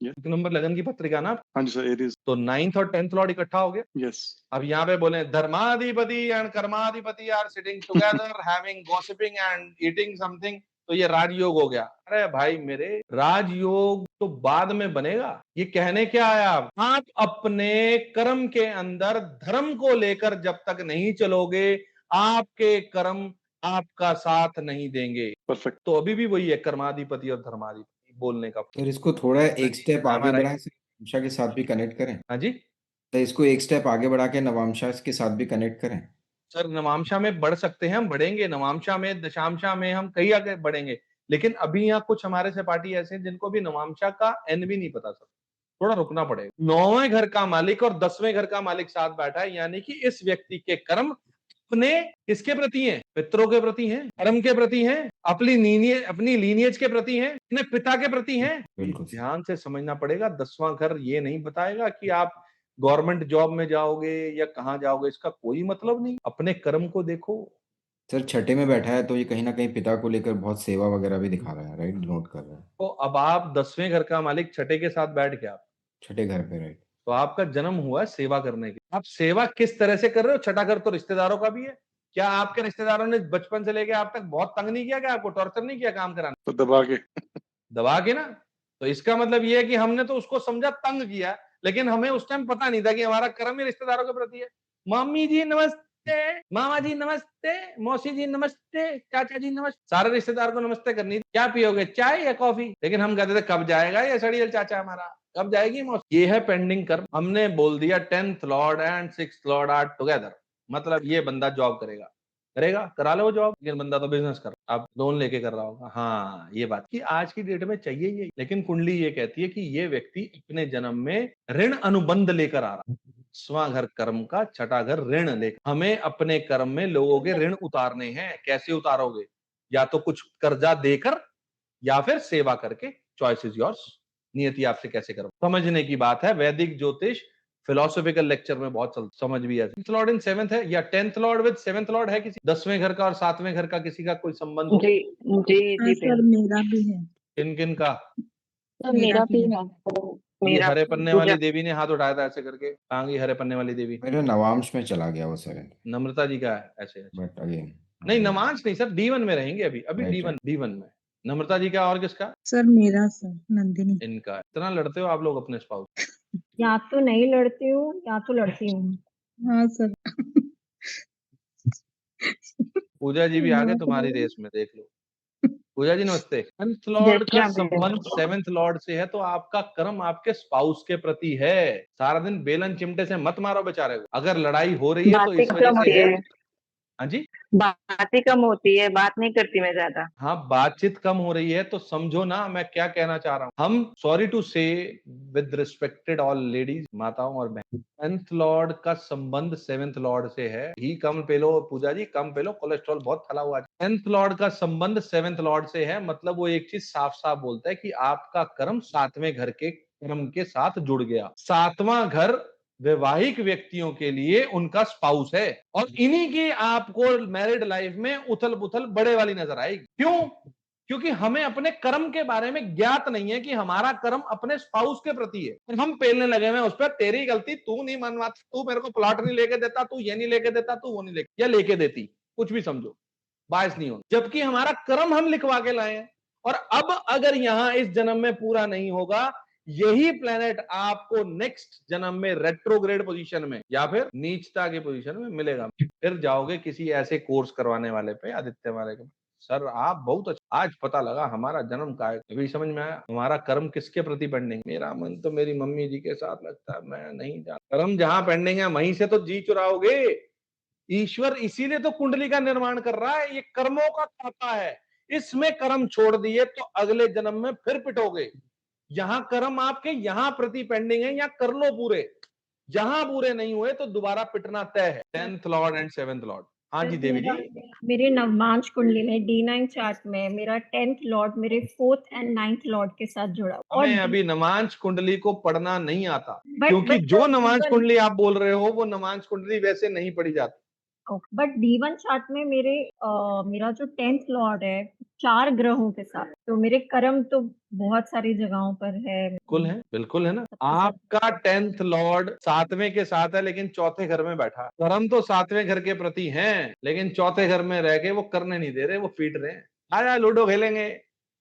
Speaker 1: एक नंबर लगन की पत्रिका ना।
Speaker 9: हाँ जी सर, एरीज।
Speaker 1: तो 9th और 10th लॉर्ड इकट्ठा हो गया।
Speaker 9: यस।
Speaker 1: अब यहाँ पे बोले धर्माधिपति एंड कर्माधिपति are sitting together having gossiping and eating something, तो ये राजयोग हो गया। अरे भाई मेरे, राजयोग तो बाद में बनेगा। ये कहने क्या आया आप अपने कर्म के अंदर धर्म को लेकर जब तक नहीं चलोगे, आपके कर्म आपका साथ नहीं देंगे।
Speaker 9: परफेक्ट।
Speaker 1: तो अभी भी वही है, कर्माधिपति और धर्माधिपति बोलने का।
Speaker 13: तो इसको थोड़ा एक स्टेप आगे
Speaker 1: हमारा-
Speaker 13: बढ़ाएं, नवंशा के साथ भी कनेक्ट करें।
Speaker 1: हाँ जी,
Speaker 13: तो इसको एक स्टेप आगे बढ़ा के नवांशा के साथ भी कनेक्ट करें।
Speaker 1: सर नवांशा में बढ़ सकते हैं, हम बढ़ेंगे। नवांशा में, दशांशा में हम कई आगे बढ़ेंगे। लेकिन अभी यहाँ कुछ हमारे सहपाठी ऐसे हैं जिनको भी नवांशा का एन भी नहीं पता। सर थोड़ा रुकना पड़ेगा। 9वें घर का मालिक और 10वें घर का मालिक साथ बैठा है, यानी कि इस व्यक्ति के कर्म अपने किसके प्रति हैं? पितरों के प्रति हैं, कर्म के प्रति हैं, अपनी लीनियज के प्रति हैं, अपने पिता के प्रति हैं।
Speaker 13: बिल्कुल
Speaker 1: ध्यान से समझना पड़ेगा। 10वां घर ये नहीं बताएगा कि आप गवर्नमेंट जॉब में जाओगे या कहाँ जाओगे, इसका कोई मतलब नहीं। अपने कर्म को देखो।
Speaker 13: सर 6ठे में बैठा है तो ये कहीं ना कहीं पिता को लेकर बहुत सेवा वगैरह भी दिखा रहा है, राइट? नोट कर रहा है।
Speaker 1: तो अब आप 10वें घर का मालिक 6ठे के साथ बैठ के, आप
Speaker 13: 6ठे घर पे, राइट?
Speaker 1: तो आपका जन्म हुआ है सेवा करने के। आप सेवा किस तरह से कर रहे हो? 6ठा घर तो रिश्तेदारों का भी है। क्या आपके रिश्तेदारों ने बचपन से लेके आप तक बहुत तंग नहीं किया? क्या आपको टॉर्चर नहीं किया काम कराने?
Speaker 9: तो दबा के
Speaker 1: ना। तो इसका मतलब ये है कि हमने तो उसको समझा तंग किया, लेकिन हमें उस टाइम पता नहीं था कि हमारा कर्म ही रिश्तेदारों के प्रति है। मम्मी जी नमस्ते, नमस्ते, मामा जी नमस्ते, मौसी जी नमस्ते, चाचा जी नमस्ते, सारे रिश्तेदार को नमस्ते करनी। क्या पियोगे, चाय या कॉफी? लेकिन हम कहते थे कब जाएगा ये सड़ियल चाचा हमारा, कब जाएगी मौसी? ये है पेंडिंग कर्म। हमने बोल दिया 10th lord and 6th lord are together, मतलब ये बंदा जॉब करेगा, करा लो जॉब, लेकिन बंदा तो बिजनेस कर, आप लोन लेके कर रहा होगा। हाँ, ये बात कि आज की डेट में चाहिए ये, लेकिन कुंडली ये कहती है कि ये व्यक्ति अपने जन्म में ऋण अनुबंध लेकर आ रहा है। 10वां घर कर्म का, छठा घर ऋण लेकर। हमें अपने कर्म में लोगों के ऋण उतारने हैं। कैसे उतारोगे? या तो कुछ कर्जा देकर या फिर सेवा करके। Choice is yours. नियति आपसे कैसे करो, समझने की बात है। वैदिक ज्योतिष फिलोसॉफिकल लेक्चर में बहुत समझ भी है। 10th लॉर्ड इन 7th है, या 10th Lord with 7th Lord है किसी 10वें घर का और 7वें घर का किसी का कोई संबंध हो?
Speaker 6: जी जी
Speaker 8: हाँ
Speaker 6: जी
Speaker 8: सर, मेरा भी है।
Speaker 1: किन किन का?
Speaker 6: सर
Speaker 8: मेरा
Speaker 6: मेरा
Speaker 8: भी
Speaker 6: भी
Speaker 8: है।
Speaker 6: है।
Speaker 1: ये
Speaker 6: मेरा
Speaker 1: हरे पन्ने
Speaker 6: पूजा
Speaker 1: वाली देवी ने हाथ उठाया था ऐसे करके, कहाँ गई हरे पन्ने वाली देवी?
Speaker 13: मेरे नवांश में चला गया वो सर,
Speaker 1: नम्रता जी का है ऐसे ऐसे।
Speaker 13: बट अगेन
Speaker 1: नहीं नमांश नहीं सर, D1 में रहेंगे अभी, अभी
Speaker 13: राइट
Speaker 1: D1 में। नम्रता जी का और किसका?
Speaker 8: सर मेरा सर, नंदिनी।
Speaker 1: इनका। इतना लड़ते हो आप लोग अपने स्पाउस?
Speaker 2: या तो नहीं लड़ती हूँ या तो लड़ती हूँ।
Speaker 8: हाँ सर।
Speaker 1: पूजा जी भी आ गए तुम्हारी रेस में, देख लो। पूजा जी नमस्ते। 10th लॉर्ड
Speaker 6: जय
Speaker 1: का
Speaker 6: श्री राम।
Speaker 1: संबंध 7th लॉर्ड से है, तो आपका कर्म आपके स्पाउस के प्रति है। सारा दिन बेलन चिमटे से मत मारो बेचारे को। अगर लड़ाई हो रही है तो
Speaker 6: बातें
Speaker 1: इस वजह
Speaker 6: कम
Speaker 1: से
Speaker 6: होती
Speaker 1: है।
Speaker 6: है,
Speaker 1: हाँ जी,
Speaker 6: बातें कम होती है, बात नहीं करती मैं ज्यादा।
Speaker 1: हाँ, बातचीत कम हो रही है तो समझो ना मैं क्या कहना चाह रहा हूँ। हम सॉरी टू से विद रिस्पेक्टेड ऑल लेडीज, माताओं और बहन, 10th लॉर्ड का संबंध 7th लॉर्ड से है। घी कम पे लो पूजा जी, कम पे लो, कोलेस्ट्रॉल बहुत फैला हुआ है। 10th लॉर्ड का संबंध 7th लॉर्ड से है, मतलब वो एक चीज साफ साफ बोलता है कि आपका कर्म 7वें घर के कर्म के साथ जुड़ गया। 7वां घर वैवाहिक व्यक्तियों के लिए उनका स्पाउस है, और इन्हीं की आपको मैरिड लाइफ में उथल पुथल बड़े वाली नजर आएगी। क्यों? क्योंकि हमें अपने कर्म के बारे में ज्ञात नहीं है कि हमारा कर्म अपने स्पाउस के प्रति है, और हम पेलने लगे हुए उस पर, तेरी गलती, तू नहीं मनवाता, तू मेरे को प्लॉट नहीं लेके देता, तू ये नहीं लेके देता, तू वो नहीं लेके, या लेके देती, कुछ भी समझो, बायस नहीं होना। जबकि हमारा कर्म हम लिखवा के लाए हैं, और अब अगर यहां इस जन्म में पूरा नहीं होगा, यही प्लेनेट आपको नेक्स्ट जन्म में रेट्रोग्रेड पोजीशन में या फिर नीचता की पोजीशन में मिलेगा। फिर जाओगे किसी ऐसे कोर्स करवाने वाले पे, आदित्य वाले के, सर आप बहुत अच्छा, आज पता लगा हमारा जन्म का है, अभी समझ में आया हमारा कर्म किसके प्रति पेंडिंग। मेरा मन तो मेरी मम्मी जी के साथ लगता है, मैं नहीं जानता। कर्म जहां पेंडिंग है वहीं से तो जी चुराओगे। ईश्वर इसीलिए तो कुंडली का निर्माण कर रहा है, ये कर्मों का खाता है। इसमें कर्म छोड़ दिए तो अगले जन्म में फिर पिटोगे। यहां कर्म आपके यहां प्रति पेंडिंग है, या कर लो पूरे, जहां पूरे नहीं हुए तो दोबारा पिटना तय है। 10th lord and 7th Lord. हाँ जी देवी जी।
Speaker 2: मेरे नवमांश कुंडली में D9 चार्ट में मेरा 10th लॉर्ड मेरे 4th एंड 9th लॉर्ड के साथ जुड़ा हुआ।
Speaker 1: हमें अभी नमांश कुंडली को पढ़ना नहीं आता,
Speaker 2: But-
Speaker 1: क्योंकि
Speaker 2: but
Speaker 1: जो
Speaker 2: the
Speaker 1: नमांश
Speaker 2: D1
Speaker 1: कुंडली आप बोल रहे हो वो नमांश कुंडली वैसे नहीं पढ़ी जाती।
Speaker 2: बट D1 चार्ट में मेरा जो 10th लॉर्ड है 4 ग्रहों के साथ, तो मेरे कर्म तो बहुत सारी जगहों पर है।
Speaker 1: बिल्कुल है ना। आपका 10th लॉर्ड 7वें के साथ है, लेकिन चौथे घर में बैठा। कर्म तो 7वें घर के प्रति हैं, लेकिन चौथे घर में रह के वो करने नहीं दे रहे, वो पीट रहे हैं। आज लूडो खेलेंगे,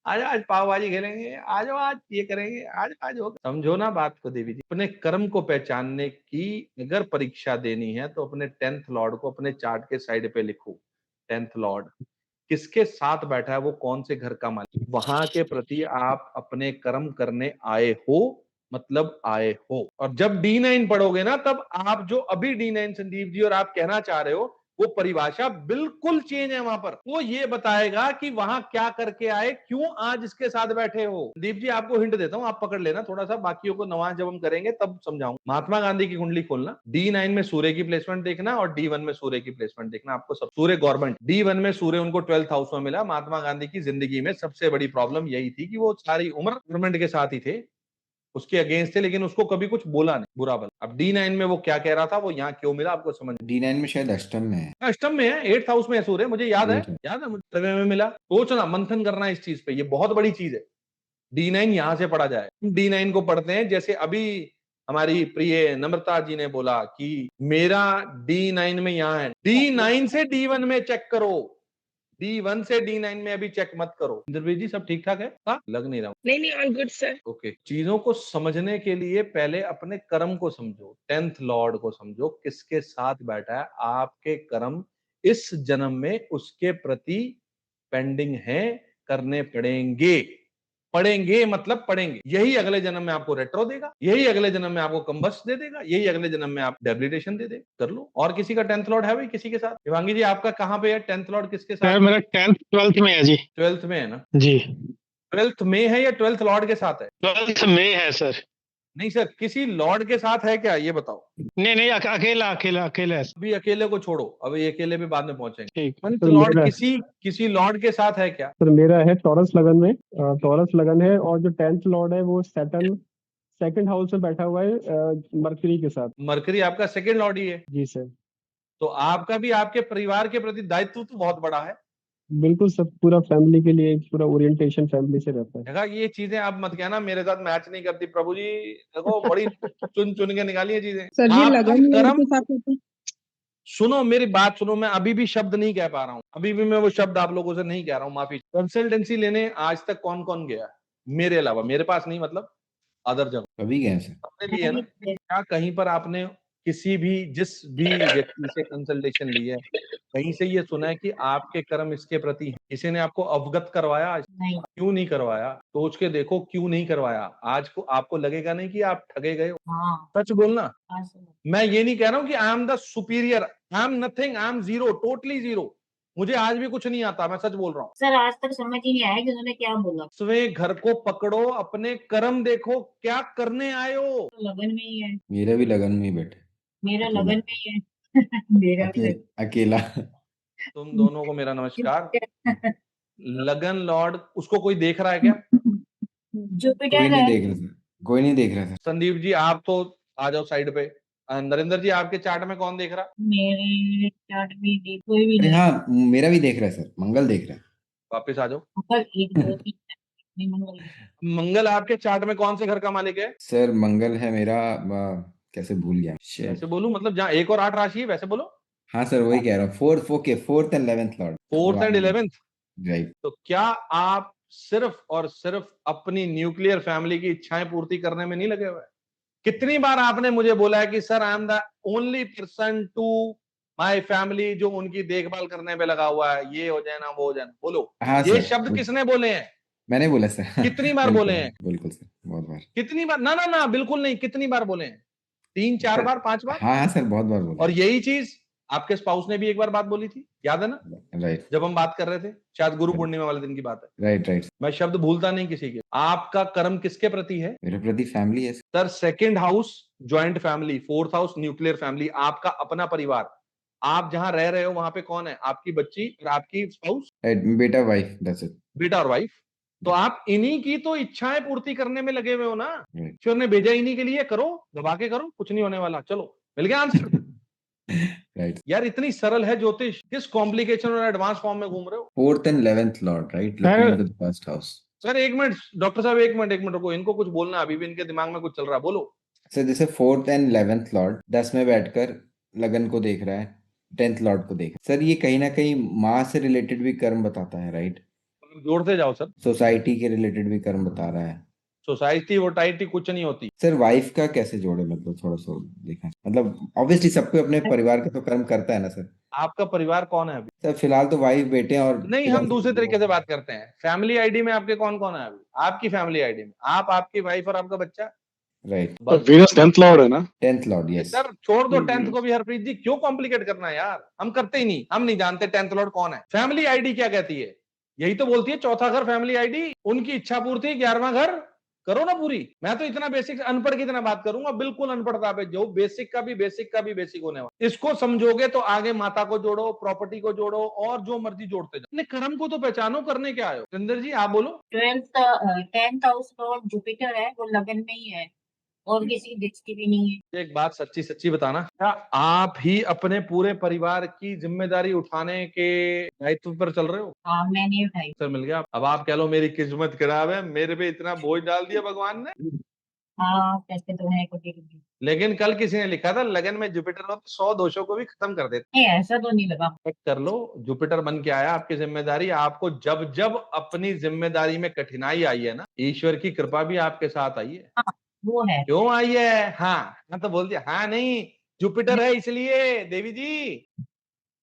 Speaker 1: आज पाव भाजी खेलेंगे, आज ये करेंगे, आज हो। समझो ना बात को देवी जी। अपने कर्म को पहचानने की अगर परीक्षा देनी है तो अपने 10th लॉर्ड को अपने चार्ट के साइड पे लिखो। 10th लॉर्ड किसके साथ बैठा है, वो कौन से घर का मालिक, वहां के प्रति आप अपने कर्म करने आए हो, मतलब आए हो। और जब D9 पढ़ोगे ना, तब आप जो अभी D9 संदीप जी और आप कहना चाह रहे हो, वो परिभाषा बिल्कुल चेंज है वहां पर। वो ये बताएगा कि वहां क्या करके आए, क्यों आज इसके साथ बैठे हो। संदीप जी आपको हिंट देता हूं, आप पकड़ लेना थोड़ा सा, बाकियों को नवाज जब हम करेंगे तब समझाऊंगा। महात्मा गांधी की कुंडली खोलना, D9 में सूर्य की प्लेसमेंट देखना और D1 में सूर्य की प्लेसमेंट देखना। आपको सब सूर्य गवर्नमेंट, D1 में सूर्य उनको 12th हाउस में मिला। महात्मा गांधी की जिंदगी में सबसे बड़ी प्रॉब्लम यही थी कि वो सारी उम्र गवर्नमेंट के साथ ही थे, उसके अगेंस्ट थे, लेकिन उसको कभी कुछ बोला नहीं, बुरा भला। अब D9 में वो क्या कह रहा था, वो यहाँ क्यों मिला आपको समझ।
Speaker 13: D9 में शायद अष्टम में है,
Speaker 1: अष्टम में है, 8th हाउस में है सूर्य, मुझे याद है मुझे 7वें में मिला। सोचना, मंथन करना इस चीज पे, ये बहुत बड़ी चीज है। D9 यहां से पढ़ा जाए। D9 को पढ़ते हैं, जैसे अभी हमारी प्रिय नम्रता जी ने बोला कि मेरा D9 में यहाँ है, D9 से D1 में चेक करो। D1 से D9 में अभी चेक मत करो। इंद्रवीर जी सब ठीक ठाक है? हाँ, लग नहीं रहा हूँ।
Speaker 6: नहीं नहीं, ऑल गुड सर।
Speaker 1: ओके, चीजों को समझने के लिए पहले अपने कर्म को समझो, 10th लॉर्ड को समझो, किसके साथ बैठा है। आपके कर्म इस जन्म में उसके प्रति पेंडिंग है, करने पड़ेंगे मतलब पड़ेंगे। यही अगले जन्म में आपको रेट्रो देगा, यही अगले जन्म में आपको कंबस्ट दे देगा, यही अगले जन्म में आप डेबिलिटेशन दे देगा। कर लो। और किसी का 10th लॉर्ड है भाई किसी के साथ? शिवांगी जी आपका कहाँ पे है 10th लॉर्ड, किसके साथ?
Speaker 15: सर मेरा 10th 12th में है जी।
Speaker 1: 12th में है ना
Speaker 15: जी?
Speaker 1: 12th में है या 12th लॉर्ड के साथ है?
Speaker 15: 12th में है सर।
Speaker 1: नहीं सर, किसी लॉर्ड के साथ है क्या, ये बताओ।
Speaker 15: नहीं नहीं, अकेला है।
Speaker 1: अभी अकेले को छोड़ो, अभी अकेले भी बाद में पहुंचेंगे।
Speaker 15: ठीक।
Speaker 1: तो लॉर्ड किसी लॉर्ड के साथ है क्या?
Speaker 5: सर मेरा है टॉरस लगन में, टॉरस लगन है, और जो 10th लॉर्ड है वो सैटर्न सेकंड हाउस में बैठा हुआ है मरकरी के साथ।
Speaker 1: मरकरी आपका सेकंड लॉर्ड ही है?
Speaker 5: जी सर।
Speaker 1: तो आपका भी आपके परिवार के प्रति दायित्व तो बहुत बड़ा है।
Speaker 5: बिल्कुल सर, पूरा फैमिली के लिए पूरा ओरिएंटेशन फैमिली से रहता है।
Speaker 1: देखा, ये चीजें आप मत कहना मेरे साथ मैच नहीं करती। प्रभु जी देखो, बड़ी चुन चुन के निकाली है चीजें।
Speaker 8: सर जी
Speaker 1: आपका
Speaker 8: लगन लॉर्ड
Speaker 1: कर्म,
Speaker 8: के साथ होता है।
Speaker 1: सुनो मेरी बात सुनो, मैं अभी भी शब्द नहीं कह पा रहा हूँ, अभी भी मैं वो शब्द आप लोगों से नहीं कह रहा हूँ, माफी। कंसल्टेंसी लेने आज तक कौन कौन गया मेरे अलावा? मेरे पास नहीं मतलब अदर जगह
Speaker 13: अभी गए सर।
Speaker 1: सबने लिए ना? क्या कहीं पर आपने किसी भी जिस भी व्यक्ति से कंसल्टेशन ली है, कहीं से ये सुना है कि आपके कर्म इसके प्रति हैं? किसी ने आपको अवगत करवाया आज?
Speaker 3: नहीं।
Speaker 1: क्यों नहीं करवाया? सोच के देखो क्यों नहीं करवाया। आज को आपको लगेगा नहीं कि आप ठगे गए हो।
Speaker 3: हाँ
Speaker 1: सच बोलना।
Speaker 3: हाँ सर।
Speaker 1: मैं ये नहीं कह रहा हूँ कि आई am the superior, I am nothing, I am zero, totally zero. मुझे आज भी कुछ नहीं आता, मैं सच बोल रहा हूँ।
Speaker 3: सर आज तक समझ ही नहीं आया कि उन्होंने क्या बोला।
Speaker 1: स्वयं घर को पकड़ो, अपने कर्म देखो, क्या करने आए हो।
Speaker 3: तो लगन में ही है।
Speaker 13: मेरा भी लगन में ही बैठे।
Speaker 3: मेरा
Speaker 13: अकेला।
Speaker 3: लगन में ही है। मेरा भी
Speaker 13: अकेला।
Speaker 1: तुम दोनों को मेरा नमस्कार। लगन लॉर्ड, उसको कोई देख रहा है क्या?
Speaker 3: जुपिटर
Speaker 13: कोई नहीं
Speaker 3: है।
Speaker 13: देख रहा सर, कोई नहीं देख रहा सर।
Speaker 1: संदीप जी आप तो आ जाओ साइड पे। नरेंद्र जी आपके चार्ट में कौन देख रहा?
Speaker 3: मेरे चार्ट में कोई भी
Speaker 13: अरे
Speaker 3: नहीं।
Speaker 13: हाँ, मेरा भी देख रहा है सर, मंगल देख रहा है।
Speaker 1: वापिस आ जाओ।
Speaker 3: मंगल 1 2 3 नहीं मंगल है।
Speaker 1: मंगल आपके चार्ट में कौन से घर का मालिक है?
Speaker 13: सर मंगल है मेरा, कैसे भूल गया। Shit.
Speaker 1: वैसे बोलूं, मतलब जहाँ 1 और 8 राशि है वैसे बोलो।
Speaker 13: हाँ सर वही कह रहा हूँ, fourth and 11th Lord.
Speaker 1: 4th and 11th।
Speaker 13: Right.
Speaker 1: तो क्या आप सिर्फ और सिर्फ अपनी न्यूक्लियर फैमिली की इच्छाएं पूर्ति करने में नहीं लगे हुए? कितनी बार आपने मुझे बोला है कि sir I am the only person to my family जो उनकी देखभाल करने में लगा हुआ है, ये हो जाए ना वो हो जाए ना। बोलो
Speaker 13: हाँ
Speaker 1: ये
Speaker 13: सर,
Speaker 1: शब्द किसने बोले हैं?
Speaker 13: मैंने बोला सर।
Speaker 1: कितनी बार
Speaker 13: बिल्कुल,
Speaker 1: बोले हैं?
Speaker 13: बिल्कुल सर, बहुत बार।
Speaker 1: कितनी बार? ना ना ना, बिल्कुल नहीं, कितनी बार बोले हैं? 3 4 बार 5 बार?
Speaker 13: हाँ हाँ सर, बहुत बार बोला।
Speaker 1: और यही चीज आपके स्पाउस ने भी एक बार बात बोली थी, याद है ना?
Speaker 13: राइट
Speaker 1: जब हम बात कर रहे थे, शायद गुरु पूर्णिमा वाले दिन की बात है।
Speaker 13: Right right.
Speaker 1: मैं शब्द भूलता नहीं किसी के। आपका कर्म किसके प्रति है?
Speaker 13: मेरे प्रति फैमिली है sir.
Speaker 1: Sir second house joint family, 4th house nuclear family, आपका अपना परिवार। आप जहां रह रहे हो वहां पे कौन है? आपकी बच्ची और आपकी स्पाउस,
Speaker 13: बेटा वाइफ, दैट्स इट।
Speaker 1: बेटा और वाइफ। तो आप इन्हीं की तो इच्छाएं पूर्ति करने में लगे हुए हो ना।
Speaker 13: Right.
Speaker 1: ईश्वर ने भेजा इन्हीं के लिए, करो, दबा के करो, कुछ नहीं होने वाला। चलो मिल गया आंसर।
Speaker 13: राइट।
Speaker 1: यार इतनी सरल है ज्योतिष, किस कॉम्प्लिकेशन और एडवांस फॉर्म में घूम रहे हो?
Speaker 13: Fourth and 11th Lord, right, looking into the first house.
Speaker 1: Sir एक मिनट, डॉक्टर साहब एक मिनट रुको, इनको कुछ बोलना, अभी भी इनके दिमाग में कुछ चल रहा है, बोलो।
Speaker 13: सर जैसे फोर्थ एंड 11th लॉर्ड 10 में बैठकर लगन को देख रहा है, 10th लॉर्ड को देख, सर ये कहीं ना कहीं माँ से रिलेटेड भी कर्म बताता है, राइट?
Speaker 1: जोड़ते जाओ सर।
Speaker 13: सोसाइटी के रिलेटेड भी कर्म बता रहा है।
Speaker 1: सोसाइटी वोटाइटी कुछ नहीं होती
Speaker 13: सर वाइफ का कैसे जोड़े, मतलब थोड़ा सा देखा, मतलब ऑब्वियसली सबको अपने परिवार का तो कर्म करता है ना सर।
Speaker 1: आपका परिवार कौन है अभी?
Speaker 13: सर फिलहाल तो वाइफ, बेटे और
Speaker 1: नहीं, हम दूसरे तरीके से बात करते हैं। फैमिली आईडी में आपके कौन कौन है अभी? आपकी फैमिली आईडी में आप, आपकी वाइफ और आपका बच्चा।
Speaker 13: राइट।
Speaker 9: वीनस 10th लॉर्ड है ना?
Speaker 13: 10th लॉर्ड, यस
Speaker 1: सर छोड़ दो 10th को भी, हरप्रीत जी क्यों कॉम्प्लिकेट करना है यार? हम करते ही नहीं, हम नहीं जानते 10th लॉर्ड कौन है। फैमिली आईडी क्या कहती है? यही तो बोलती है चौथा घर फैमिली आईडी, उनकी इच्छा पूर्ति 11वां घर, करो ना पूरी। मैं तो इतना बेसिक अनपढ़ की इतना बात करूंगा, बिल्कुल अनपढ़ता पे, जो बेसिक का भी बेसिक होने वाला। इसको समझोगे तो आगे माता को जोड़ो, प्रॉपर्टी को जोड़ो, और जो मर्जी जोड़ते जाओ। अपने कर्म को तो पहचानो, करने क्या आयो। सुंदर जी आप बोलो।
Speaker 3: 10th हाउस लॉर्ड जुपिटर है, वो लगन में ही है और किसी की दृष्टि भी नहीं है।
Speaker 1: एक बात सच्ची सच्ची बताना, क्या आप ही अपने पूरे परिवार की जिम्मेदारी उठाने के दायित्व पर चल रहे हो?
Speaker 3: हाँ मैंने उठाई।
Speaker 1: सर मिल गया। अब आप कह लो मेरी किस्मत खराब है, मेरे पे इतना बोझ डाल दिया भगवान ने।
Speaker 3: हाँ कहते तो है कोटि रुपये।
Speaker 1: लेकिन कल किसी ने लिखा था लगन में जुपिटर हो तो 100 दोषों को भी खत्म कर देते।
Speaker 3: नहीं ऐसा तो नहीं लगा।
Speaker 1: चेक कर लो, जुपिटर बन के आया आपकी जिम्मेदारी। आपको जब जब अपनी जिम्मेदारी में कठिनाई आई है ना, ईश्वर की कृपा भी आपके साथ आई है।
Speaker 3: हाँ वो है।
Speaker 1: क्यों आई है? हाँ तो बोल दिया हाँ नहीं, जुपिटर है इसलिए। देवी जी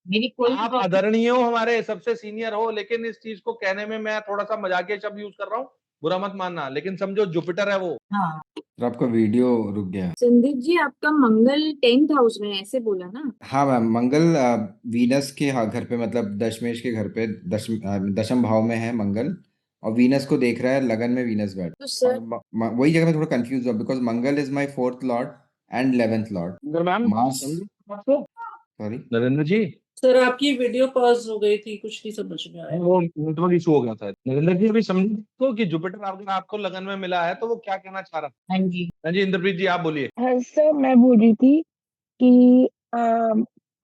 Speaker 3: मेरी कोई
Speaker 1: आप
Speaker 3: प्रॉब्लम
Speaker 1: आदरणीय हो, हमारे सबसे सीनियर हो, लेकिन इस चीज को कहने में मैं थोड़ा सा मजाकिया शब्द यूज कर रहा हूँ, बुरा मत मानना, लेकिन समझो जुपिटर है वो।
Speaker 3: हाँ
Speaker 13: तो आपका वीडियो रुक गया।
Speaker 12: संदीप जी आपका मंगल 10th हाउस में है, ऐसे बोला ना।
Speaker 13: हाँ मैम, मंगल वीनस के घर पे, मतलब दशमेश के घर पे दशम भाव में है मंगल, और वीनस को देख रहा है लगन में, वीनस बैठ।
Speaker 12: तो
Speaker 13: और
Speaker 12: सर
Speaker 13: वही जगह में थोड़ा कंफ्यूज हुआ, because Mangal is my 4th lord and 11th lord. Mars, sorry
Speaker 1: Narendra ji
Speaker 7: sir आपकी वीडियो पॉज हो गई थी, कुछ नहीं समझ में आया।
Speaker 1: वो नेटवर्क इशू हो गया था। नरेंद्र जी अभी समझ तो कि जुपिटर अगर आपको लगन में मिला है तो वो क्या कहना चाह रहा है।
Speaker 3: हाँ जी।
Speaker 1: हाँ जी इंद्रप्रीत जी आप बोलिए।
Speaker 16: हाँ सर, मैं बोल रही थी कि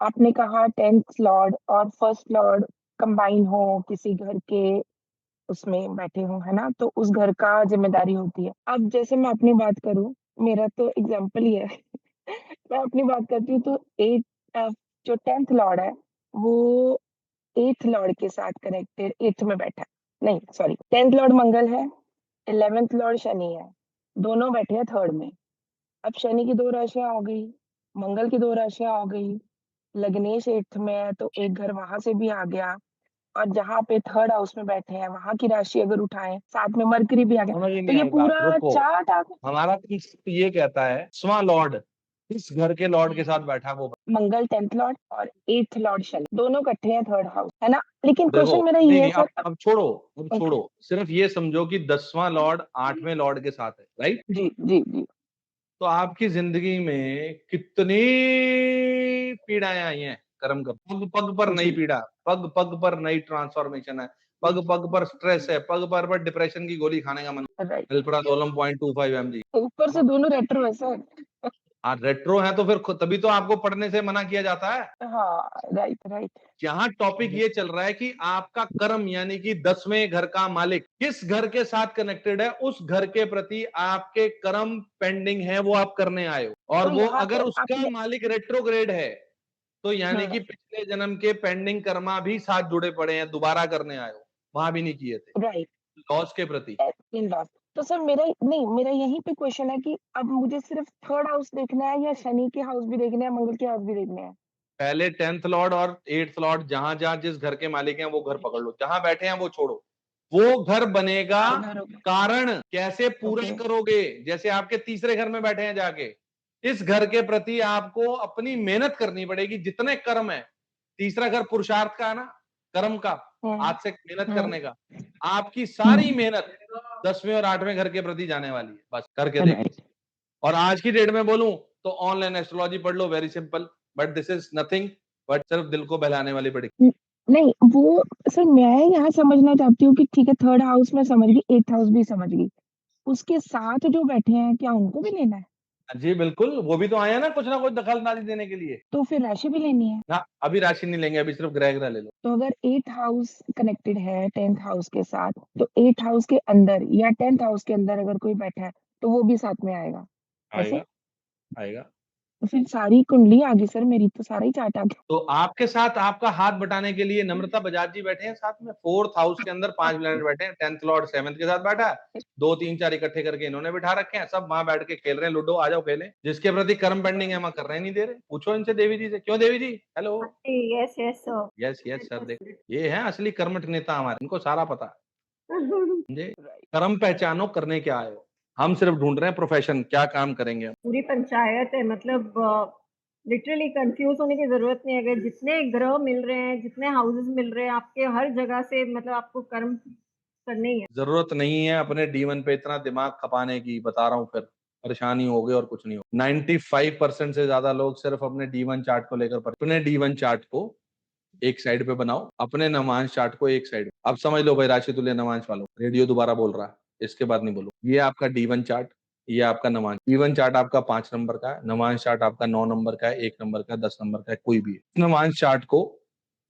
Speaker 16: आपने कहा 10th लॉर्ड और फर्स्ट लॉर्ड कंबाइन हो किसी घर के, उसमें बैठे हो, है ना, तो उस घर का जिम्मेदारी होती है। अब जैसे मैं अपनी बात करूं, मेरा तो एग्जाम्पल ही है मैं अपनी बात करती हूँ तो जो 10th लॉर्ड है वो 8th लॉर्ड के साथ कनेक्टेड 8th में बैठा है। नहीं सॉरी, 10th लॉर्ड मंगल है, 11th लॉर्ड शनि है, दोनों बैठे हैं 3rd में। अब शनि की 2 राशियां हो गई, मंगल की 2 राशियां हो गई, लग्नेश 8th में है तो एक घर वहां से भी आ गया, और जहाँ पे 3rd हाउस में बैठे हैं वहां की राशि अगर उठाएं, साथ में मरकरी भी आ गया,
Speaker 1: समझ
Speaker 16: तो
Speaker 1: नहीं
Speaker 16: ये
Speaker 1: आई बात,
Speaker 16: पूरा
Speaker 1: रुको।
Speaker 16: चार्ट आ गया।
Speaker 1: हमारा concept ये कहता है स्वा लॉर्ड इस घर के लॉर्ड के साथ बैठा वो।
Speaker 16: मंगल 10th लॉर्ड और 8th लॉर्ड शनि दोनों इकट्ठे हैं 3rd हाउस, है ना। लेकिन
Speaker 1: देखो
Speaker 16: क्वेश्चन मेरा
Speaker 1: नहीं
Speaker 16: ये है
Speaker 1: नहीं
Speaker 16: सर,
Speaker 1: अब छोड़ो, अब
Speaker 16: ओके
Speaker 1: छोड़ो, सिर्फ ये समझो कि 10वां लॉर्ड 8वें लॉर्ड के साथ है, राइट।
Speaker 16: जी जी जी।
Speaker 1: तो आपकी जिंदगी में कितनी पीड़ाएं आई हैं कर्म कर, पग पग पर नई
Speaker 16: जी
Speaker 1: पीड़ा, पग पग पर नई ट्रांसफॉर्मेशन है, पग पग पर स्ट्रेस है, पग पर डिप्रेशन की गोली खाने का मन।
Speaker 16: Right,
Speaker 1: alprazolam 0.25 mg।
Speaker 16: ऊपर से दोनों रेट्रो है सर
Speaker 1: हाँ रेट्रो है तो फिर तभी तो आपको पढ़ने से मना किया जाता है।
Speaker 16: हाँ राइट राइट।
Speaker 1: यहाँ टॉपिक ये चल रहा है कि आपका कर्म यानी कि 10वें घर का मालिक किस घर के साथ कनेक्टेड है, उस घर के प्रति आपके कर्म पेंडिंग है, वो आप करने आए हो। और
Speaker 16: तो
Speaker 1: वो
Speaker 16: यहाँ
Speaker 1: अगर
Speaker 16: पे
Speaker 1: उसका
Speaker 16: आपने
Speaker 1: मालिक रेट्रोग्रेड है तो यानी कि पिछले जन्म के पेंडिंग कर्मा भी साथ जुड़े पड़े हैं, दोबारा करने आए हो, वहां भी नहीं किए थे
Speaker 16: राइट
Speaker 1: लॉस के प्रति।
Speaker 16: इन बात, तो सर मेरा नहीं, मेरा यहीं पे क्वेश्चन है कि अब मुझे सिर्फ 3rd हाउस देखना है या शनि के हाउस भी देखने हैं, मंगल के हाउस भी देखने हैं।
Speaker 1: पहले 10th लॉर्ड और 8th लॉर्ड जहां जहां जिस घर के मालिक हैं वो घर पकड़ लो, जहां बैठे हैं वो छोड़ो। वो घर बनेगा, कारण कैसे पूरा
Speaker 16: ओके
Speaker 1: करोगे, जैसे आपके तीसरे घर में बैठे हैं जाके, इस घर के प्रति आपको अपनी मेहनत करनी पड़ेगी, जितने कर्म है। तीसरा घर पुरुषार्थ का है ना, कर्म का, आज से मेहनत करने का। आपकी सारी मेहनत 10वें और 8वें घर के प्रति जाने वाली है, बस करके देखो। और आज की डेट में बोलूं तो ऑनलाइन एस्ट्रोलॉजी पढ़ लो, very simple, but this is nothing but सिर्फ दिल को बहलाने वाली पड़ी।
Speaker 16: नहीं वो सर मैं यहाँ समझना चाहती हूँ कि ठीक है 3rd हाउस में समझ गई, 8th हाउस भी समझ गई, उसके साथ जो बैठे हैं क्या उनको भी लेना है?
Speaker 1: जी बिल्कुल, वो भी तो आए हैं ना कुछ दखलंदाजी देने के लिए।
Speaker 16: तो फिर राशि भी लेनी है
Speaker 1: ना अभी राशि नहीं लेंगे, अभी सिर्फ ग्रह ले लो।
Speaker 16: तो अगर 8th हाउस कनेक्टेड है 10th हाउस के साथ, तो 8th हाउस के अंदर या 10th हाउस के अंदर अगर कोई बैठा है तो वो भी साथ में आएगा, ऐसे?
Speaker 1: आएगा आएगा।
Speaker 16: तो फिर सारी कुंडली आ गई सर, मेरी तो सारा ही चार्ट आ गया।
Speaker 1: तो आपके साथ आपका हाथ बटाने के लिए नम्रता बजाज जी बैठे हैं साथ में, 4th हाउस के अंदर 5 प्लैनेट बैठे हैं, 10th लॉर्ड 7th के साथ बैठा है, 2 3 4 इकट्ठे करके इन्होंने बिठा रखे हैं, सब वहां बैठ के खेल रहे हैं लूडो, आ जाओ खेलें। जिसके प्रति कर्म पेंडिंग है वहां कर रहे नहीं दे रहे, पूछो इनसे देवी जी से। क्यों Devi ji? Hello.
Speaker 2: Yes yes sir.
Speaker 1: Yes yes sir, देख ये है असली कर्मठ नेता हमारे, इनको सारा पता है। समझे? कर्म पहचानो, करने क्या आए हो, हम सिर्फ ढूंढ रहे हैं प्रोफेशन, क्या काम करेंगे।
Speaker 2: पूरी पंचायत है, मतलब लिटरली कंफ्यूज होने की जरूरत नहीं है। अगर जितने ग्रह मिल रहे हैं, जितने हाउसेस मिल रहे हैं, आपके हर जगह से मतलब आपको कर्म करने ही है।
Speaker 1: जरूरत नहीं है अपने D1 पे इतना दिमाग खपाने की, बता रहा हूँ, फिर परेशानी होगी और कुछ नहीं हो। 95% से ज्यादा लोग सिर्फ अपने D1 चार्ट को लेकर अपने D1 चार्ट को एक साइड पे बनाओ, अपने नवांश चार्ट को एक साइड। अब समझ लो भाई राशि तुल्य नवांश वालों, रेडियो दोबारा बोल रहा है, इसके बाद नहीं बोलो। ये आपका D1 चार्ट, ये आपका नवांश। D1 चार्ट आपका 5 नंबर का है, नवांश चार्ट आपका 9 नंबर का है, 1 नंबर का है, 10 नंबर का है, कोई भी है। नवांश चार्ट को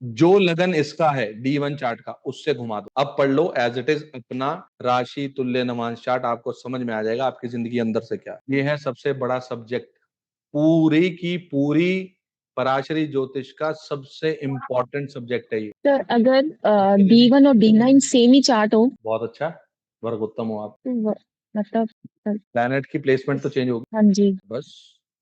Speaker 1: जो लगन इसका है D1 चार्ट का, उससे घुमा दो। अब पढ़ लो एज इट इज अपना राशि तुल्य नवांश चार्ट, आपको समझ में आ जाएगा आपकी जिंदगी अंदर से क्या है। ये है सबसे बड़ा सब्जेक्ट, पूरी की पूरी पराशरी ज्योतिष का सबसे इंपॉर्टेंट सब्जेक्ट है ये।
Speaker 6: सर अगर D1 और D9 सेम ही चार्ट हो
Speaker 1: बहुत अच्छा, वर्ग उत्तम हो आप।
Speaker 6: तो मतलब
Speaker 1: प्लैनेट की प्लेसमेंट तो चेंज होगी,
Speaker 6: हाँ जी।
Speaker 1: बस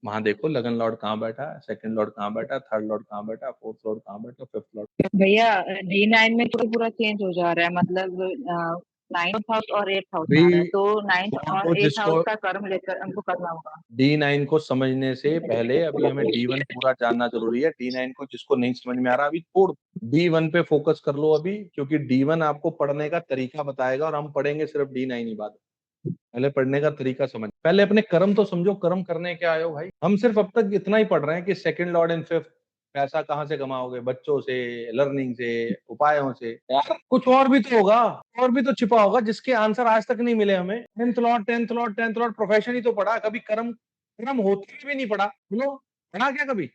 Speaker 1: वहां देखो लगन लॉर्ड कहाँ बैठा है, सेकंड लॉर्ड कहाँ बैठा है, थर्ड लॉर्ड कहाँ बैठा है, फोर्थ लॉर्ड कहाँ बैठा है, फिफ्थ लॉर्ड।
Speaker 16: भैया D9 में तो पूरा चेंज हो जा रहा है, मतलब 9th हाउस और 8th हाउस आ रहा है, तो 9th और 8th हाउस का कर्म लेकर हमको करना होगा।
Speaker 1: D9 को समझने से पहले अभी हमें D1 पूरा जानना जरूरी है। D9 को जिसको नहीं समझ में आ रहा अभी छोड़, D1 पे फोकस कर लो अभी, क्योंकि D1 आपको पढ़ने का तरीका बताएगा और हम पढ़ेंगे सिर्फ D9 ही बाद। पहले पढ़ने का तरीका समझ, पहले अपने कर्म तो समझो, कर्म करने क्या आए हो भाई। हम सिर्फ अब तक इतना ही पढ़ रहे हैं कि सेकंड लॉर्ड एंड फिफ्थ, पैसा कहाँ से कमाओगे, बच्चों से, लर्निंग से, उपायों से। यार कुछ और भी तो होगा, और भी तो छिपा होगा जिसके आंसर आज तक नहीं मिले हमें। 10th लॉर्ड प्रोफेशन ही तो पढ़ा, कभी कर्म कर्म होते भी नहीं पढ़ा। बोलो पढ़ा क्या कभी?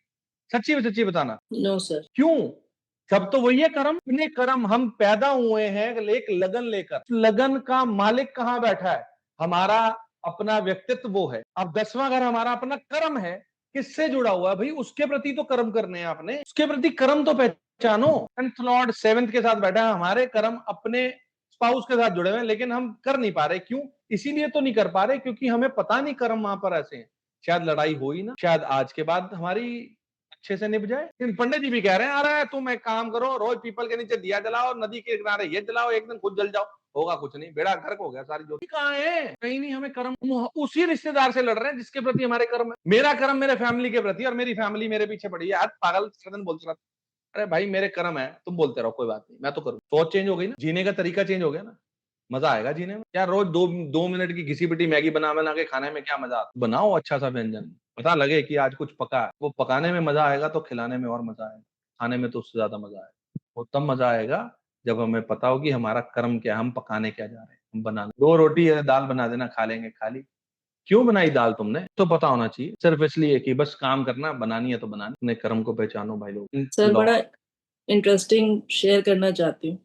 Speaker 1: सच्ची बताना।
Speaker 7: No sir.
Speaker 1: क्यों? सब तो वही है कर्म। अपने कर्म, हम पैदा हुए हैं एक लगन लेकर, लगन का मालिक कहाँ बैठा है? हमारा अपना व्यक्तित्व वो है। अब 10वां घर हमारा अपना कर्म है, किससे जुड़ा हुआ है भाई? उसके प्रति तो कर्म करने हैं आपने, उसके प्रति कर्म तो पहचानो। 10th लॉर्ड 7th के साथ बैठा है, हमारे कर्म अपने स्पाउस के साथ जुड़े हुए हैं, लेकिन हम कर नहीं पा रहे। क्यों? इसीलिए तो नहीं कर पा रहे क्योंकि हमें पता नहीं कर्म वहां पर ऐसे हैं। शायद लड़ाई हो ही ना, शायद आज के बाद हमारी अच्छे से निभ जाए। लेकिन पंडित जी भी कह रहे हैं, अरे तुम एक काम करो, रोज पीपल के नीचे दिया जलाओ, नदी के किनारे ये जलाओ, एक दिन खुद जल जाओ, होगा कुछ नहीं, बेड़ा गर्क हो गया, सारी ज्योति कहाँ है? कहीं नहीं। हमें कर्म उसी रिश्तेदार से लड़ रहे हैं जिसके प्रति हमारे कर्म है। मेरा कर्म मेरे फैमिली के प्रति, और मेरी फैमिली मेरे पीछे पड़ी है। आज पागल सदन बोलते रहते, अरे भाई मेरे कर्म है, तुम बोलते रहो, कोई बात नहीं, मैं तो करूँ। सोच चेंज हो गई ना, जीने का तरीका चेंज हो गया ना, मजा आएगा जीने में। यार रोज दो मिनट की घिसी पिटी मैगी बना के खाने में क्या मजा आता? बनाओ अच्छा सा व्यंजन, पता लगे कि आज कुछ पका है। वो पकाने में मजा आएगा तो खिलाने में और मजा आएगा, खाने में तो उससे ज्यादा मजा आएगा। वो तब मजा आएगा जब हमें पता हो कि हमारा कर्म क्या है, हम पकाने क्या जा रहे हैं, हम बनाने। 2 रोटी या दाल बना देना, खा लेंगे, खा ली। क्यों बनाई दाल तुमने? तो पता होना चाहिए, सिर्फ इसलिए कि बस काम करना, बनानी है तो बनानी। अपने कर्म को पहचानो भाई लोग।
Speaker 7: सर बड़ा इंटरेस्टिंग शेयर करना चाहती हूँ।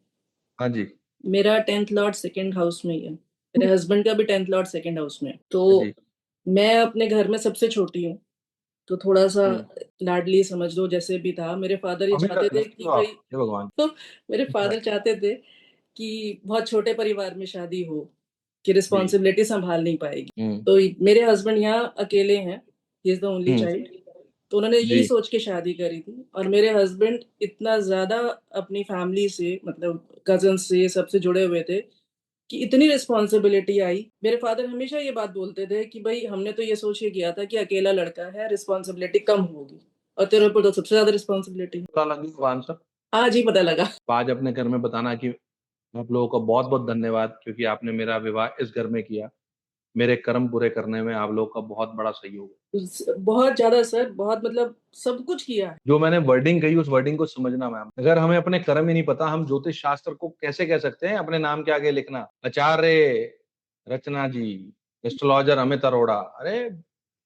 Speaker 1: हाँ जी।
Speaker 7: मेरा 10th लॉर्ड 2nd हाउस में ही है, मेरे हस्बैंड का भी 10th लॉर्ड 2nd हाउस में है। तो मैं अपने घर में सबसे छोटी हूँ, तो थोड़ा सा लाडली समझ लो, जैसे भी था। मेरे फादर ये चाहते थे कि भाई, तो मेरे फादर चाहते थे कि बहुत छोटे परिवार में शादी हो, कि रिस्पॉन्सिबिलिटी संभाल नहीं पाएगी। तो मेरे हस्बैंड यहाँ अकेले हैं, he is the only child, तो उन्होंने यही सोच के शादी करी थी। और मेरे हस्बैंड इतना ज्यादा अपनी फैमिली से, मतलब कजन से, सबसे जुड़े हुए थे कि इतनी रिस्पॉन्सिबिलिटी आई। मेरे फादर हमेशा ये बात बोलते थे कि भाई हमने तो ये सोच के किया था कि अकेला लड़का है, रिस्पॉन्सिबिलिटी कम होगी, और तेरे ऊपर तो सबसे ज्यादा रिस्पॉन्सिबिलिटी।
Speaker 1: पता लगा आंसर
Speaker 7: आज ही पता लगा।
Speaker 1: आज अपने घर में बताना कि आप लोगों को बहुत बहुत धन्यवाद, क्योंकि आपने मेरा विवाह इस घर में किया। मेरे कर्म पूरे करने में आप लोगों का बहुत बड़ा सहयोग है।
Speaker 7: बहुत ज्यादा सर, बहुत, मतलब सब कुछ किया है।
Speaker 1: जो मैंने वर्डिंग कही, उस वर्डिंग को समझना मैम। अगर हमें अपने कर्म ही नहीं पता, हम ज्योतिष शास्त्र को कैसे कह सकते हैं अपने नाम के आगे लिखना, आचार्य रचना जी, एस्ट्रोलॉजर अमित अरोड़ा? अरे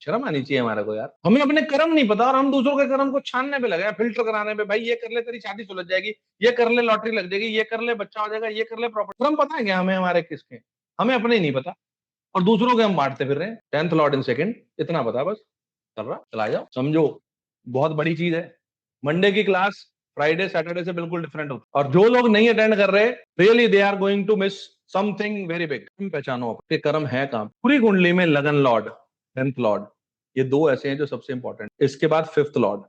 Speaker 1: शर्म आनी चाहिए हमारे को यार। हमें अपने कर्म नहीं पता और हम दूसरों के कर्म को छानने पे लगे, फिल्टर कराने पे। भाई ये कर ले तेरी शादी सुलझ जाएगी, ये कर ले लॉटरी लग जाएगी, ये कर ले बच्चा हो जाएगा, ये कर ले प्रॉपर्टी। कर्म पता है क्या हमें हमारे किसके? हमें अपने ही नहीं पता और दूसरों के हम बांटते फिर रहे हैं। 10th लॉर्ड इन 2nd, इतना पता बस, चल रहा, चला जाओ। समझो बहुत बड़ी चीज है। मंडे की क्लास फ्राइडे सैटरडे से बिल्कुल डिफरेंट होती है, और जो लोग नहीं अटेंड कर रहे, really they are going to miss something very big. पहचानो आपके कर्म है कहां। पूरी कुंडली में लगन लॉर्ड, 10th लॉर्ड, ये 2 ऐसे हैं जो सबसे इंपॉर्टेंट। इसके बाद 5th लॉर्ड,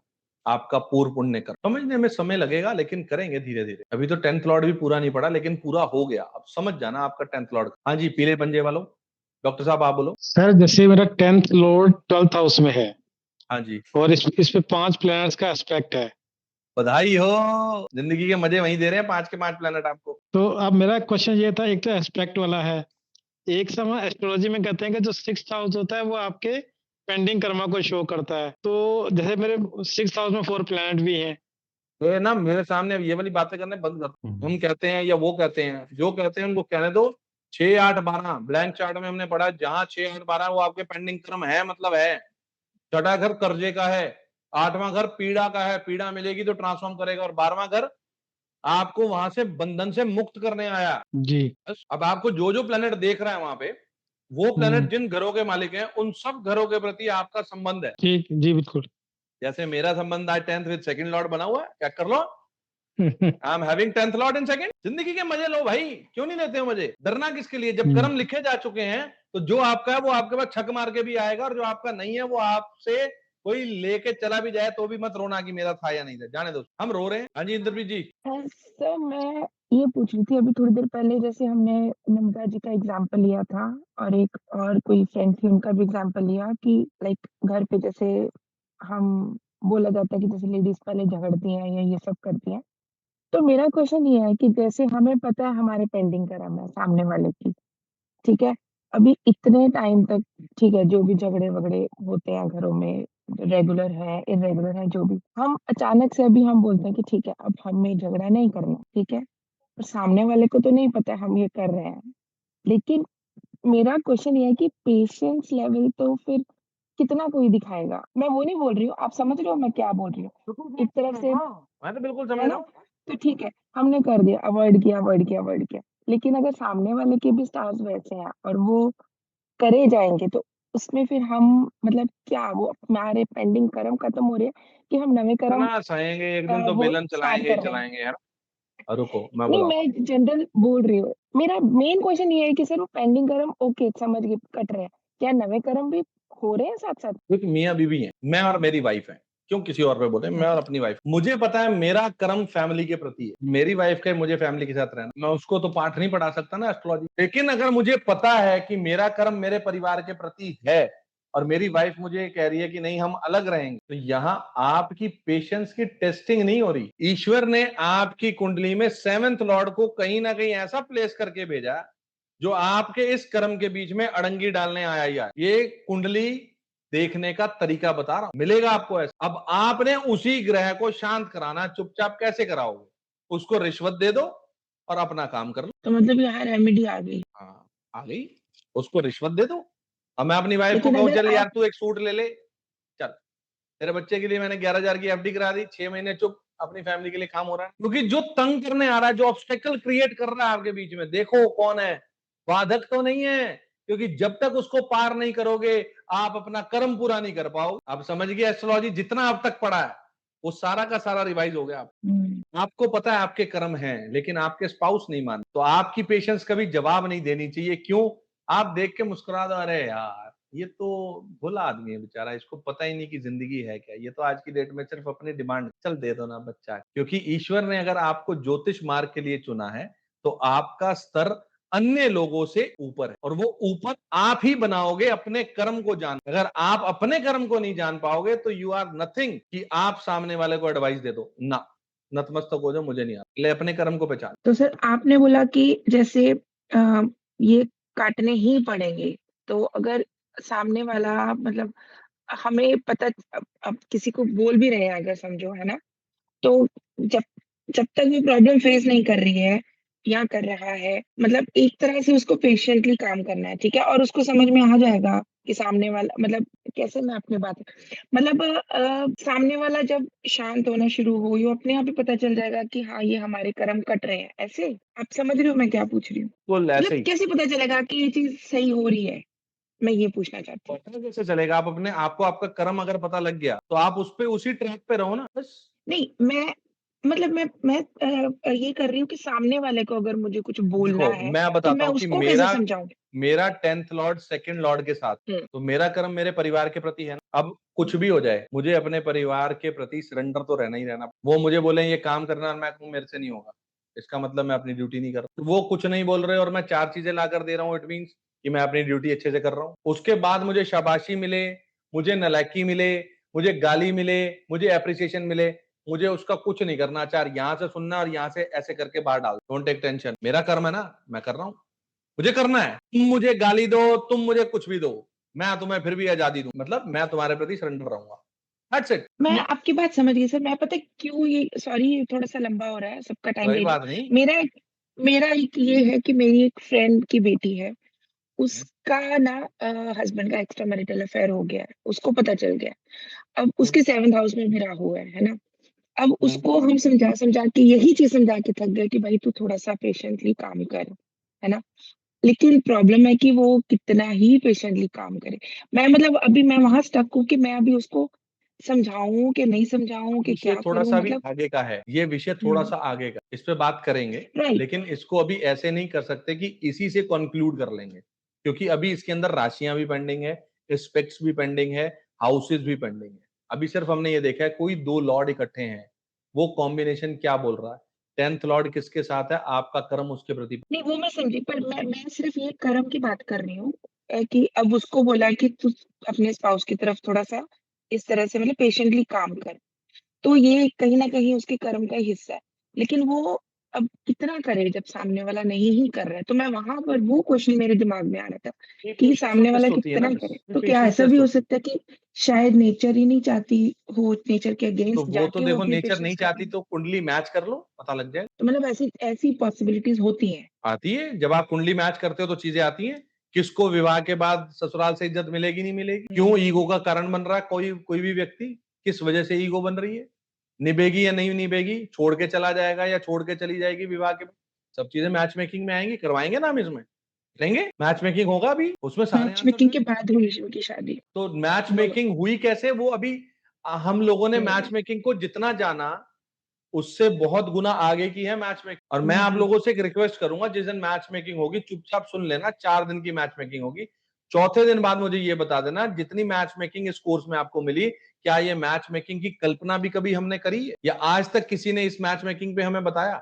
Speaker 1: आपका पूर्व पुण्य कर्म। समझने में समय लगेगा, लेकिन करेंगे धीरे धीरे। अभी तो 10th लॉर्ड भी पूरा नहीं पड़ा, लेकिन पूरा हो गया। अब समझ जाना आपका 10th लॉर्ड। हाँ जी, पीले पंजे वालों, डॉक्टर साहब आप बोलो।
Speaker 15: सर जैसे मेरा 10th लॉर्ड 12th हाउस में है,
Speaker 1: हाँ जी,
Speaker 15: और इस पे 5 प्लैनेट्स का एस्पेक्ट है।
Speaker 1: बधाई हो, जिंदगी के मजे वहीं दे रहे हैं 5 के 5 प्लैनेट आपको।
Speaker 15: तो अब मेरा क्वेश्चन ये था, एक तो एस्पेक्ट वाला है, एक समय एस्ट्रोलॉजी में कहते हैं कि जो 6th हाउस होता है वो आपके पेंडिंग कर्मा को शो करता है। तो जैसे मेरे 6th हाउस में 4 प्लैनेट भी हैं।
Speaker 1: ये ना मेरे सामने ये वाली बातें करने बंद कर। हम कहते हैं या वो कहते हैं, जो कहते हैं उनको कहने दो। 6, 8, 12 ब्लैंक चार्ट में हमने पढ़ा, जहां 6, 8, 12 वो आपके पेंडिंग कर्म है, मतलब है। छठा घर कर्जे का है, 8वां घर पीड़ा का है, पीड़ा मिलेगी तो ट्रांसफॉर्म करेगा, और 12वां घर आपको वहां से बंधन से मुक्त करने आया।
Speaker 15: जी।
Speaker 1: बस अब आपको जो जो प्लेनेट देख रहा है वहां पे, वो प्लेनेट जिन घरों के मालिक हैं, उन सब घरों के प्रति आपका संबंध है।
Speaker 15: ठीक, जी बिल्कुल।
Speaker 1: जैसे मेरा संबंध आज 10th विद सेकंड लॉर्ड बना हुआ है, चेक कर लो। I am having 10th lord in second. जिंदगी के मजे लो भाई, क्यों नहीं लेते हो मजे? डरना किसके लिए? जब कर्म लिखे जा चुके हैं तो जो आपका है वो आपके पास छक मार के भी आएगा, और जो आपका नहीं है वो आपसे कोई लेके चला भी जाए तो भी मत रोना कि मेरा था या नहीं था, जाने दो। हम रो रहे हैं। हाँ जी इंद्रप्रीत जी।
Speaker 16: सर मैं ये पूछ रही थी, अभी थोड़ी देर पहले जैसे हमने नमिता जी का एग्जाम्पल लिया था और एक और कोई फ्रेंड थी उनका भी एग्जाम्पल लिया कि लाइक घर पे जैसे हम बोला जाता है कि जैसे लेडीज पहले झगड़ती हैं या ये सब करती हैं। तो मेरा क्वेश्चन ये है कि जैसे हमें पता है हमारे पेंडिंग कर्म है सामने वाले की, ठीक है? अभी इतने टाइम तक ठीक है, जो भी झगड़े-वगड़े होते हैं घरों में, रेगुलर है, इर्रेगुलर है, जो भी। हम अचानक से अभी हम बोलते हैं कि ठीक है, अब हमें झगड़ा नहीं करना, ठीक है? और सामने वाले को तो नहीं पता हम ये कर रहे हैं। लेकिन मेरा क्वेश्चन ये है कि पेशेंस लेवल तो फिर कितना कोई दिखाएगा? मैं वो नहीं बोल रही हूँ, आप समझ रहे हो मैं क्या बोल रही हूँ? एक तरफ से
Speaker 1: मैं तो बिल्कुल समझ
Speaker 16: है
Speaker 1: रहा
Speaker 16: ना?
Speaker 1: हूँ।
Speaker 16: तो ठीक है, हमने कर दिया, अवॉइड किया, अवॉइड किया, अवॉइड किया। लेकिन अगर सामने वाले के भी स्टार्स वैसे हैं और वो करे जाएँगे तो उसमें फिर हम मतलब क्या वो हमारे पेंडिंग कर्म खत्म हो रहे हैं कि हम नए कर्म
Speaker 1: इतना सहेंगे, एक दिन तो
Speaker 16: वो
Speaker 1: बेलन
Speaker 16: स्टार्ट
Speaker 1: चलाएंगे ही
Speaker 16: कर रहे हैं?
Speaker 1: चलाएंगे यार। रुको मैं
Speaker 16: नहीं,
Speaker 1: बताता हूँ।
Speaker 16: मैं जनरल बोल रही हूँ। मेरा मेन क्वेश्चन ये है कि सर वो पेंडिंग कर्म ओके समझ गए कट रहे हैं। क्या नए कर्म भी हो रहे हैं साथ-साथ?
Speaker 1: क्योंकि मियाँ बीवी हैं, मैं और मेरी वाइफ है। क्यों किसी और पे बोले? मैं और अपनी वाइफ। मुझे पता है मेरा कर्म फैमिली के प्रति है। मेरी वाइफ का मुझे फैमिली के साथ रहना। मैं उसको तो पाठ नहीं पढ़ा सकता ना एस्ट्रोलॉजी। लेकिन अगर मुझे पता है कि मेरा कर्म मेरे परिवार के प्रति है और मेरी वाइफ मुझे कह रही है कि नहीं हम अलग रहेंगे, तो यहाँ आपकी पेशेंस की टेस्टिंग नहीं हो रही। ईश्वर ने आपकी कुंडली में 7th लॉर्ड को कहीं ना कहीं ऐसा प्लेस करके भेजा जो आपके इस कर्म के बीच में अड़ंगी डालने आया ही है। ये कुंडली देखने का तरीका बता रहा हूं, मिलेगा आपको ऐसा। अब आपने उसी ग्रह को शांत कराना, चुपचाप कैसे कराओगे? उसको रिश्वत दे दो और अपना काम कर लो।
Speaker 16: तो मतलब यहाँ रेमेडी आ गई।
Speaker 1: हाँ आ गई, उसको रिश्वत दे दो। अब मैं अपनी वाइफ को
Speaker 16: लेकिन
Speaker 1: कहूँ
Speaker 16: अगर
Speaker 1: चल यार
Speaker 16: आप
Speaker 1: तू एक सूट ले ले, चल तेरे बच्चे के लिए मैंने 11,000 की एफडी करा दी, 6 महीने चुप, अपनी फैमिली के लिए काम हो रहा है। क्योंकि जो तंग करने आ रहा है, जो ऑब्स्टेकल क्रिएट कर रहा है आपके बीच में, देखो कौन है, बाधक तो नहीं है। क्योंकि जब तक उसको पार नहीं करोगे आप अपना कर्म पूरा नहीं कर पाओगे। आप समझ गए एस्ट्रोलॉजी जितना अब तक पढ़ा है वो सारा का सारा रिवाइज हो गया। आपको पता है आपके कर्म हैं, लेकिन आपके स्पाउस नहीं मानते, तो आपकी पेशेंस कभी जवाब नहीं देनी चाहिए। क्यों? आप देख के मुस्कुरा दो, अरे यार ये तो भोला आदमी है बेचारा, इसको पता ही नहीं कि जिंदगी है क्या, ये तो आज की डेट में सिर्फ अपनी डिमांड, चल दे दो ना बच्चा। क्योंकि ईश्वर ने अगर आपको ज्योतिष मार्ग के लिए चुना है तो आपका स्तर अन्य लोगों से ऊपर है, और वो ऊपर आप ही बनाओगे अपने कर्म को जान। अगर आप अपने कर्म को नहीं जान पाओगे तो यू आर नथिंग कि आप सामने वाले को एडवाइस दे दो ना। नतमस्तक हो जाओ, मुझे नहीं आता, ले अपने कर्म को पहचान।
Speaker 16: तो सर आपने बोला कि जैसे ये काटने ही पड़ेंगे, तो अगर सामने वाला मतलब हमें पता अब किसी को बोल भी रहे हैं अगर समझो, है ना? तो जब जब तक वो प्रॉब्लम फेस नहीं कर रही है या कर रहा है, मतलब एक तरह से उसको पेशेंटली काम करना है, ठीक है? और उसको समझ में आ जाएगा कि सामने वाला मतलब कैसे मैं अपनी बात मतलब सामने वाला जब शांत होना शुरू हो, ये अपने आप ही पता चल जाएगा कि हाँ, ये हमारे कर्म कट रहे हैं, ऐसे? आप समझ रहे हो मैं क्या पूछ रही हूँ?
Speaker 1: बिल्कुल ऐसे
Speaker 16: मतलब
Speaker 1: ही।
Speaker 16: कैसे पता चलेगा कि ये चीज़ सही हो रही है? मैं ये पूछना चाहती हूँ।
Speaker 1: पता कैसे चलेगा? आप अपने आपको आपका कर्म अगर पता लग गया तो आप उस पे उसी ट्रैक पे रहो ना बस।
Speaker 16: नहीं, मैं मतलब मैं ये कर रही हूँ कि सामने वाले को अगर मुझे कुछ बोलना
Speaker 1: देखो
Speaker 16: है,
Speaker 1: मैं
Speaker 16: तो
Speaker 1: बताता
Speaker 16: मैं
Speaker 1: हूँ कि
Speaker 16: उसको कैसे
Speaker 1: मेरा
Speaker 16: समझाऊँ?
Speaker 1: मेरा 10th लॉर्ड सेकंड लॉर्ड के साथ,
Speaker 16: हुँ।
Speaker 1: तो मेरा कर्म मेरे परिवार के प्रति है ना। अब कुछ भी हो जाए मुझे अपने परिवार के प्रति सरेंडर तो रहना ही रहना। वो मुझे बोले ये काम करना और मैं कहूँ मेरे से नहीं होगा, इसका मतलब मैं अपनी ड्यूटी नहीं कर रहा। वो कुछ नहीं बोल रहे और मैं 4 चीजें ला कर दे रहा हूँ, इट मीन्स कि मैं अपनी ड्यूटी अच्छे से कर रहा हूँ। उसके बाद मुझे शाबाशी मिले, मुझे नलायकी मिले, मुझे गाली मिले, मुझे एप्रिसिएशन मिले, मुझे उसका कुछ नहीं करना। चार यहाँ से सुनना और यहाँ से ऐसे करके बाहर डाल, डोंट टेक टेंशन। मेरा कर्म है ना, मैं कर रहा हूँ, मुझे करना है। तुम मुझे गाली दो, तुम मुझे कुछ भी दो, मैं तुम्हें फिर भी आजादी दूं, मतलब मैं तुम्हारे प्रति सरेंडर रहूंगा। That's it.
Speaker 16: मैं आपकी बात समझ गई सर। मैं पता है क्यों ये सॉरी थोड़ा-सा लंबा हो रहा है, सबका टाइम
Speaker 1: कोई
Speaker 16: ले रही
Speaker 1: बात
Speaker 16: हूँ।
Speaker 1: नहीं।
Speaker 16: मेरा एक ये है कि मेरी एक फ्रेंड की बेटी है, उसका ना हस्बैंड का एक्स्ट्रा मैरिटल अफेयर हो गया है, उसको पता चल गया है। अब उसके 7th हाउस में भी राहु है ना? अब
Speaker 1: हम्म,
Speaker 16: उसको हम समझा के यही चीज़ समझा के थक गए कि भाई तू थोड़ा-सा पेशेंटली काम कर, है ना? लेकिन प्रॉब्लम है कि वो कितना ही पेशेंटली काम करे। मैं मतलब अभी मैं वहाँ स्टक हूँ कि मैं अभी उसको समझाऊँ कि नहीं समझाऊँ कि
Speaker 1: विषय
Speaker 16: क्या
Speaker 1: थोड़ा
Speaker 16: करूँ
Speaker 1: सा भी
Speaker 16: मतलब
Speaker 1: आगे का है, ये विषय थोड़ा
Speaker 16: हुँ,
Speaker 1: सा आगे का, इस पे बात करेंगे,
Speaker 16: राइट,
Speaker 1: लेकिन इसको अभी ऐसे नहीं कर सकते कि इसी से कंक्लूड कर लेंगे, क्योंकि अभी इसके अंदर राशियां भी पेंडिंग है, एस्पेक्ट्स भी पेंडिंग है, हाउसेस भी पेंडिंग है। अभी सिर्फ हमने ये देखा है कोई 2 लॉर्ड इकट्ठे हैं, वो कॉम्बिनेशन क्या बोल रहा है, 10th लॉर्ड किसके साथ है, आपका कर्म उसके प्रति।
Speaker 16: नहीं वो मैं समझी पर मैं सिर्फ़ ये कर्म की बात कर रही हूँ कि अब उसको बोला कि तू अपने स्पाउस की तरफ थोड़ा-सा इस तरह से मतलब पेशेंटली काम कर। तो ये कहीं न कहीं उसके कर्म का ही हिस्सा है। लेकिन वो अब कितना करे जब सामने वाला नहीं ही कर रहा है। तो मैं वहाँ पर वो क्वेश्चन मेरे दिमाग में आ रहा था
Speaker 1: ये
Speaker 16: कि
Speaker 1: पेशेंस
Speaker 16: सामने
Speaker 1: टेस्ट
Speaker 16: वाला
Speaker 1: होती है ना,
Speaker 16: कितना
Speaker 1: बस
Speaker 16: करे।
Speaker 1: ये
Speaker 16: तो क्या
Speaker 1: पेशेंस
Speaker 16: ऐसा भी
Speaker 1: टेस्ट
Speaker 16: हो
Speaker 1: होती है।
Speaker 16: सकता है कि शायद नेचर ही नहीं चाहती हो, नेचर के
Speaker 1: तो
Speaker 16: अगेंस्ट
Speaker 1: वो तो
Speaker 16: जाके वो
Speaker 1: देखो
Speaker 16: अपनी
Speaker 1: नेचर नहीं
Speaker 16: पेशेंस
Speaker 1: चाहती
Speaker 16: खत्म
Speaker 1: तो कुंडली मैच कर लो, पता लग जाएगा।
Speaker 16: तो मतलब ऐसी ऐसी पॉसिबिलिटीज़ होती हैं।
Speaker 1: आती है, जब आप कुंडली मैच करते हो तो चीजें आती हैं। किसको विवाह के बाद ससुराल से इज्जत मिलेगी, नहीं मिलेगी? क्यों ईगो का कारण बन रहा है कोई भी व्यक्ति? किस वजह से ईगो बन रही है? निभेगी या नहीं निभेगी? छोड़ के चला जाएगा या छोड़ के चली जाएगी विवाह के बाद? सब चीजें मैच मेकिंग में आएंगी, करवाएंगे ना हम इसमें? करेंगे? मैच मेकिंग होगा अभी, उसमें सारे
Speaker 16: मैच
Speaker 1: आंसर
Speaker 16: मेकिंग के
Speaker 1: देंगे।
Speaker 16: बाद हुई उनकी शादी।
Speaker 1: तो मैच
Speaker 16: दोनों
Speaker 1: मेकिंग हुई कैसे? वो अभी हम लोगों ने
Speaker 16: हुँ,
Speaker 1: मैच मेकिंग को जितना जाना उससे बहुत गुना आगे की है मैच मेकिंग। और मैं
Speaker 16: हुँ,
Speaker 1: आप
Speaker 16: हुँ।
Speaker 1: लोगों से एक रिक्वेस्ट करूंगा, जिस दिन मैच मेकिंग होगी चुपचाप सुन लेना, 4 दिन की मैच मेकिंग होगी। चौथे दिन बाद मुझे ये बता देना जितनी मैच मेकिंग इस कोर्स में आपको मिली, क्या ये मैच मेकिंग की कल्पना भी कभी हमने करी है या आज तक किसी ने इस मैच मेकिंग पे हमें बताया?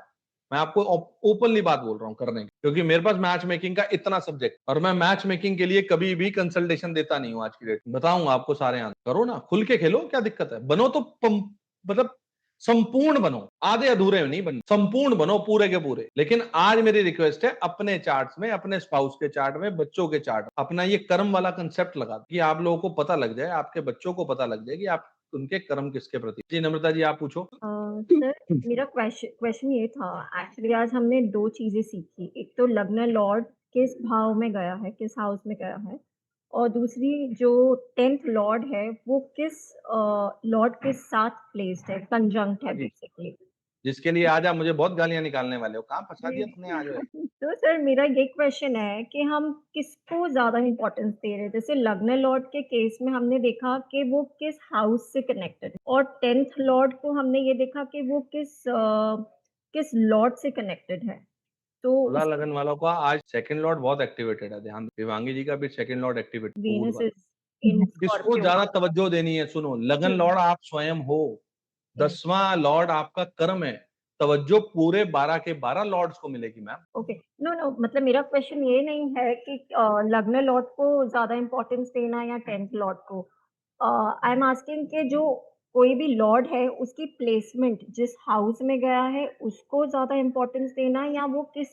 Speaker 1: मैं आपको ओपनली बात बोल रहा हूँ करने की, क्योंकि मेरे पास मैच मेकिंग का इतना सब्जेक्ट, और मैं मैच मेकिंग के लिए कभी भी कंसल्टेशन देता नहीं हूँ आज की डेट में। बताऊंगा आपको सारे आंसर। करो ना, खुल के खेलो, क्या दिक्कत है? बनो तो मतलब संपूर्ण बनो, आधे अधूरे नहीं बनो, संपूर्ण बनो पूरे के पूरे। लेकिन आज मेरी रिक्वेस्ट है, अपने चार्ट्स में, अपने स्पाउस के चार्ट में, बच्चों के चार्ट, अपना ये कर्म वाला कंसेप्ट लगा दो कि आप लोगों को पता लग जाए, आपके बच्चों को पता लग जाए कि आप उनके कर्म किसके प्रति। जी नम्रता जी, आप पूछो।
Speaker 2: सर मेरा क्वेश्चन ये था, एक्चुअली आज हमने 2 चीज़ें सीखी। एक तो लग्न लॉर्ड किस भाव में गया है, किस हाउस में गया है, और दूसरी जो 10th लॉर्ड है वो किस लॉर्ड के साथ प्लेस्ड है, कंजंक्ट
Speaker 1: हाँ
Speaker 2: है
Speaker 1: जी,
Speaker 2: बेसिकली।
Speaker 1: जिसके लिए आज आप मुझे बहुत गालियां निकालने वाले हो, कहाँ फंसा
Speaker 2: जी।
Speaker 1: दिया तुमने आज भाई।
Speaker 2: तो सर मेरा ये क्वेश्चन है कि हम किसको ज़्यादा इम्पोर्टेंस दे रहे हैं? जैसे लग्न लॉर्ड के केस में हमने देखा कि वो किस हाउस से कनेक्टेड है, और 10th लॉर्ड को हमने ये देखा कि वो किस लॉर्ड से कनेक्टेड है। तो
Speaker 1: तुला
Speaker 2: उस
Speaker 1: लगन वालों का आज सेकंड लॉर्ड बहुत एक्टिवेटेड है, ध्यान दो। शिवांगी जी का भी second Lord activated, food
Speaker 2: Venus
Speaker 1: वाला।
Speaker 2: इज़ इन
Speaker 1: किसको
Speaker 2: स्कॉर्पियो।
Speaker 1: ज्यादा तवज्जो देनी है? सुनो, लगन
Speaker 2: हुँ,
Speaker 1: लॉर्ड आप स्वयं हो,
Speaker 2: हुँ।
Speaker 1: 10वां लॉर्ड आपका कर्म है। तवज्जो पूरे 12 के 12 लॉर्ड्स को मिलेगी मैम।
Speaker 2: ओके। नो, मतलब मेरा क्वेश्चन ये नहीं है कि लग्न लॉर्ड को ज़्यादा इम्पोर्टेंस देना या 10th लॉर्ड को। आई एम आस्किंग कि जो कोई भी लॉर्ड है उसकी प्लेसमेंट जिस हाउस में गया है उसको ज़्यादा इम्पोर्टेंस देना, या वो किस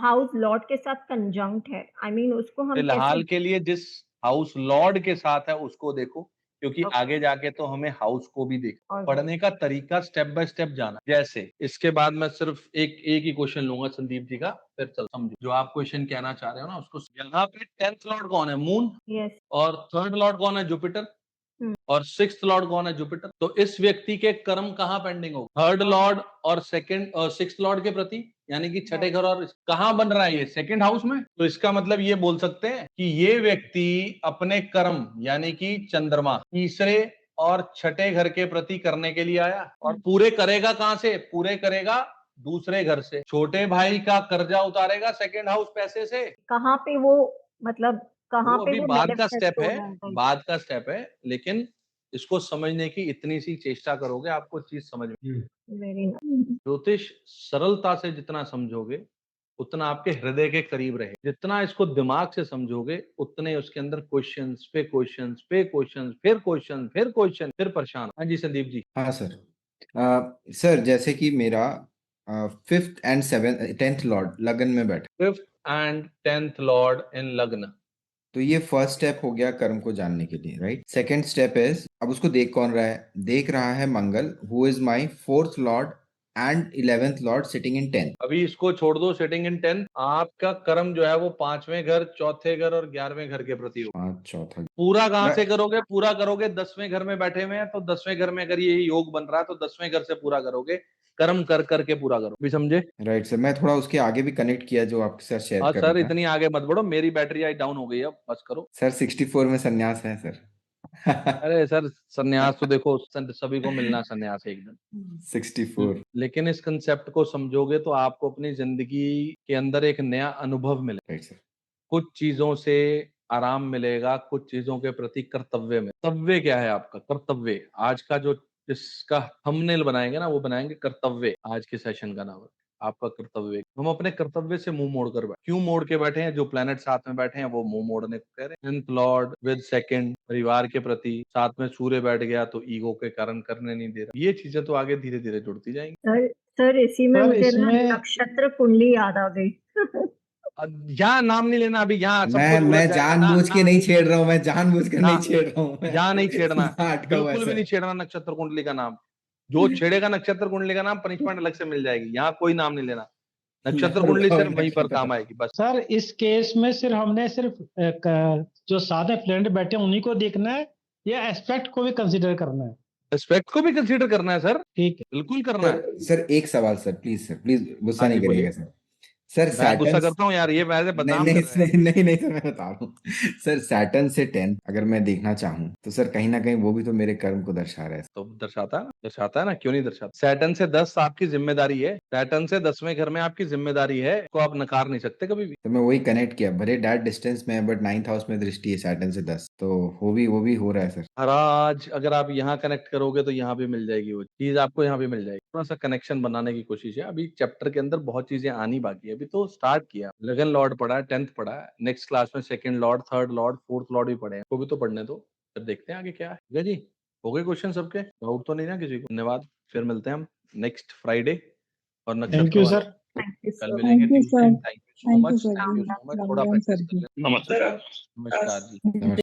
Speaker 2: हाउस लॉर्ड के साथ कंजंक्ट है? आई मीन उसको हम कैसे।
Speaker 1: फिलहाल के लिए जिस हाउस लॉर्ड के साथ है उसको देखो, क्योंकि
Speaker 2: ओके,
Speaker 1: आगे जाके तो हमें हाउस को भी देखना।
Speaker 2: ऑलराइट।
Speaker 1: पढ़ने का तरीका स्टेप बाय स्टेप जाना। जैसे इसके बाद मैं सिर्फ एक ही क्वेश्चन लूंगा संदीप जी का, फिर चल समझो जो आप क्वेश्चन कहना चाह रहे हो ना उसको। यहाँ पे 10th लॉर्ड कौन है? मून।
Speaker 2: यस।
Speaker 1: और 3rd लॉर्ड कौन है? जुपिटर।
Speaker 2: हुँ।
Speaker 1: और 6th लॉर्ड कौन है? जुपिटर। तो इस व्यक्ति के कर्म कहाँ पेंडिंग हो? 3rd लॉर्ड और 6th लॉर्ड के प्रति, यानी कि छठे घर। और कहाँ बन रहा है ये? 2nd हाउस में। तो इसका मतलब ये बोल सकते हैं कि ये व्यक्ति अपने कर्म यानी कि चंद्रमा तीसरे और छठे घर के प्रति करने के लिए आया, और पूरे करेगा कहाँ से? पूरे करेगा दूसरे घर से। छोटे भाई का कर्जा उतारेगा 2nd हाउस पैसे से।
Speaker 2: कहाँ पे वो, मतलब कहाँ
Speaker 1: वो
Speaker 2: पे
Speaker 1: अभी
Speaker 2: वो
Speaker 1: बाद का
Speaker 2: मैनिफेस्ट
Speaker 1: स्टेप
Speaker 2: हो
Speaker 1: है,
Speaker 2: रहा है? राइट।
Speaker 1: बाद का स्टेप है, लेकिन इसको समझने की इतनी सी चेष्टा करोगे आपको चीज समझ में।
Speaker 2: Very nice.
Speaker 1: ज्योतिष सरलता से जितना समझोगे उतना आपके हृदय के करीब रहे। जितना इसको दिमाग से समझोगे उतने उसके अंदर क्वेश्चंस पे क्वेश्चंस पे क्वेश्चंस, फिर क्वेश्चन फिर क्वेश्चन, फिर परेशान। हाँ जी संदीप जी।
Speaker 13: हाँ सर। सर जैसे कि मेरा 5th एंड 10th लॉर्ड लगन में बैठा,
Speaker 1: 5th एंड 10th लॉर्ड इन लग्न।
Speaker 13: तो ये फर्स्ट स्टेप हो गया कर्म को जानने के लिए, राइट। सेकंड स्टेप इज, अब उसको देख कौन रहा है? देख रहा है Mangal, who is my 4th lord and 11th lord sitting in 10th.
Speaker 1: अभी इसको छोड़ दो, सिटिंग इन 10th, आपका कर्म जो है वो 5वें घर, चौथे घर और 11वें घर के प्रति हो।
Speaker 13: 5 चौथा।
Speaker 1: पूरा कहाँ से करोगे? पूरा करोगे 10वें घर में बैठे हुए हैं, तो 10वें घर में अगर ये योग बन रहा है तो 10वें घर से पूरा करोगे, कर्म कर करके पूरा करो। भी समझे?
Speaker 13: राइट सर, मैं थोड़ा उसके आगे भी कनेक्ट किया जो आपके साथ शेयर
Speaker 1: हाँ
Speaker 13: कर
Speaker 1: सर,
Speaker 13: रहा था।
Speaker 1: इतनी आगे मत बढ़ो, मेरी बैटरी आज डाउन हो गई है, अब बस करो।
Speaker 13: सर 64 में संन्यास है सर।
Speaker 1: अरे सर, संन्यास तो देखो सभी को मिलना संन्यास एक दिन।
Speaker 13: 64।
Speaker 1: लेकिन इस कंसेप्ट को समझोगे तो आपको अपनी जिंदगी के अंदर एक नया अनुभव मिलेगा।
Speaker 13: Right sir.
Speaker 1: कुछ चीजों से आराम मिलेगा, कुछ चीजों के प्रति कर्तव्य में। कर्तव्य क्या है आपका? कर्तव्य। आज का जो जिसका थंबनेल बनाएंगे ना, वो बनाएंगे कर्तव्य। आज के सेशन का नाम है आपका कर्तव्य। हम अपने कर्तव्य से मुंह मोड़ कर बैठे। क्यों मोड़ के बैठे हैं? जो प्लैनेट साथ में बैठे हैं वो मुंह मोड़ने को कह रहे हैं। 10th लॉर्ड विद सेकंड, परिवार के प्रति, साथ में सूर्य बैठ गया तो ईगो के कारण करने नहीं दे रहा। ये चीजें तो आगे धीरे धीरे जुड़ती जाएंगी।
Speaker 2: सर इसी में
Speaker 15: सर,
Speaker 2: मुझे ना
Speaker 15: इसमें-
Speaker 2: नक्षत्र कुंडली याद आ गई।
Speaker 1: यहाँ नाम नहीं लेना अभी, यहाँ सब
Speaker 13: मैं
Speaker 1: कुछ उलझ जाएगा।
Speaker 13: जानबूझ के नहीं छेड़ रहा हूँ, मैं जानबूझ कर नहीं छेड़ रहा हूँ।
Speaker 1: यहाँ नहीं छेड़ना,
Speaker 13: अटका हुआ है
Speaker 1: बिल्कुल भी
Speaker 13: सर।
Speaker 1: नहीं छेड़ना नक्षत्र कुंडली का नाम। जो छेड़ेगा नक्षत्र कुंडली का नाम, पनिशमेंट अलग से मिल जाएगी। यहाँ कोई नाम नहीं लेना। नक्षत्र कुंडली सिर्फ वहीं पर काम आएगी बस।
Speaker 15: सर इस केस में सिर्फ हमने जो साथ में फ्रेंड बैठे हैं उन्हीं को देखना है या एस्पेक्ट को भी कंसीडर करना है?
Speaker 1: एस्पेक्ट को भी कंसीडर करना है सर,
Speaker 15: ठीक है।
Speaker 1: बिल्कुल करना है।
Speaker 13: सर एक सवाल सर, प्लीज गुस्सा
Speaker 1: हाँ जी,
Speaker 13: नहीं करिएगा
Speaker 1: बोलिए।
Speaker 13: सर।
Speaker 1: मैं गुस्सा
Speaker 13: सैटर्न
Speaker 1: करता हूँ यार, ये वैसे बदनाम
Speaker 13: नहीं
Speaker 1: कर रहे हैं।
Speaker 13: नहीं सर, मैं बता रहा हूँ सर। सैटर्न से 10 अगर मैं देखना चाहूँ तो सर कहीं ना कहीं वो भी तो मेरे कर्म को दर्शा रहा है।
Speaker 1: तो दर्शाता है ना, क्यों नहीं दर्शाता? सैटर्न से 10 आपकी जिम्मेदारी है। सैटर्न से 10वें घर में आपकी जिम्मेदारी है, को आप नकार नहीं सकते कभी भी।
Speaker 13: तो मैं वही कनेक्ट किया, भले डैट डिस्टेंस में है बट 9th हाउस में दृष्टि है सैटर्न से 10, तो वो भी हो रहा है सर।
Speaker 1: हर आज अगर आप यहाँ कनेक्ट करोगे तो यहाँ भी मिल जाएगी, वो चीज आपको यहाँ भी मिल जाएगी। थोड़ा सा कनेक्शन बनाने की कोशिश है। अभी चैप्टर के अंदर बहुत चीजें आनी बाकी है, अभी तो स्टार्ट किया। 11 लॉर्ड पढ़ा है, 10th पढ़ा है, नेक्स्ट क्लास में 2nd Lord, 3rd Lord, 4th Lord भी पढ़े हैं। वो भी तो पढ़ने दो, फिर देखते हैं आगे क्या है। ठीक है जी, हो गए क्वेश्चन सबके? डाउट तो नहीं ना किसी को? धन्यवाद, फिर मिलते हैं हम नेक्स्ट फ्राइडे और
Speaker 15: थैंक
Speaker 1: नक्षत्र
Speaker 15: यू
Speaker 1: वाला
Speaker 15: सर।
Speaker 1: कल मिलेंगे
Speaker 8: Thank you,
Speaker 1: Tuesday.
Speaker 8: sir.
Speaker 1: Thank you so
Speaker 8: Thank you,
Speaker 1: much,
Speaker 8: sir.
Speaker 1: Thank you so much. थोड़ा
Speaker 8: Bhagwan
Speaker 1: प्रैक्टिस
Speaker 8: sir
Speaker 1: कर
Speaker 8: ji.
Speaker 1: लें।
Speaker 14: नमस्ते।
Speaker 1: नमस्कार जी।